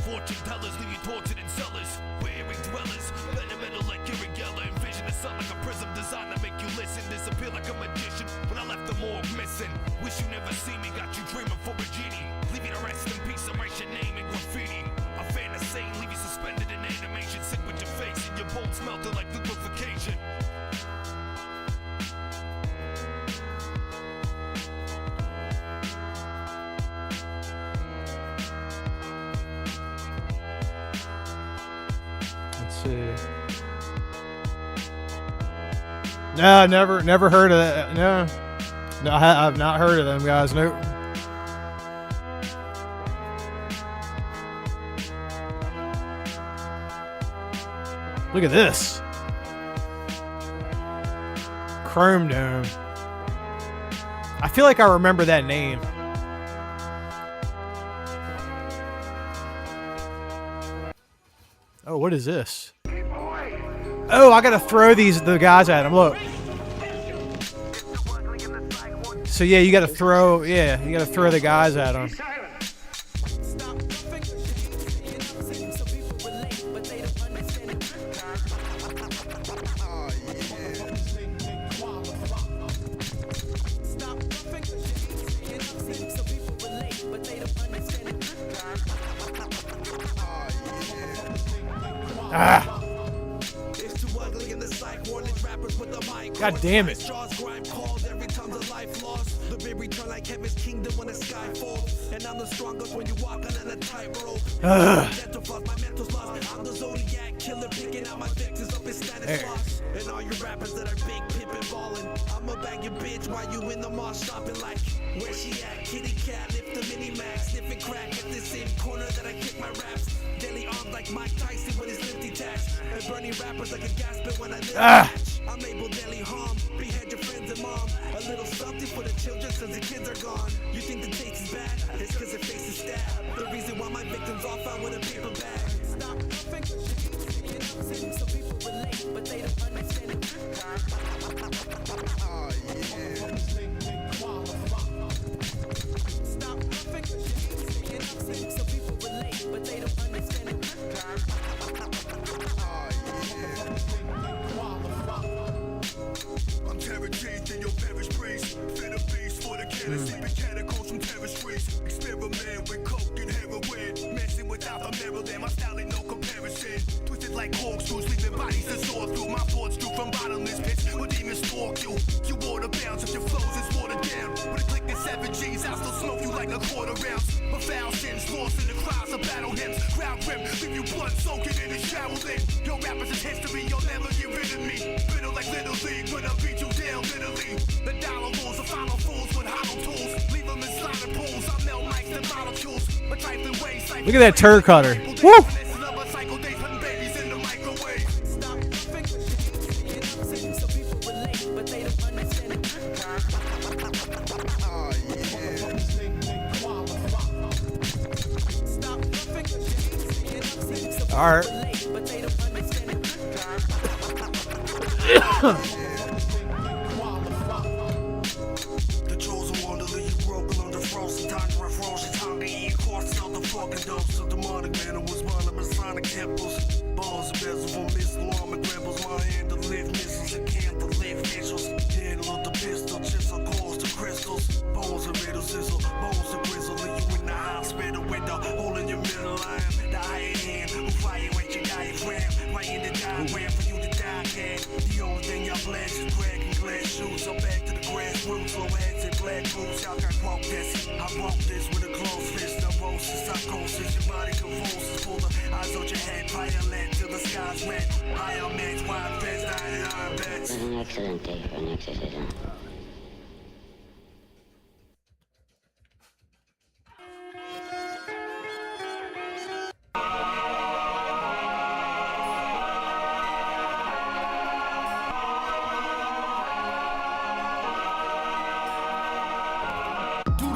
Fortune tellers leave you tortured in cellars. Weary dwellers, sentimental like Gary Geller. Envision the sun like a prism designed to make you listen. Disappear like a magician when I left the morgue missing. Wish you never see me, got you dreaming for a genie. Leave you to rest in peace and write your name in graffiti. I fan the same, leave you suspended in animation. Sit with your face and your bones melted like liquefaction. Let's see. No, never heard of that. No, I've not heard of them guys. Nope. Look at this. Chrome Dome. I feel like I remember that name. Oh, what is this? Oh, I gotta throw the guys at him. Look. So yeah, you gotta throw the guys at him. Ah. God damn it. And all your rappers that are big pimpin' ballin', I'ma bag your bitch while you in the mall shopping like where she at? Kitty cat, lift the mini max, sniffing crack at the same corner that I kick my raps. Daily arms like Mike Tyson with his lip detached, and burning rappers like a gas bill when I live match. I'm able daily harm, behead your friends and mom. A little something for the children since the kids are gone. You think the taste is bad? It's cause their face is stabbed. The reason why my victims all found with a paper bag. Stop thinking so people relate, but they don't understand it. Oh yeah. Stop thinking so people relate, but they don't understand it. I'm terror changed in your parish priest. Fit a beast for the killers, sleeping catacombs from terror streets. Experiment with coke and heroin. Messing without the Maryland, my style ain't no comparison. Twisted like corkscrews, leaving bodies to soar through. My thoughts drew from bottomless pits where demons stalk you. You water bounds if your flows is watered down. With a click and 7 G's, I'll still smoke you like a quarter ounce. But foul sins lost in the crowds of battle hymns. Crowd grim, leave you blood soaking in the shower lid. Your rappers is history, you'll never get rid of me. Bitter like Little League when I beat you down literally. The dollar rules, the final fools with hollow tools. Leave them in slaughter pools, I melt mics and molecules. But trifling ways, Look at that turd cutter. Woo! All right. The chosen one to leave you broken under frozen tundra, frozen tongue to eat quartz out the fucking dumps. The demonic man was one of Masonic temples. Balls and bezels from missile armor rebels. My hand to lift missiles and can't to lift missiles. Handle of the pistol, chisel calls to crystals. Bones and riddle sizzle, bones and grizzle. Leave you in the hospital with the hole in your middle line. The iron hand who fire with your diaphragm. Right in the diagram for you to die, can. The only thing y'all blast is Greg and glass shoes. So back to the grassroots, low heads and black boots. Y'all can quote this. I wrote this with a close fist. Neurosis, psychosis, your body convulses. Pull the eyes out your head, violent till the sky's red. Iron man's wild fence, dying iron beds. Es un excelente remix ese.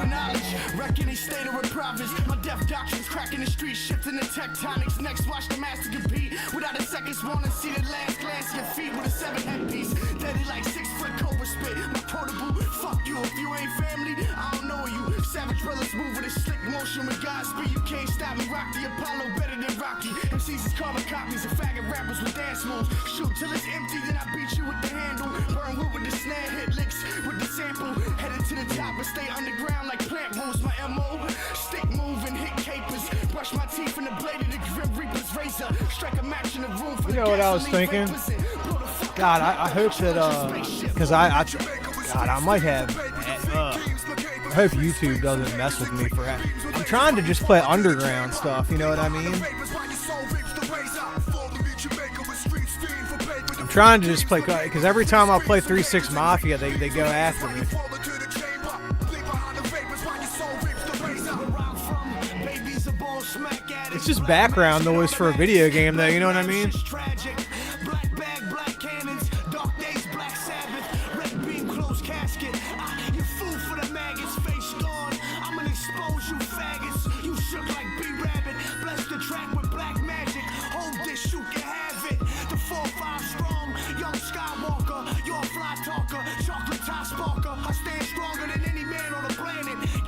of knowledge. Wreck any state or a province. My death doctrine's cracking the streets, shifting the tectonics. Next, watch the master compete. Without a second's warning, see the last glance of your feet with a 7 headpiece. Deadly like 6-foot cobra spit. My quotable, fuck you. If you ain't family, I don't know you. Savage brothers move with a slick motion with Godspeed. You can't stop me. Rock the Apollo better than Rocky. MCs is carbon copies of faggot rappers with dance moves. Shoot till it's empty, then I beat you with the handle. Burn wood with the snare, hit licks with the sample. Headed to the top and stay underground like plant roots. My MO, stick move and hit capers. Brush my teeth in the blade of the Grim Reaper's razor. Strike a match in the room for You know what I was thinking? God, I hope that, because God, I might have, I hope YouTube doesn't mess with me for that. I'm trying to just play underground stuff, you know what I mean? I'm trying to just play, because every time I play 3-6 Mafia, they go after me. It's just background noise for a video game, though, you know what I mean?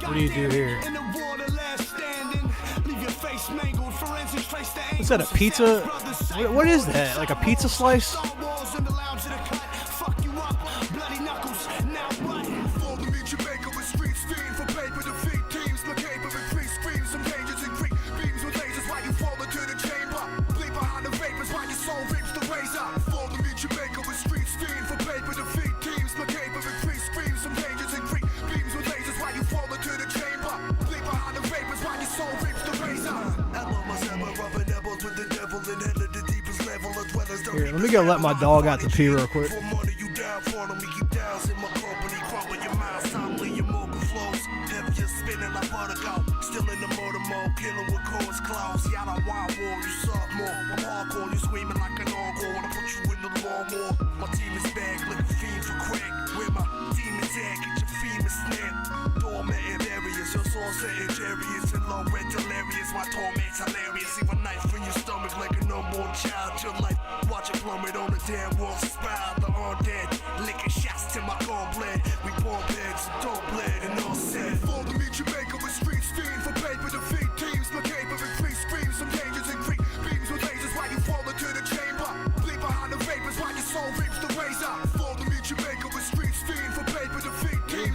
What do you do here? What's that, a pizza? What is that? Like a pizza slice? Here, let me go let my dog out to pee real quick.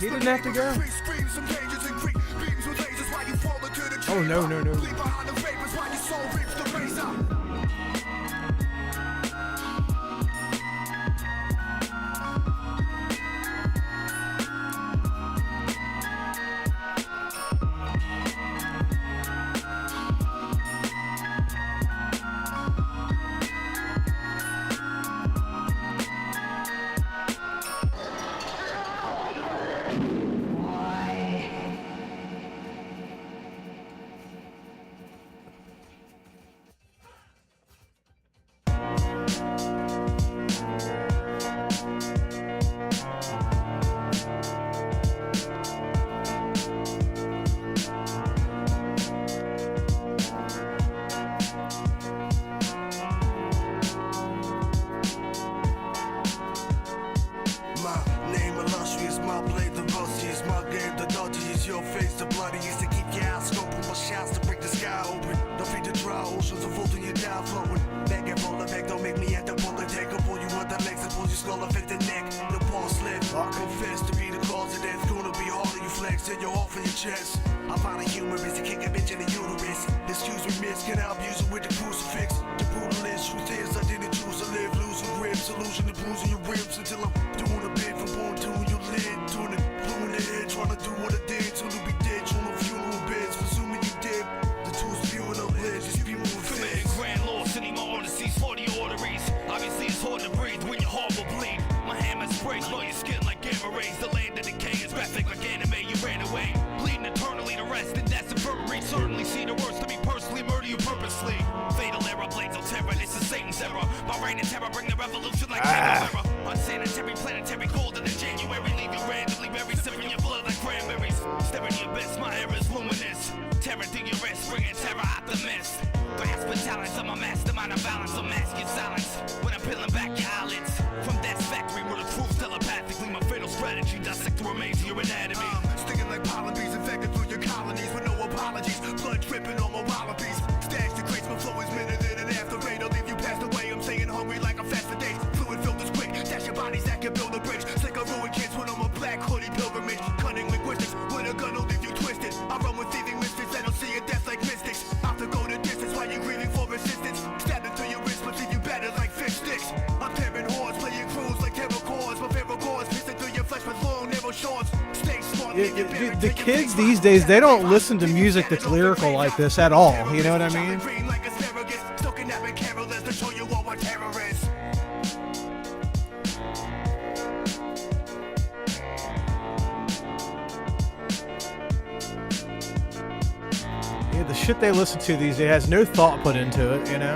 He didn't have to go. Oh, no, no, no. Unsanitary, planetary, golden in January. Leave you randomly buried, sipping your blood like cranberries. Staring your Terror to your wrist, bringing terror out the mist. Grasp the talents of my mastermind, a balance of mask your silence. When I'm peeling back your eyelids from Death's factory, where the truth telepathically, my fatal strategy dissect the remains of your anatomy. Stinging like polyps, infected through your colonies with no apologies. Blood dripping on my wallabies. Stash the crates, my flow is minute in and after rain. I'll leave you passed away. I'm staying hungry like I'm fast for days. Fluid filters quick, stash your bodies that can build a bridge. Slick a ruin kids when I'm a black hoodie pilgrimage. Cunning linguistics, with a gun will leave you twisted. I run with thieving misfits that don't see a death like mystics. Have to go the distance while you're grieving for resistance. Stabbing through your wrist, but leave you battered like fish sticks. I'm tearing hordes, playing crews like terror chords. My favorite chords, piercing through your flesh with long, narrow shorts. Stay smart, Dude, the kids these days, they don't listen to music that's lyrical like this at all. You know what I mean? Yeah, the shit they listen to these days has no thought put into it, you know?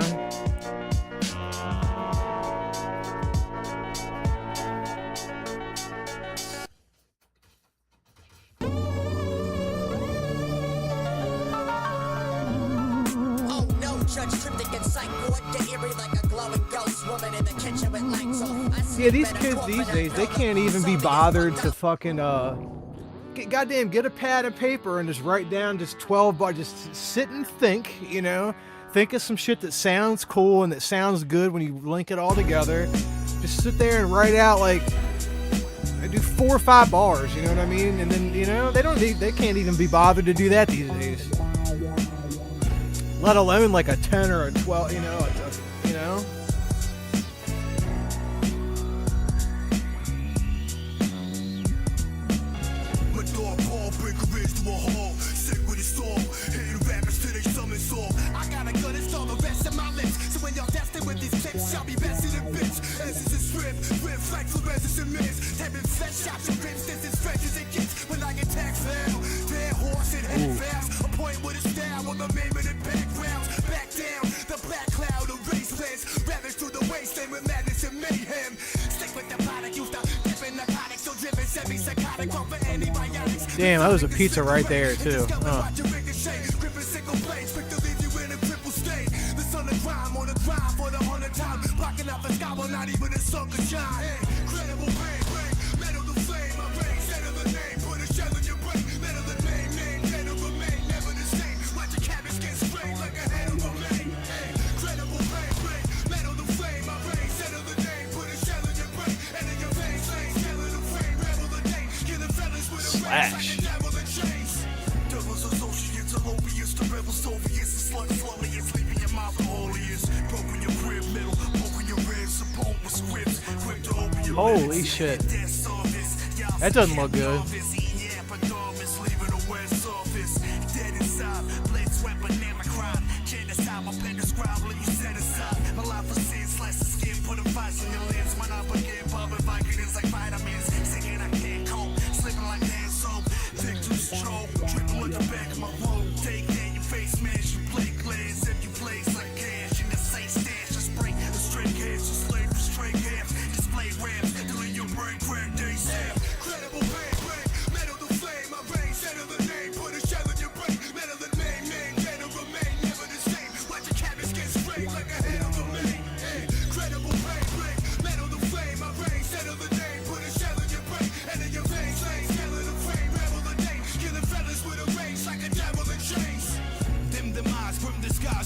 Oh no, Judge Cryptic and Psycho, the eerie like a glowing ghost woman in the kitchen with lights on. I see Yeah, these better kids these woman days, they than can't even be something bothered fucked to up. fucking, get a pad of paper and just write down just 12 bars. Just sit and think, you know? Think of some shit that sounds cool and that sounds good when you link it all together. Just sit there and write out, like, I do 4 or 5 bars, you know what I mean? And then, you know, they can't even be bothered to do that these days. Let alone like a 10 or a 12, you know, you know? My dog Paul bring courage to a hall. Sick with his soul. Hitting rappers till they summon soul. I got a gun, it's all the rest of my lips. So when y'all testing with these clips, y'all be bested in bitch. Essence is rip fight fluorescence and mints. Tapping flesh shots and rips, this is fresh as it gets. When I get tagged foul, dead horse and head fast. A point with a style on the main and backgrounds. Back down, the black cloud of race plans. Ravage through the wasteland with madness and mayhem. Stick with the product, used to dipping narcotics. So driven, semi-psychotic, over antibiotics. Damn, that was a pizza right there, too. Slash. Holy shit. That doesn't look good.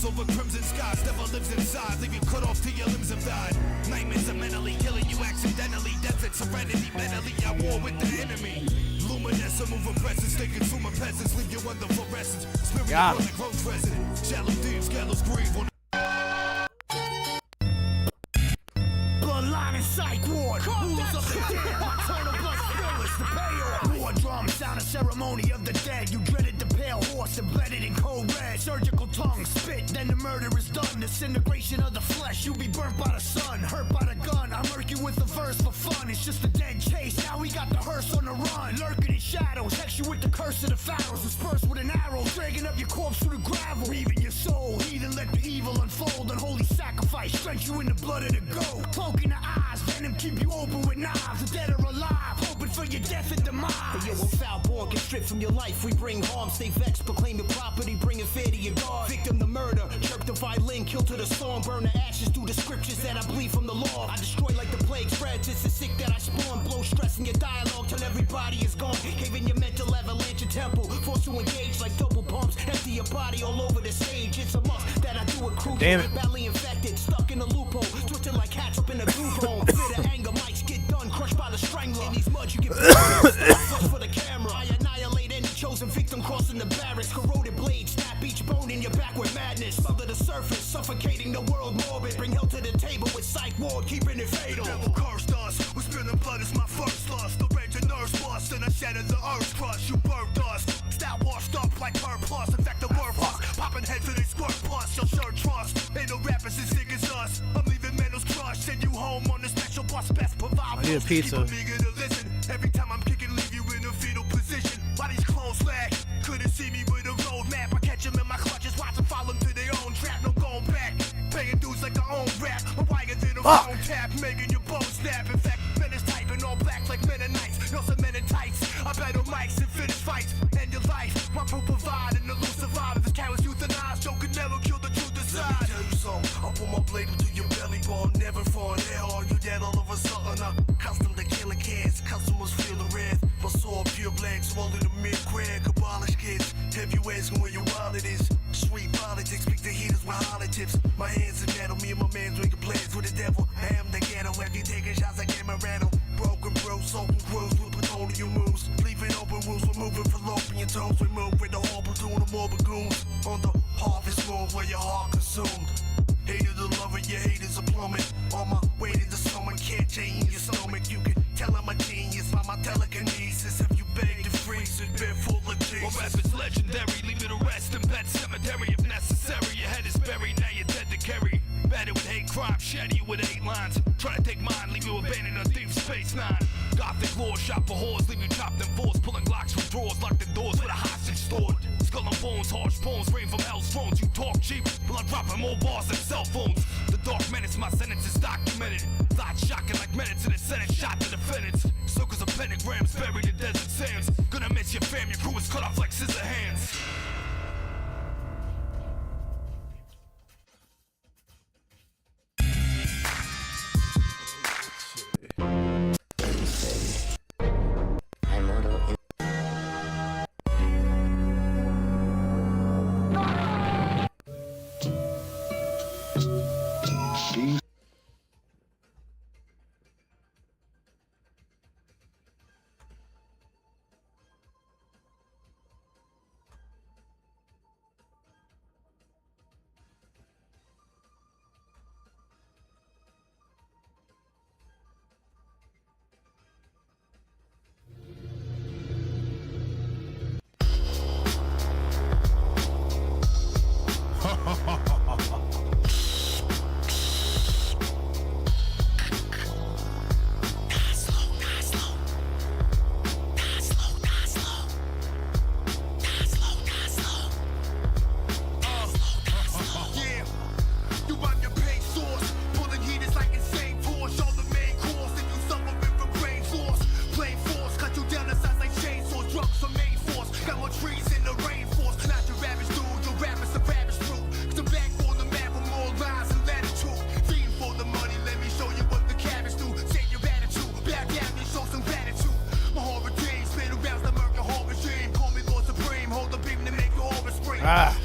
Over crimson skies, never lives inside. Leave you cut off till your limbs have died. Nightmares are mentally killing you accidentally. Death and serenity, mentally at war with the enemy. Luminescent, moving presence, they consume peasants. Leave you under fluorescence. Spirit Got it. like road president. Shallow thieves, gallows grieve on Bloodline and psych ward. Rulers of the dead. Maternal blood spillers, the payoff. War drum sound a ceremony of the dead. You dreaded the pale horse and bled it in cold red. Surgical tongue spit, then the murder is done. Disintegration of the flesh. You be burnt by the sun, hurt by the gun. I murk you with a verse for fun. It's just a dead chase. Now we got the hearse on the run. Lurking in shadows. Hex you with the curse of the pharaohs. Dispersed with an arrow. Dragging up your corpse through the gravel. Weaving your soul. Heathen let the evil unfold. Unholy sacrifice. Drench you in the blood of the goat. Poking the eyes. Venom keep you open with knives. The dead are alive. Hoping for for your death and demise. Hey, yo, I'm foul born, get stripped from your life. We bring harm, stay vexed, proclaim your property, bring it fair to your God. Victim to murder, jerk the violin, kill to the storm, burn the ashes through the scriptures that I bleed from the law. I destroy like the plague spreads, it's the sick that I spawn. Blow stress in your dialogue till everybody is gone. Cave in your mental avalanche temple, forced to engage like double pumps. Empty your body all over the stage. It's a must that I do it crucial. Damn it. Badly infected, stuck in a loophole, twisted like cats up in a group home. Fit of anger, mics get done, crushed by the strangler. In these muds, you get flush for the camera. I annihilate any chosen victim crossing the barracks. Corroded blades, snap each bone in your back with madness. Smother the surface, suffocating the world morbid. Bring hell to the table with psych ward, keeping it fatal. The devil cursed us, with spilling blood is my first lust. The rage and nerves bust, and I shattered the earth's crust. You birthed us, style washed up like her plus. In fact, the word us, popping heads till they squirt plus. Your shirt trust, ain't no rappers as sick as us. I'm leaving mentals crushed, send you home on the special bus. Best provide. I need a pizza. Keep eager to listen. Every time I'm kicking, leave you in a fetal position. Bodies close lag, couldn't see me with a road map. I catch them in my clutches, watch them follow them to their own trap. No going back, paying dues like our own rap. I'm wired than a phone tap, making your bones snap. In fact, men is typing all black like Mennonites. Y'all some men in tights. I battle mics and finish fights. End your life, my proof provide and the loose survivor. This coward's euthanized, Joe could never kill the truth inside. Let me tell you something, I'll put my blade into your belly button. Never fall in hell, are you dead all of a sudden? Custom to killing cans, customers feel the wrath. My sword, pure black, swollen the mid-crack. Abolish kids, heavyweights where your wallet is. Street politics, speak to heaters with hollow tips. My hands in metal, me and my man drinking plans with the devil. I am the ghetto, if you taking shots, I get my rattle. Broken bros, soaking crews with plutonium moves. Leaving open wounds, we're moving fallopian tones. We move with the whole platoon of more bagoons. On the harvest moon where your heart consumed. Hated the lover, your haters a plummet. On my way to the summer, can't change your stomach. You can tell I'm a genius by my telekinesis. If you beg to freeze it, been full of Jesus. My rap is legendary, leave it to rest in pet cemetery if necessary. Your head is buried, now you're dead to carry. Batted with hate crime, shatter you with 8 lines. Try to take mine, leave you abandoned on Deep Space Nine. Gothic lore, shot for whores, leave you chopped in fours. Pulling locks from drawers, lock the doors with a hostage stored. Skull and bones, harsh poems, rain from hell's thrones. You talk cheap, well I'm dropping more bars than cell phones. The dark menace, my sentence is documented. Thoughts shocking like minutes in the Senate, shot to defendants. Circles of pentagrams buried in desert sands. Gonna miss your fam, your crew is cut off like scissor hands.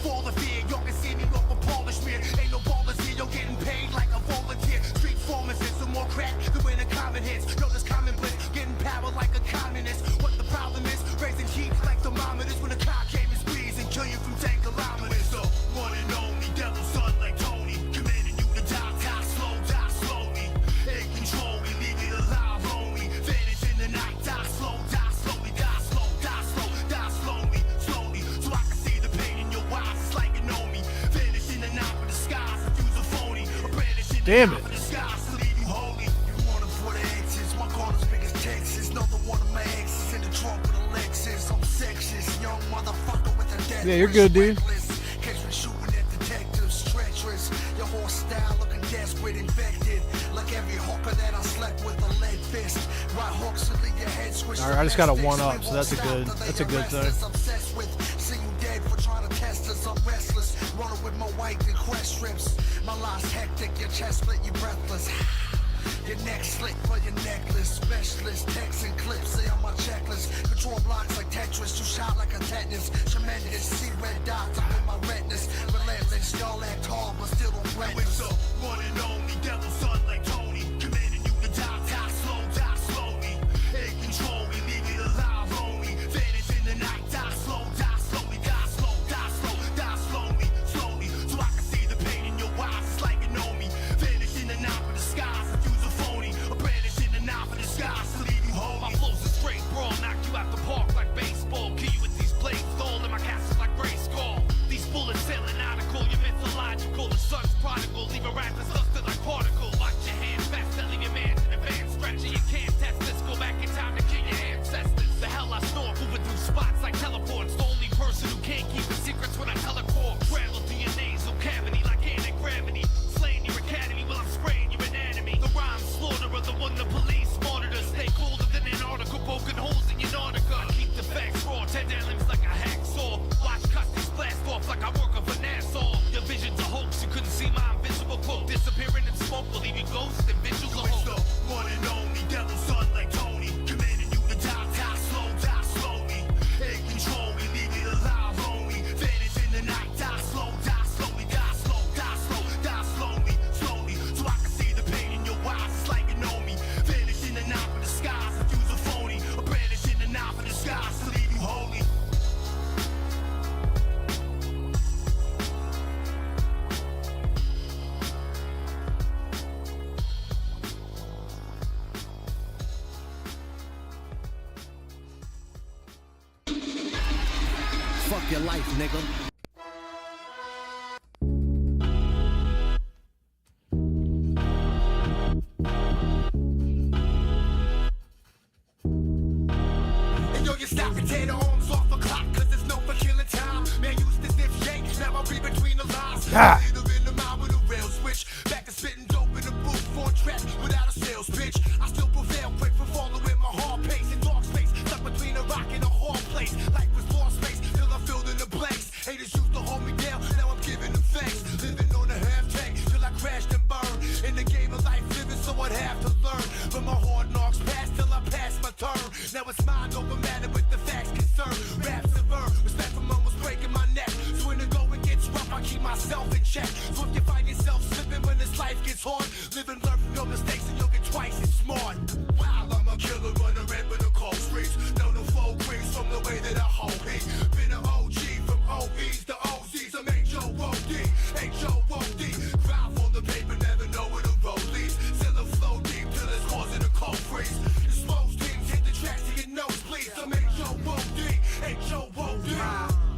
For the fear, y'all can see me look for polish mirror. Ain't no ballers here, you're getting paid like a volunteer. Street pharmacist, some more crack than when the common hits. Yo, this common bliss, getting power like a communist. What the problem is, raising heat like thermometers when the car came and squeeze and kill you from 10 kilometers. The one and only devil son like Tony, commanding you to die slowly. In control, we leave it alive, homie. Vanish in the night, die slowly, die slowly. So I can see the pain in your eyes, it's like you know me. Vanish in the night with the skies, refuse a phony. Damn it. Yeah, you're good, dude. Your whole style looking desperate, infected. Like every hawker that I slept with a lead fist. All right, I just got a 1-up, so that's a good thing. See you dead for trying to test us. I'm restless, running with my white and quest strips. My life's hectic, your chest split, you breathless. Your neck slick for your necklace. Specialist texts and clips, say on my checklist. Control blocks like Tetris, you shot like a tetanus. Tremendous, see red dots up in my retinas. Relentless, y'all act hard, but still don't threaten us. It's the one and only devil son like Tony. Commanding you to die slowly. Hey, control me, leave it alive only. Vanish in the night, die slowly, die slowly. So I can see the pain in your eyes, it's like you know me. Vanish in the night for the skies, use a phony. A brandish in the night for the skies to leave you home. My flow's a straight brawl, knock you out the park like baseball. Kill you with these blades, stall in my castle like gray skull. These bullets sailing out of call you mythological. The sun's prodigal, leave a rat that's dusted like particle. Watch your hand fast, that leave your man in advance stretching. You can't test this, go back in time to kill your ancestors. The hell I snore, moving through spots like teleports. The only person who can't keep the secrets when I telecord. Travel through your nasal cavity like anti-gravity. Slaying your academy while I'm spraying your anatomy. The rhyme slaughterer, the one the police monitor. Stay colder than Antarctica, poking holes in your Nautica. I keep the facts raw, tear down limbs like a hacksaw. Watch customs blast off like I work up a Nassau. Your vision's a hoax, you couldn't see my invisible quote. Disappearing in smoke, will leave you ghosts and visuals a hoax. The one and only devil son like Tony. Commanding you to die slowly. Hey, control me, leave it alive only. Vanish in the night, die slowly. So I can see the pain in your eyes, it's like you know me. Vanish in the night for the skies, use a phony. A brandish in the night for the skies to leave you holy. Fuck your life, nigga. And yo, you stop and tear the arms off a clock, cause there's no for killing time. Man, used to sniff shakes, now I read between the lines. Ah. Leader in the mind with a real switch. Back to spitting dope in the booth, 4 tracks without a sales pitch. I still prevail, quick for following my hard pace. In dark space, stuck between a rock and a hard place. Life was lost space, till I filled in the blanks. Haters used to hold me down, now I'm giving them thanks. Living on a half tank, till I crashed and burned. In the game of life, living, so I'd have to learn. But my hard knocks passed till I passed my turn. Now it's mind over matter with the facts concerned. Raps and burn, respect from almost breaking my neck. So when the going gets rough, I keep myself in check. So if you find yourself slipping when this life gets hard, live and learn from your mistakes and you'll get twice as smart. Wow, I'm a killer, running red with the cold streets. Know the folk creeps from the way that I hold it. Been an OG from OEs to OZs. I'm H-O-O-D, H-O-O-D. Cry for the paper, never know where the road leads. Still a flow deep till it's causing a cold freeze. The smokes teams hit the tracks to get nose please. I'm H-O-O-D, H-O-O-D.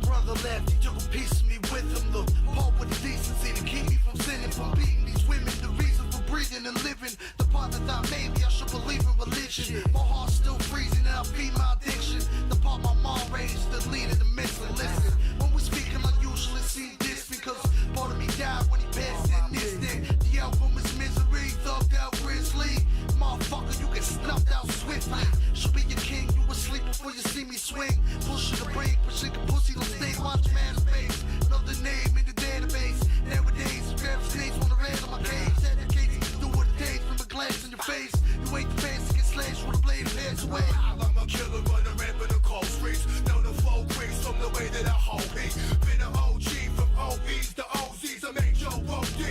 Brother left, he took a piece of me with him. The part with the decency to keep me from sinning, from beating these women. The reason for breathing and living. The part that thought maybe I should believe in religion. My heart's still freezing and I feed my addiction. The part my mom raised, the leader, the missing. Listen, when we speak unusually seem this because part of me died when he passed in this thing. The album is misery, thugged out grizzly. Motherfucker, you get snuffed out swiftly. Should be your king, you asleep before you see me swing. Pushing the brake, pushing the pussy, don't stay, watch man's face. Another name in the database. Nowadays, grab snakes on the red on my cage. Dedicated, do what it takes from a glance in your face. You ain't the fans to get slashed with a blade and pass away. I'm a killer, running red with the cold streets. Know the folk creeps from the way that I hold it. Been an OG from OEs to OZs. I'm H-O-O-D,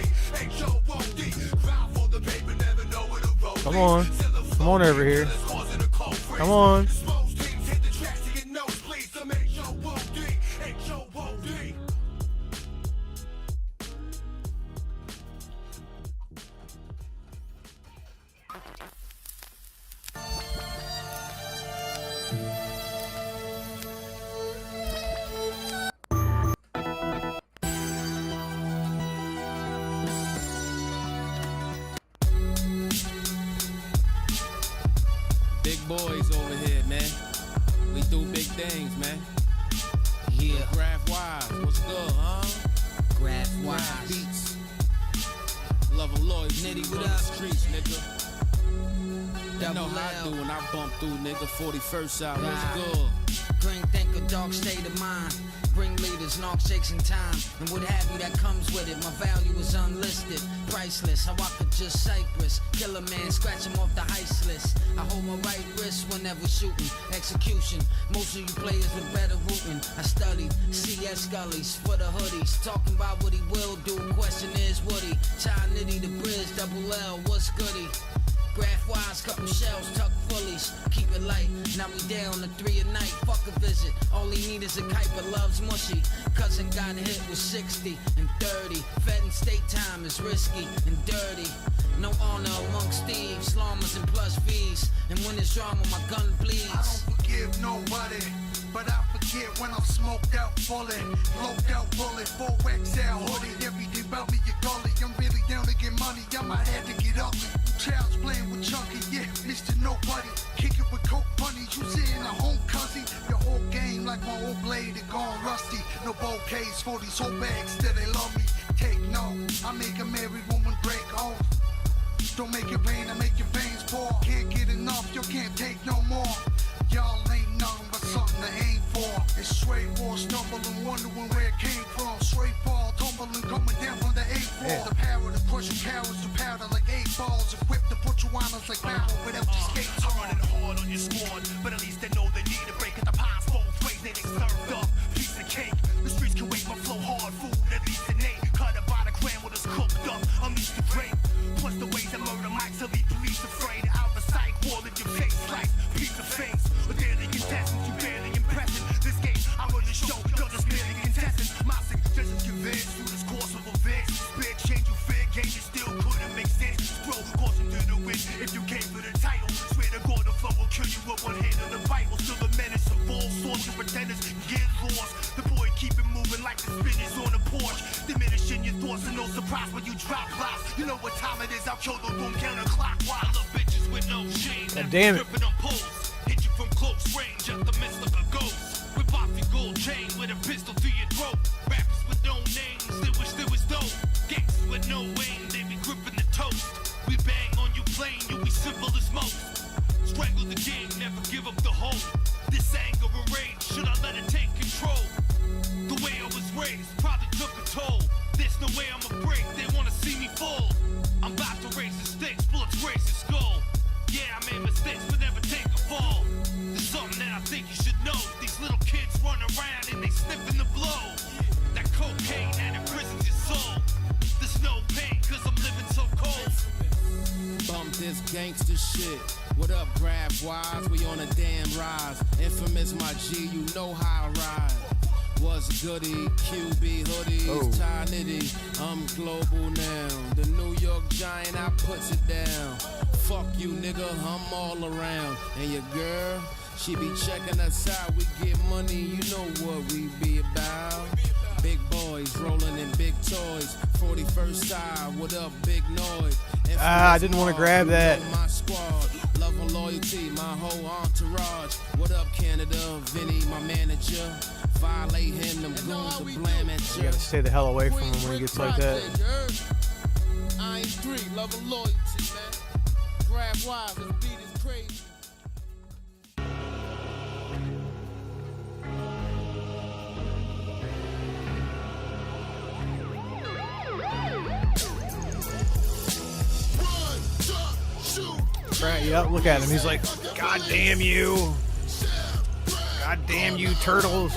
H-O-O-D. Cry for the paper, never know where the road leads. Come on. Come on over here. Come on. Big boys over here, man. We do big things, man. Yeah. Graph Wise, what's good, huh? Graph Wise Beats. Love 'em Lloyd, Nitty with the streets, nigga. You know how I do when I bump through, nigga. 41st out, Nah. what's good? Green thinker, dark state of mind. Bring leaders, knock shakes in time. And what have you that comes with it. My value is unlisted, priceless. How I could just Cypress. Kill a man, scratch him off the heist list. I hold my right wrist whenever shooting. Execution. Most of you players with better rooting. I studied CS Gullies for the hoodies. Talking about what he will do. Question is, would he? Child Nitty, the bridge, double L, what's goody? Graph wise, couple shells, tuck fullies. Keep it light, now we down to 3 a night. Fuck a visit, all he need is a kite, but love's mushy. Cousin got hit with 60 and 30. Fed and state time is risky and dirty. No honor amongst thieves, llamas and plus V's. And when there's drama, my gun bleeds. I don't forgive nobody, but I forget when I'm smoked out fully. Blowed out bullet, 4XL hoodie. Everything about me, you gully. I'm really down to get money, I might have to get ugly. Child's playing with Chunky, yeah, Mr. Nobody. Kick it with Coke Bunnies, you sitting a home cousin. Your whole game like my old blade, it gone rusty. No bouquets for these whole bags, still they love me. Take no, I make a married woman break off. Don't make it rain, I make your veins pour. Can't get enough, you can't take no more. Y'all ain't nothing but something to aim for. It's straight war, stumbling, wondering where it came from. Straight fall, tumbling, coming down from the 8th floor. The power to crush your cowards to powder like 8 balls. Equipped to put you on us like battle without your skates I'm on. running hard on your squad, but at least they know they need a break. At the Ps both ways, they served up. Piece of cake, the streets can wait my flow hard food. At least an 8, cut about a gram with us cooked up. I'm used to great. Plus the ways I murder mics, I'll leave police afraid. Out the psych wall in your face, slice, piece of face. But they're the contestants, you barely impressing. This game, I run the show, you're just merely contestants. My suggestions convinced through this course of events. Spit change you fair game, you still couldn't make sense. Throw caution to the wind if you came for the title. Swear to God, the flow will kill you with one hand of the Bible. Still a menace of all sorts of pretenders get lost. The boy keep it moving like the spinners on a porch. Diminishing your thoughts and no surprise when you drop blocks. You know what time it is, I'll kill the room counterclockwise. Little bitches with no shame. God damn it. Dripping on poles. Hit you from close range at the midst of a ghost. Whip off your gold chain with a pistol to your throat. Rappers with no names, they wish they was dope. Gangsters with no aim, they be gripping the toast. We bang on you plain, you be simple as most. Strangle the game, never give up the hope. This anger and rage, should I let it take control? The way I was raised probably took a toll. There's no way I'ma break, they wanna see me fall. I'm about to raise the stakes, bullets raise the skull. Yeah, I made mistakes, but never take a fall. There's something that I think you should know. These little kids run around and they sniffing the blow. That cocaine that imprisons your soul. There's no pain, cause I'm living so cold. Bump this gangster shit. What up, Graph Wise? We on a damn rise. Infamous, my G, you know how I ride. What's goody? QB hoodies, Ty Nitty. I'm global now. The New York Giant, I puts it down. Fuck you, nigga, I'm all around. And your girl, she be checking us out. We get money, you know what we be about. Big boys rolling in big toys. 41st side, what up, big noise? I didn't want to grab that. My squad, love and loyalty, my whole entourage. What up, Canada? Vinny, my manager. Violate him, them goons to blame at You gotta stay the hell away from him when he gets like that. I ain't three, love and loyalty, man. Grab wise, this beat is crazy. Right, yep, look at him. He's like, God damn you. God damn you, turtles.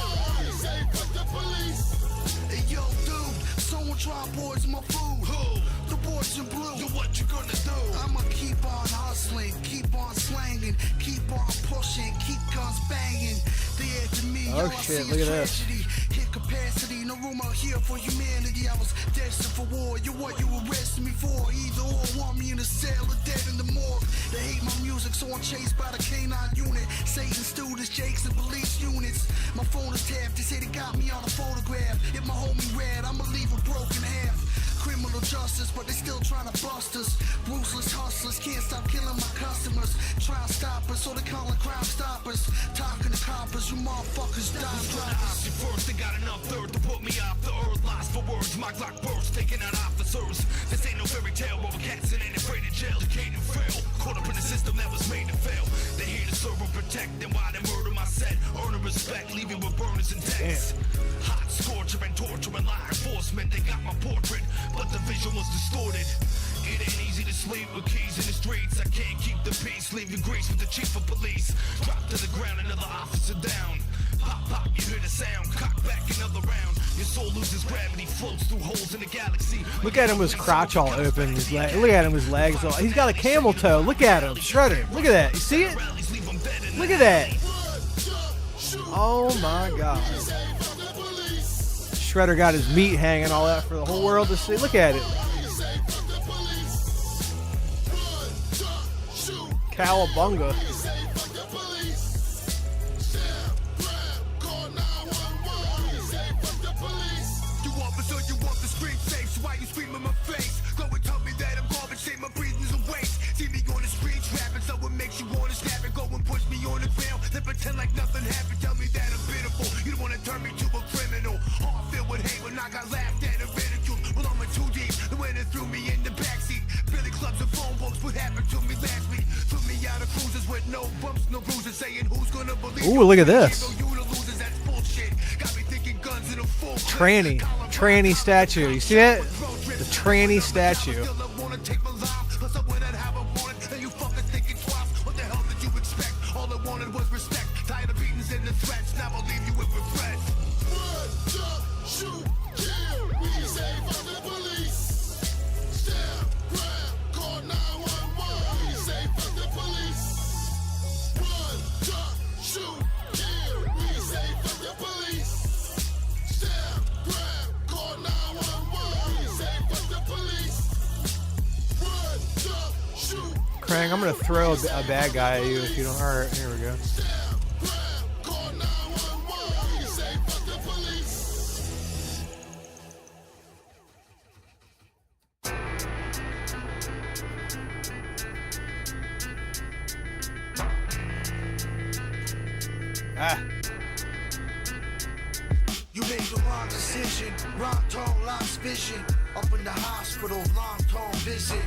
Hey, yo, dude, someone try poison my food. Who? The boys in blue. So what you gonna do? I'ma keep on hustling, keep on slanging, keep on pushing, keep guns banging. They after me, Oh, yo, I shit, see look a at this. tragedy. Hit capacity, no room out here for humanity. I was destined for war. You what you arrested me for? Either or, want me in a cell or dead in the morgue. They hate my music, so I'm chased by the K9 unit. Satan students, Jakes, and police units. My phone is tapped. They say they got me on a photograph. If my homie rad, I'ma leave a broken half. criminal justice, but they still trying to bust us. Ruthless hustlers can't stop killing my customers. Try to stop us, so they calling crime stoppers. Talking to coppers, you motherfuckers die drivers. First, they got enough third to put me off the earth. Lost for words, my Glock burst, taking out officers. This ain't no fairy tale, but cats and ain't afraid of jail. They can't fail, caught up in the system that was made to fail. They here to serve and protect, then why they murder my set? Earning respect, leaving with burners and decks. Hot scorcher and torture and law enforcement. They got my portrait, but the vision was distorted. It ain't easy to sleep with keys in the streets. I can't keep the peace, leaving grace with the chief of police. Drop to the ground, another officer down. Pop, pop, you hear the sound. Cock back another round. Your soul loses gravity, floats through holes in the galaxy. Look at him with his crotch all open. His leg. Look at him, his legs all. He's got a camel toe. Look at him, Shredder. Look at that. You see it? Look at that. Oh my God. Shredder got his meat hanging all out for the whole world to see. Look at it. Cowabunga. You officer, you want the scream safe, so why you scream in my face? Go and tell me that I'm garbage, say my breathing's a waste. See me on the streets rapping, so it makes you wanna snap and go and push me on the ground. Then pretend like nothing happened, tell me that I'm pitiful. You don't wanna turn me to a criminal. Heart filled with hate when I got laughed at and ridiculed. Well, I'm in too deep, the way they threw me in the backseat. Billy clubs and phone books, what happened to me last week? Threw me out of cruisers with no bumps, no bruises, saying who's gonna believe. Ooh, look at this. Tranny statue. You see that? The tranny statue. Krang, I'm gonna throw a bad guy at you if you don't. All right, here we go. You made the wrong decision, wrong tone, lost vision. Up in the hospital, long tone visit.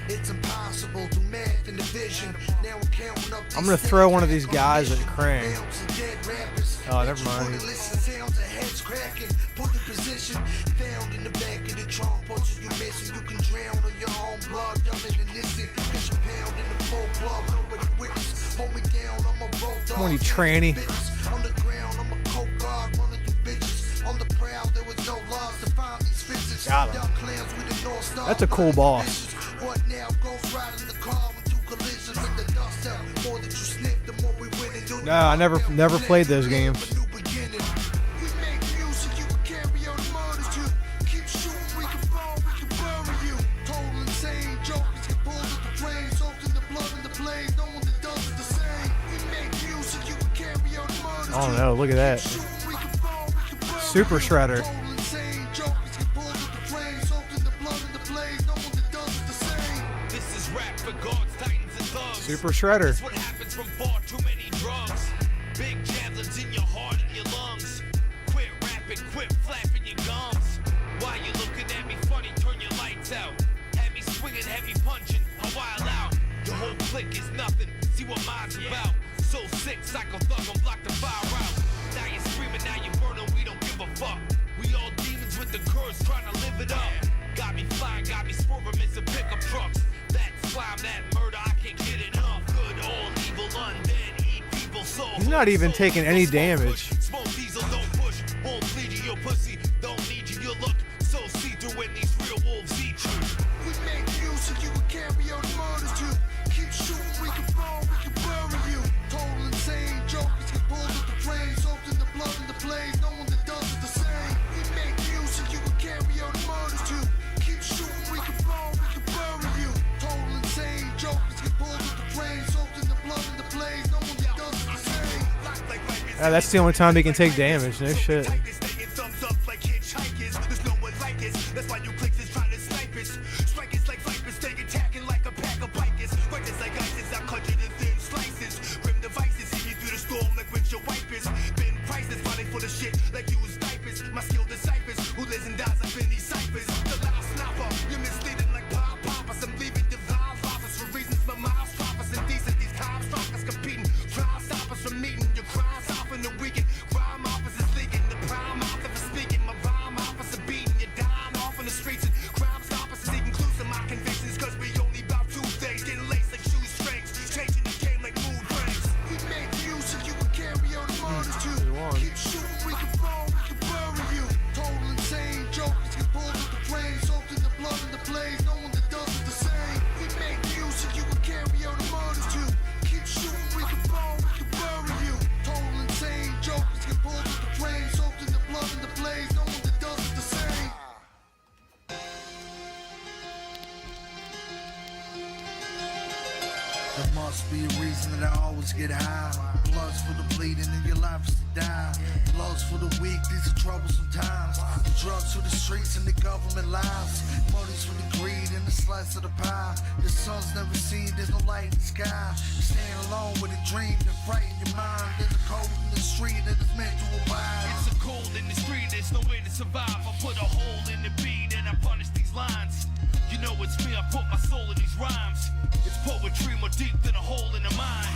It's impossible to math and division. Now we're counting up. I'm gonna throw one of these guys at Krang. Oh, never mind. Listen, sounds of heads cracking. Put the position found in the back of the trunk. Punches you missing, you can drown on your own blood. Dumb and innocent. Bitch, a pound in the full club. Nobody witness. Hold me down, I'm a road dog. Come on, you tranny. On the ground, I'm a coke guard. One of you bitches. On the prowl, there was no loss to find these fences. Got him. That's a cool boss. What now goes right in the car with two collisions in the dust out. More that you sniff, the more we win and do. No, I never played those games. We make music, you can carry on murders too. Keep shooting, we can fall, we can bury you. Total insane jokers get pulled at the flame, soaked in the blood and the blaze. No one that does it the same. We make music, you can carry on murders too. Oh no, look at that. Super Shredder. Super Shredder. That's what happens from far too many drugs. Big javelins in your heart and your lungs. Quit rapping, quit flapping your gums. Why you looking at me funny? Turn your lights out. Had me swinging, heavy punching, a while out. Your whole clique is nothing. See what mine's about. So sick, psycho thug, I'm block the fire out. Now you're screaming, now you're burning. We don't give a fuck. We all demons with the curse, trying to live it up. Got me flying, got me swerving, missing pickup trucks. That slime, that murder, I can't get enough. Good, all evil, undead, eat people, soul. He's not even taking any damage. Smoke diesel, don't push. Won't bleed you, your pussy. Don't need you, you look so see-through when these real wolves eat you. We make music, you can carry on murders too. Keep shooting, we can fall, we can bury you. Total insane jokers get pulled at the flame, soaked in the blood and the blaze. No one that does it the same. We make music, you can carry on murders too. Keep shooting, we can fall, we can bury you. Total insane jokers get pulled at the flame, soaked in the blood and the blaze. No one that does it the same. That's the only time he can take damage. No shit. Thumbs up like hitchhikers. There's no one like us. That's why you click this trying to for the shit like you was diapers. My skilled disciples who lives and dies up in these ciphers. The loud snapper, you're misleading like pop poppers. I'm leaving divine prophets for reasons my miles prophets. Indecent, these time stalkers competing. Crime stoppers from meeting. Your crimes off in the weekend. Crime officers leaking. The prime officer speaking. My rhyme officer beating. You're dying off in the streets. And crime stoppers seeking clues to my convictions. Cause we only about 2 days. Getting laced like shoestrings. Changing the game like mood rings. We made you so you can carry on the murders too. Keep shooting, we can fall, we can bury you. Total insane jokers get pulled with the flames. Soaked in the blood and the blaze. No one that does it the same. We made you so you can carry on the murders too. Keep shooting, we can fall, we can bury you. Total insane jokers get pulled with the flames. Soaked in the blood and the blaze. No one that does it the same. There must be a reason that I always get high. Blood's for the bleeding and your life is to die. Love's for the weak, these are troublesome times. Drugs for the streets and the government lives. Money's for the greed and the slice of the pie. The sun's never seen, there's no light in the sky. Staying alone with a dream that frighten your mind. There's a cold in the street that is meant to abide. It's a cold in the street, there's no way to survive. I put a hole in the beat and I punish these lines. You know it's me, I put my soul in these rhymes. It's poetry more deep than a hole in the mind.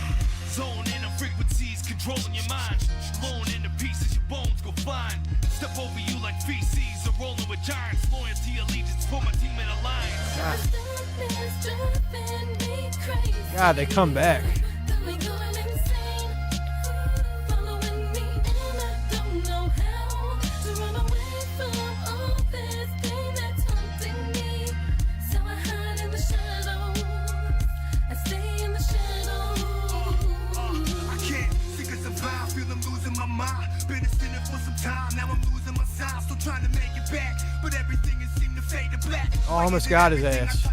Zone in the frequencies, controlling your mind. Blown into pieces, your bones go flying. Step over you like feces, or rolling with giants. Loyalty, allegiance for my team in alliance. God, they come back. Been a sinner for some time, now I'm losing my sign. Still trying to make it back, but everything has seemed to fade to black. Oh, almost got his ass. I'll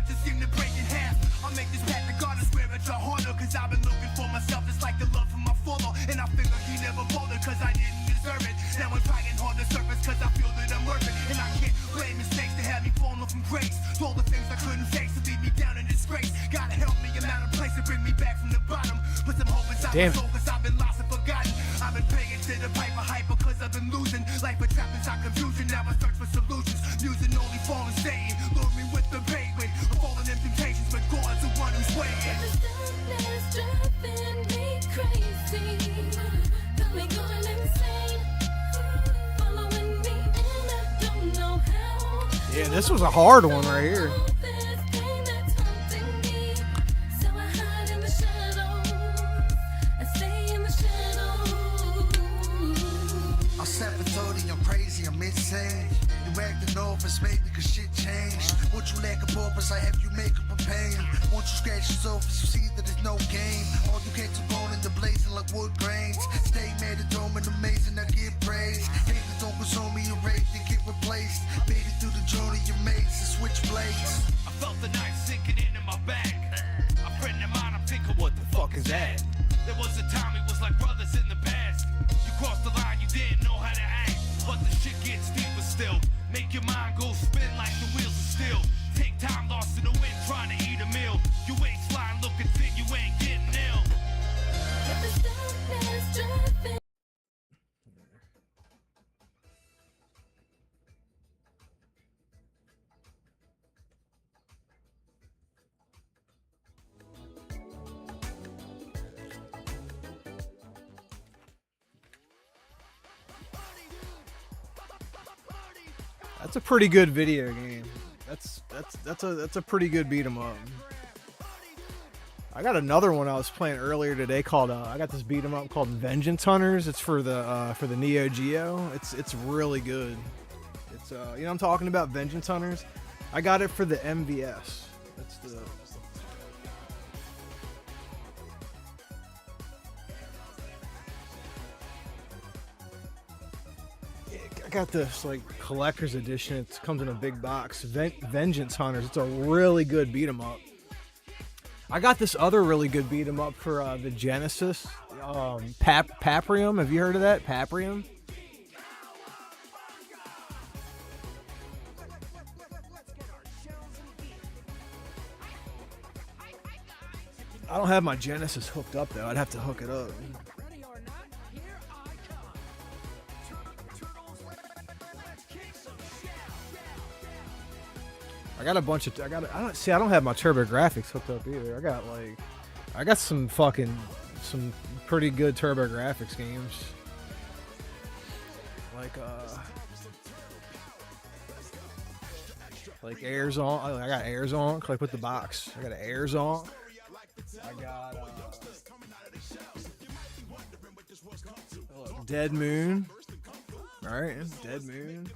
make this path to God and swear it's a harder. Cause I've been looking for myself, it's like the love from my father. And I figure he never bothered cause I didn't deserve it. Now I'm trying hard to surface cause I feel that I'm worth it. And I can't blame mistakes to have me falling from grace. All the things I couldn't face to leave me down in disgrace. Gotta help me, I'm out of place to bring me back from the bottom. Put some hope inside my soul cause I've been lost and forgotten. I've been paying to the piper hyper cause I've been losing. Life a trap inside confusion, now I search for solutions. Using only falling Satan, lure me with the bait weight. I'm falling in temptations, but God's the one who's waiting. This darkness driving me crazy, got me going insane, following me and I don't know how. Yeah, this was a hard one right here. I'm insane. You acting nervous, maybe cause shit changed. Once you lack a purpose, I have you make up a pain. Once you scratch the surface, you see that there's no game. All you get to bone in the blazing like wood grains. Stay mad at dome and amazing, I get praise. Haters don't consume me, you're ready to get replaced. Made it through the journey, your mates and switch blades. I felt the knife sinking into my back. A friend of mine, I'm thinking, what the fuck is that? There was a time we was like brothers in the past. You crossed the line, you didn't know how to act. But the shit gets deeper still. Make your mind go spin like the wheels of steel. Take time lost in the wind trying to eat a meal. You ain't sliding looking thin, you ain't getting ill. That's a pretty good video game. That's a pretty good beat 'em up. I got another one I was playing earlier today called I got this beat 'em up called Vengeance Hunters. It's for the Neo Geo. It's really good. It's you know what I'm talking about, Vengeance Hunters. I got it for the MVS. That's the I got this like collector's edition. It comes in a big box. Vengeance Hunters. It's a really good beat 'em up. I got this other really good beat 'em up for the Genesis. Paprium. Have you heard of that? Paprium. I don't have my Genesis hooked up though. I'd have to hook it up. I got a bunch of. I don't have my Turbo Graphics hooked up either. I got some pretty good Turbo Graphics games. Like Airzone. I got Airzone. Like with the box. I got an Airzone. I got Dead Moon. All right, Dead Moon.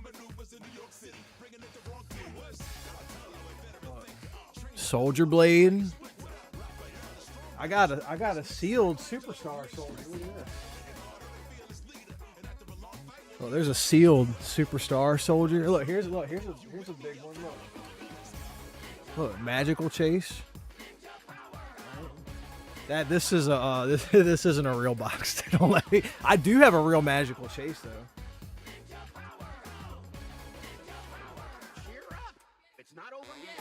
Soldier Blade. I got a sealed Superstar Soldier. Look at this. Oh, there's a sealed Superstar Soldier. Look, here's a big one. Look, Magical Chase. This isn't a real box. Don't let me. I do have a real Magical Chase though. Cheer up. It's not over yet.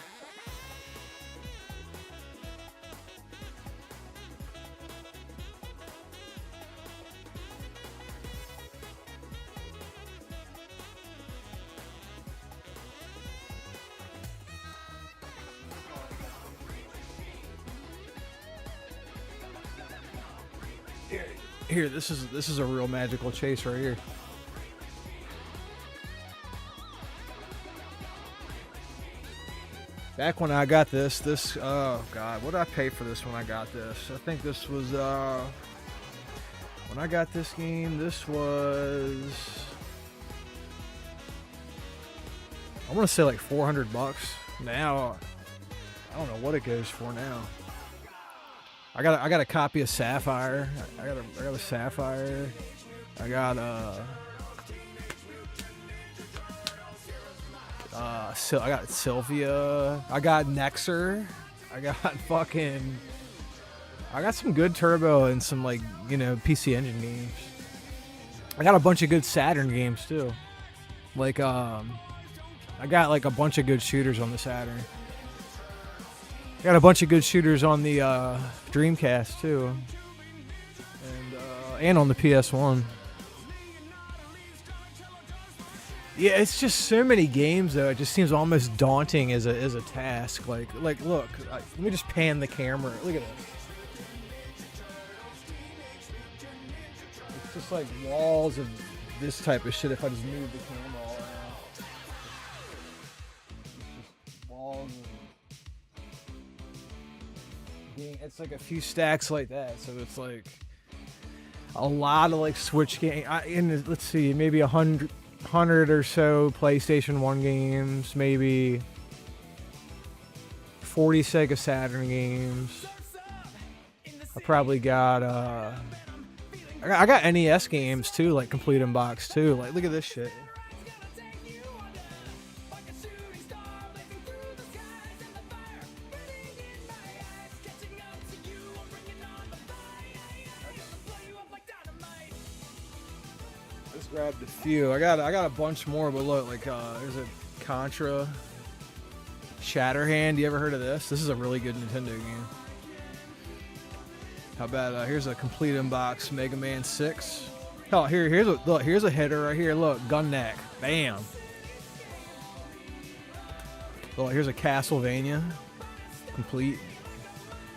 Here, this is a real Magical Chase right here. Back when I got this, oh god, what did I pay for this when I got this? I think this was when I got this game, this was, I want to say like $400. Now, I don't know what it goes for now. I got a copy of Sapphire. I got a Sapphire. I got I got Sylvia. I got Nexer. I got I got some good Turbo and some PC Engine games. I got a bunch of good Saturn games too. I got like a bunch of good shooters on the Saturn. I got a bunch of good shooters on the Dreamcast too, and on the PS1. Yeah, it's just so many games though. It just seems almost daunting as a task. Like look, let me just pan the camera. Look at this. It's just like walls of this type of shit. If I just move the camera all around, it's just walls. It's like a few stacks like that, so it's like a lot of like Switch game. Let's see, maybe 100 or so PlayStation 1 games, maybe 40 Sega Saturn games. I probably got I got NES games too, like complete in box too. Like look at this shit. Grabbed a few. I got a bunch more, but look, there's a Contra Shatterhand. You ever heard of this? This is a really good Nintendo game. How about here's a complete inbox Mega Man 6. Oh, here's a hitter right here. Look, Gun Neck. Bam. Look, here's a Castlevania complete.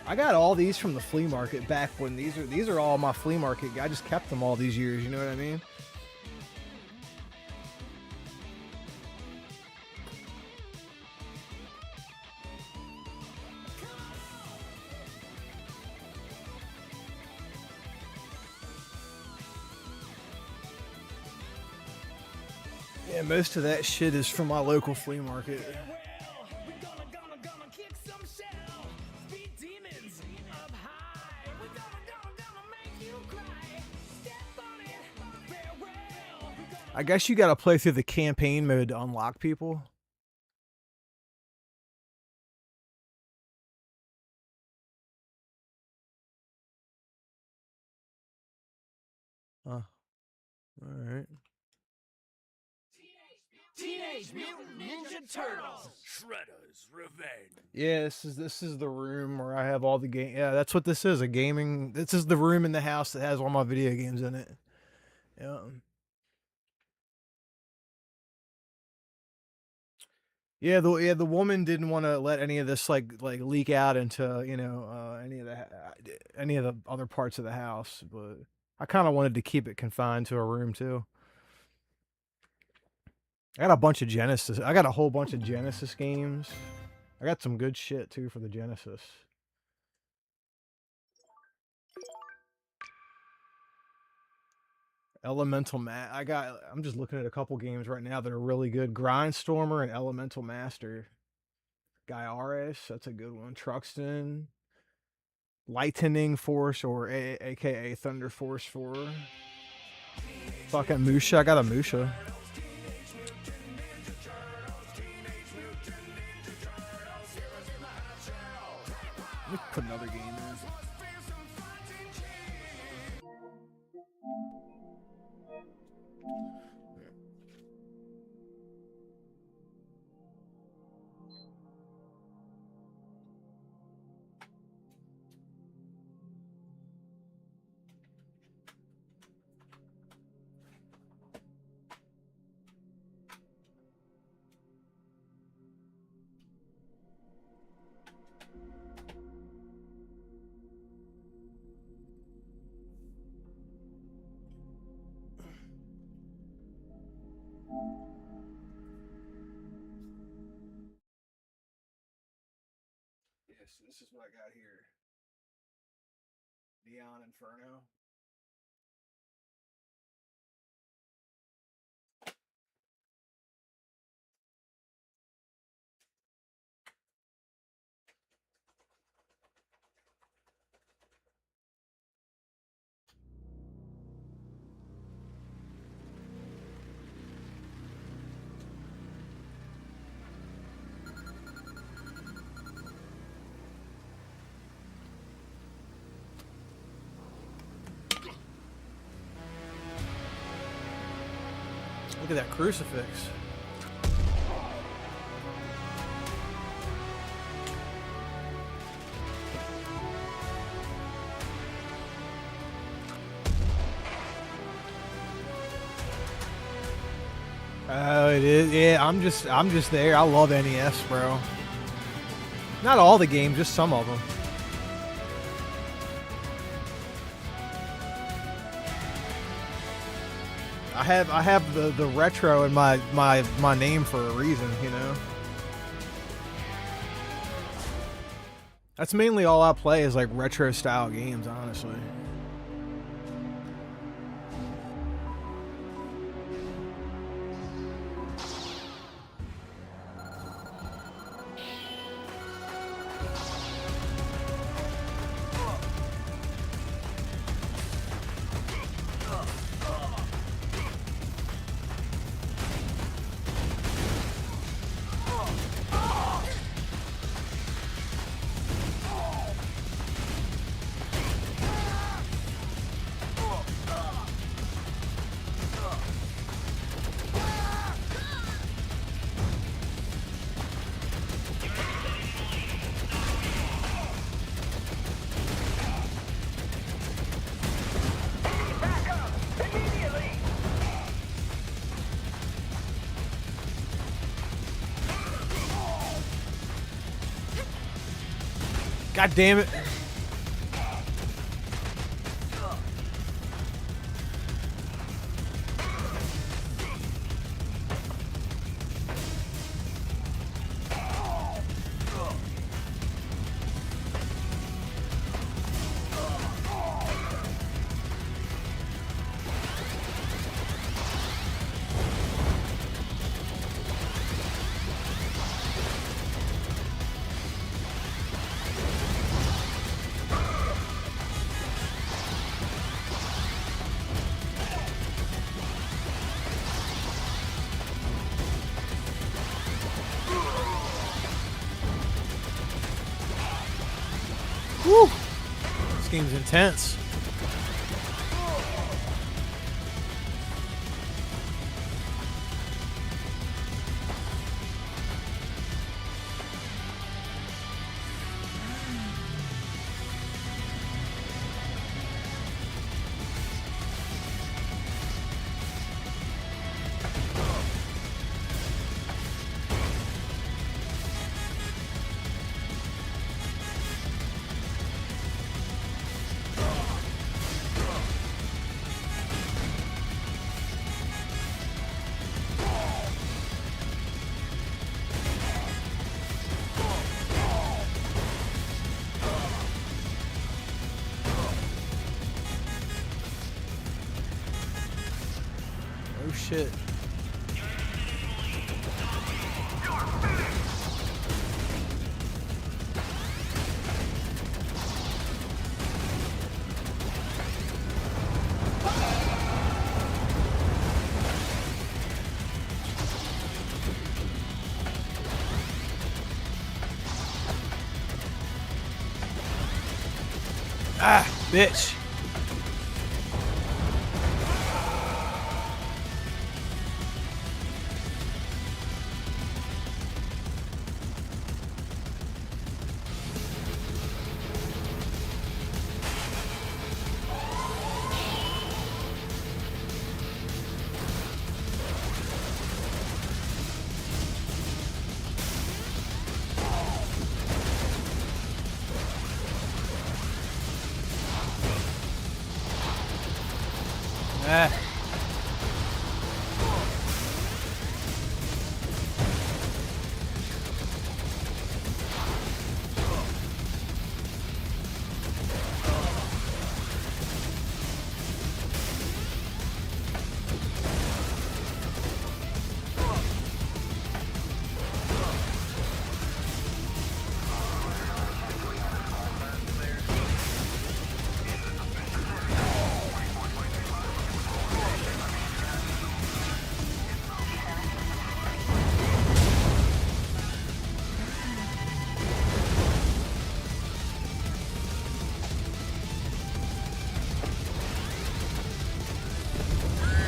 I got all these from the flea market back when these are all my flea market. I just kept them all these years. You know what I mean? Yeah, most of that shit is from my local flea market. I guess you gotta play through the campaign mode to unlock people. All right. Teenage Mutant Ninja Turtles. Shredder's Revenge. Yeah, this is the room where I have all the game. Yeah, that's what this is. This is the room in the house that has all my video games in it. Yeah. The woman didn't want to let any of this like leak out into any of the other parts of the house, but I kind of wanted to keep it confined to a room too. I got a bunch of Genesis. I got a whole bunch of Genesis games. I got some good shit too for the Genesis. Elemental I'm just looking at a couple games right now that are really good. Grindstormer and Elemental Master. Gaiares, that's a good one. Truxton. Lightning Force, or aka Thunder Force 4. Fucking Musha. I got a Musha. Let me put another game in. Yes, this is what I got here. Neon Inferno. Look at that crucifix. Oh, it is. Yeah, I'm just there. I love NES, bro. Not all the games, just some of them. I have the retro in my name for a reason, you know. That's mainly all I play is like retro style games, honestly. God damn it. Woo! This game's intense. Oh shit. Ah, bitch. Ah.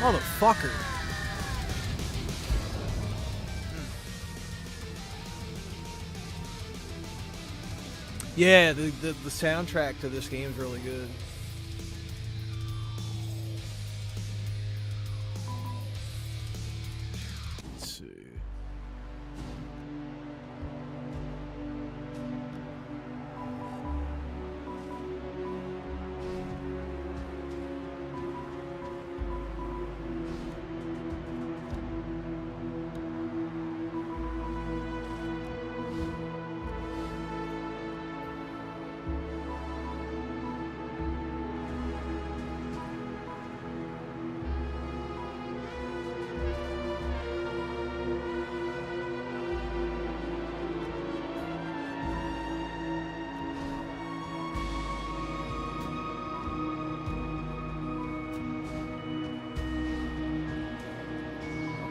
Motherfucker. Yeah, the soundtrack to this game is really good. Let's see.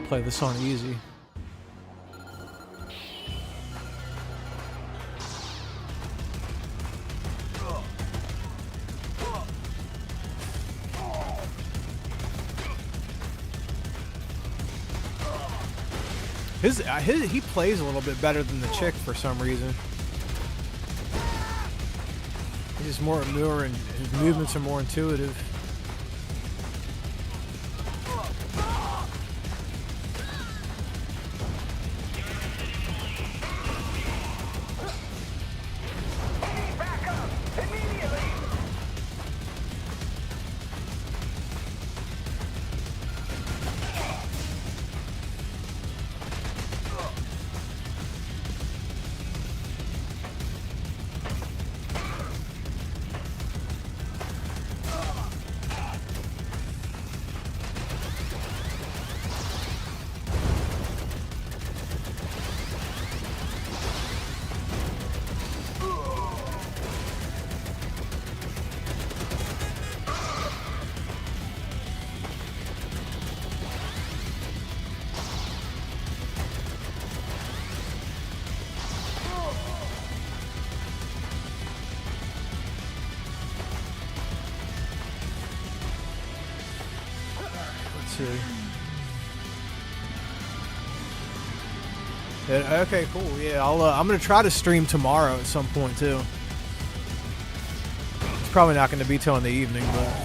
Play this on easy. He plays a little bit better than the chick for some reason. He's just more and his movements are more intuitive. Yeah, okay, cool. Yeah, I'm gonna try to stream tomorrow at some point too. It's probably not gonna be till in the evening, but.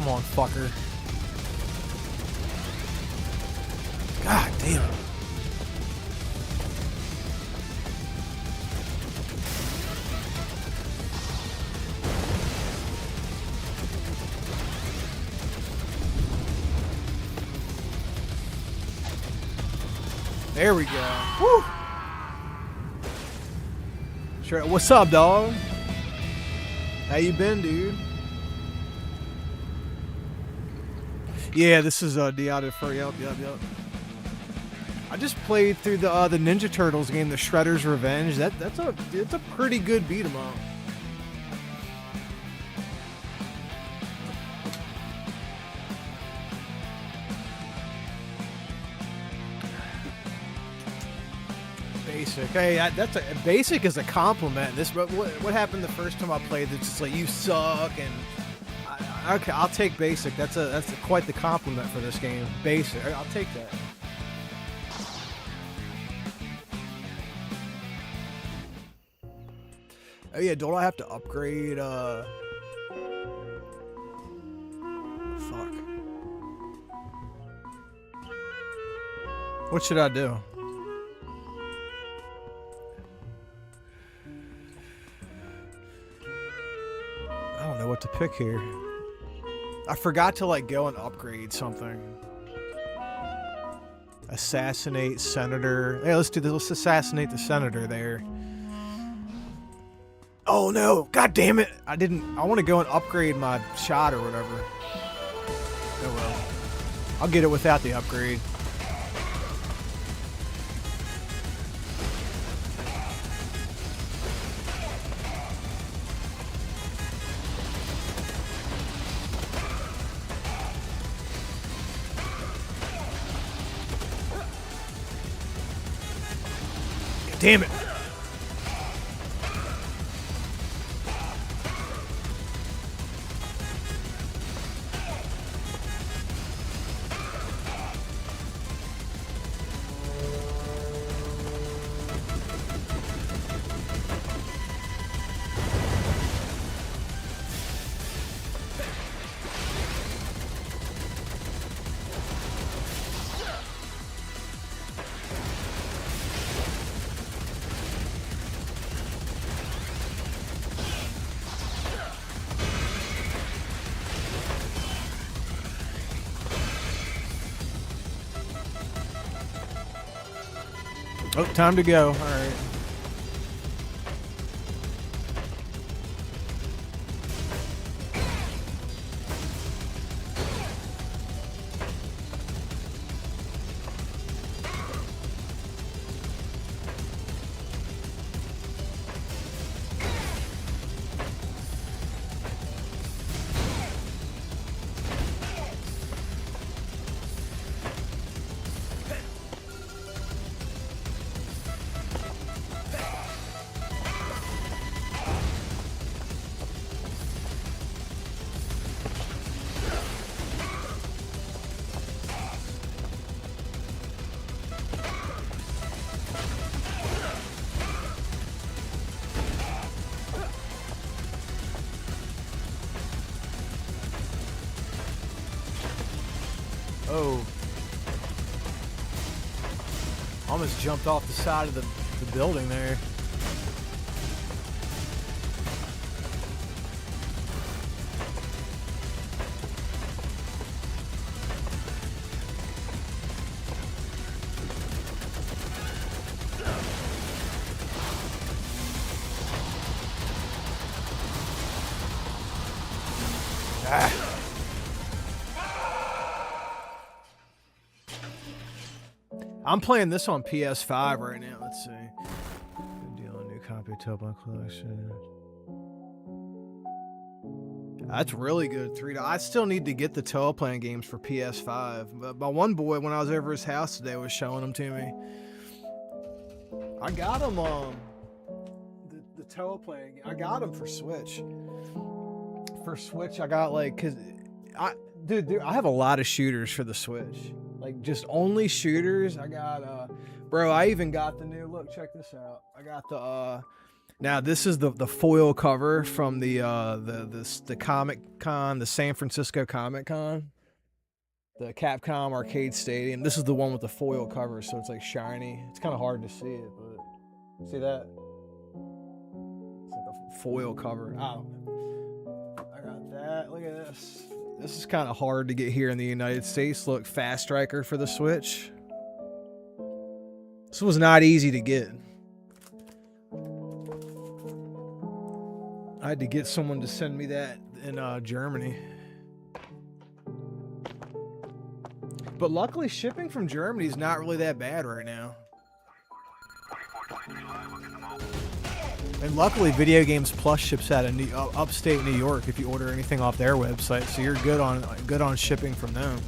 Come on, fucker. God damn it. There we go. Woo! Sure. What's up, dog? How you been, dude? Yeah, this is Diablo 4. Yep. I just played through the Ninja Turtles game, the Shredder's Revenge. That's a pretty good beat 'em up. Basic. Hey, basic is a compliment. This what happened the first time I played? It's just like you suck, and okay, I'll take basic. That's quite the compliment for this game. Basic. I'll take that. Oh yeah, don't I have to upgrade? Fuck. What should I do? I don't know what to pick here. I forgot to like go and upgrade something. Assassinate senator. Hey, let's do this. Let's assassinate the senator there. Oh no! God damn it! I want to go and upgrade my shot or whatever. Oh well. I'll get it without the upgrade. Damn it. Oh, time to go. All right. Oh. Almost jumped off the side of the building there. I'm playing this on PS5 right now. Let's see. Good deal on new copy of Tailbone Collection. That's really good. $3. I still need to get the Tailplane games for PS5. But my one boy, when I was over his house today, was showing them to me. I got them the Tailplane. I got them for Switch. For Switch, I got like, cause dude, I have a lot of shooters for the Switch. Like just only shooters. I got bro, I even got the new, look, check this out. I got Now this is the foil cover from the Comic Con, the San Francisco Comic Con, the Capcom Arcade Stadium. This is the one with the foil cover, so it's like shiny. It's kind of hard to see it, but see that? It's like a foil cover. Oh, I got that. Look at this. This is kind of hard to get here in the United States. Look, Fast Striker for the Switch. This was not easy to get. I had to get someone to send me that in Germany. But luckily, shipping from Germany is not really that bad right now. And luckily, Video Games Plus ships out of upstate New York if you order anything off their website, so you're good on shipping from them.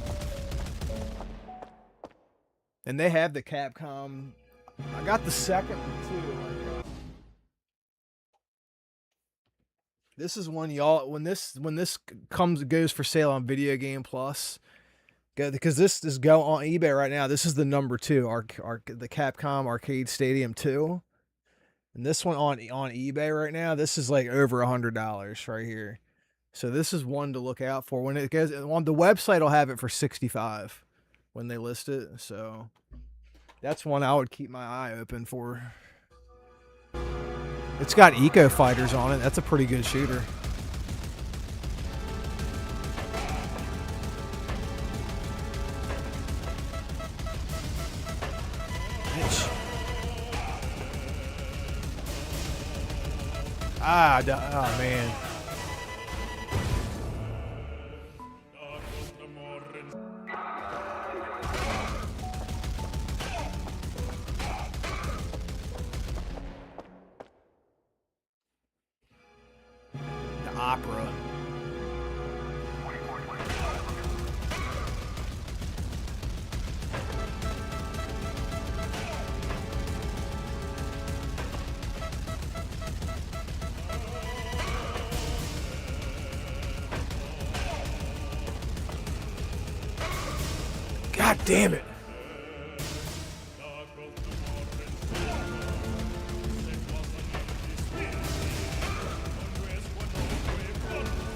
And they have the Capcom. I got the second one too. This is one y'all when this goes for sale on Video Game Plus, because this is go on eBay right now. This is the number 2, the Capcom Arcade Stadium 2, and this one on eBay right now. This is like over $100 right here. So this is one to look out for when it goes on the website. I'll have it for $65 when they list it. So that's one I would keep my eye open for. It's got Eco Fighters on it. That's a pretty good shooter. Bitch. Oh man. Opera. God damn it.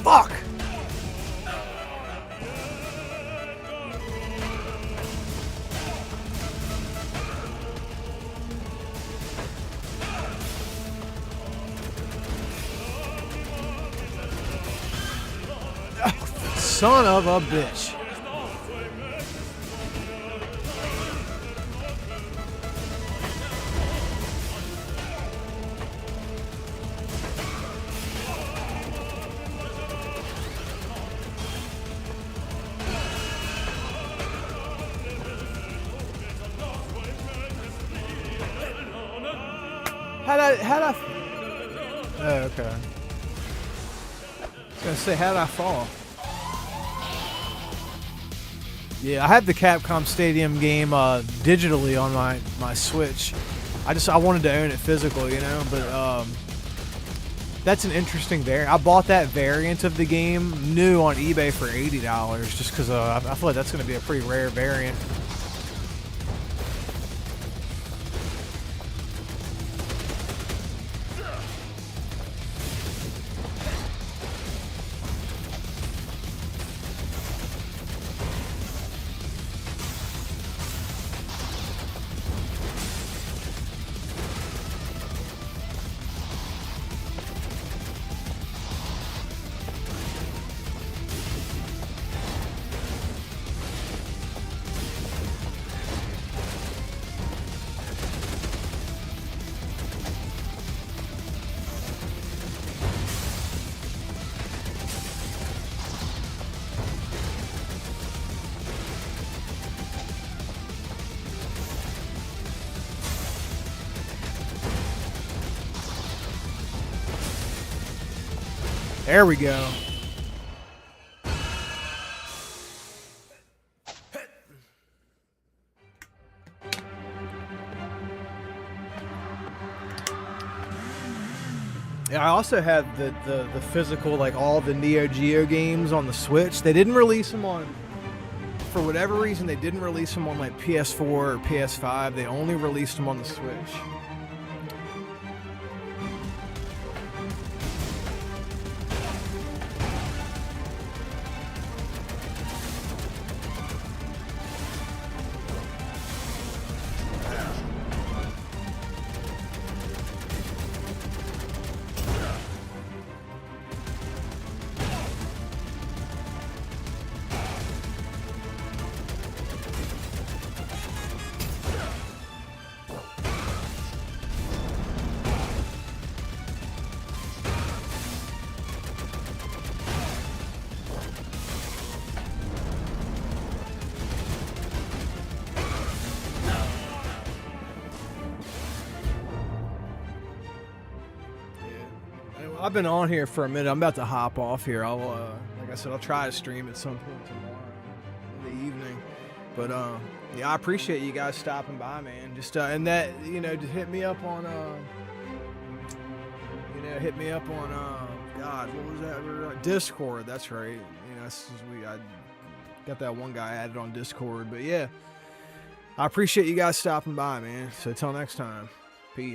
Fuck! Oh, son of a bitch. How'd I oh, okay. I was gonna say, how'd I fall? Yeah, I had the Capcom Stadium game digitally on my Switch. I wanted to own it physical, you know, but that's an interesting variant. I bought that variant of the game new on eBay for $80 just because I feel like that's gonna be a pretty rare variant. There we go. Yeah, I also have the physical, like all the Neo Geo games on the Switch. They didn't release them on, for whatever reason, they didn't release them on like PS4 or PS5. They only released them on the Switch. I've been on here for a minute. I'm about to hop off here. I'll, like I said, I'll try to stream at some point tomorrow in the evening. But yeah, I appreciate you guys stopping by, man. Just and that, you know, just hit me up on God, what was that? Discord. That's right. You know, I got that one guy added on Discord. But yeah, I appreciate you guys stopping by, man. So till next time.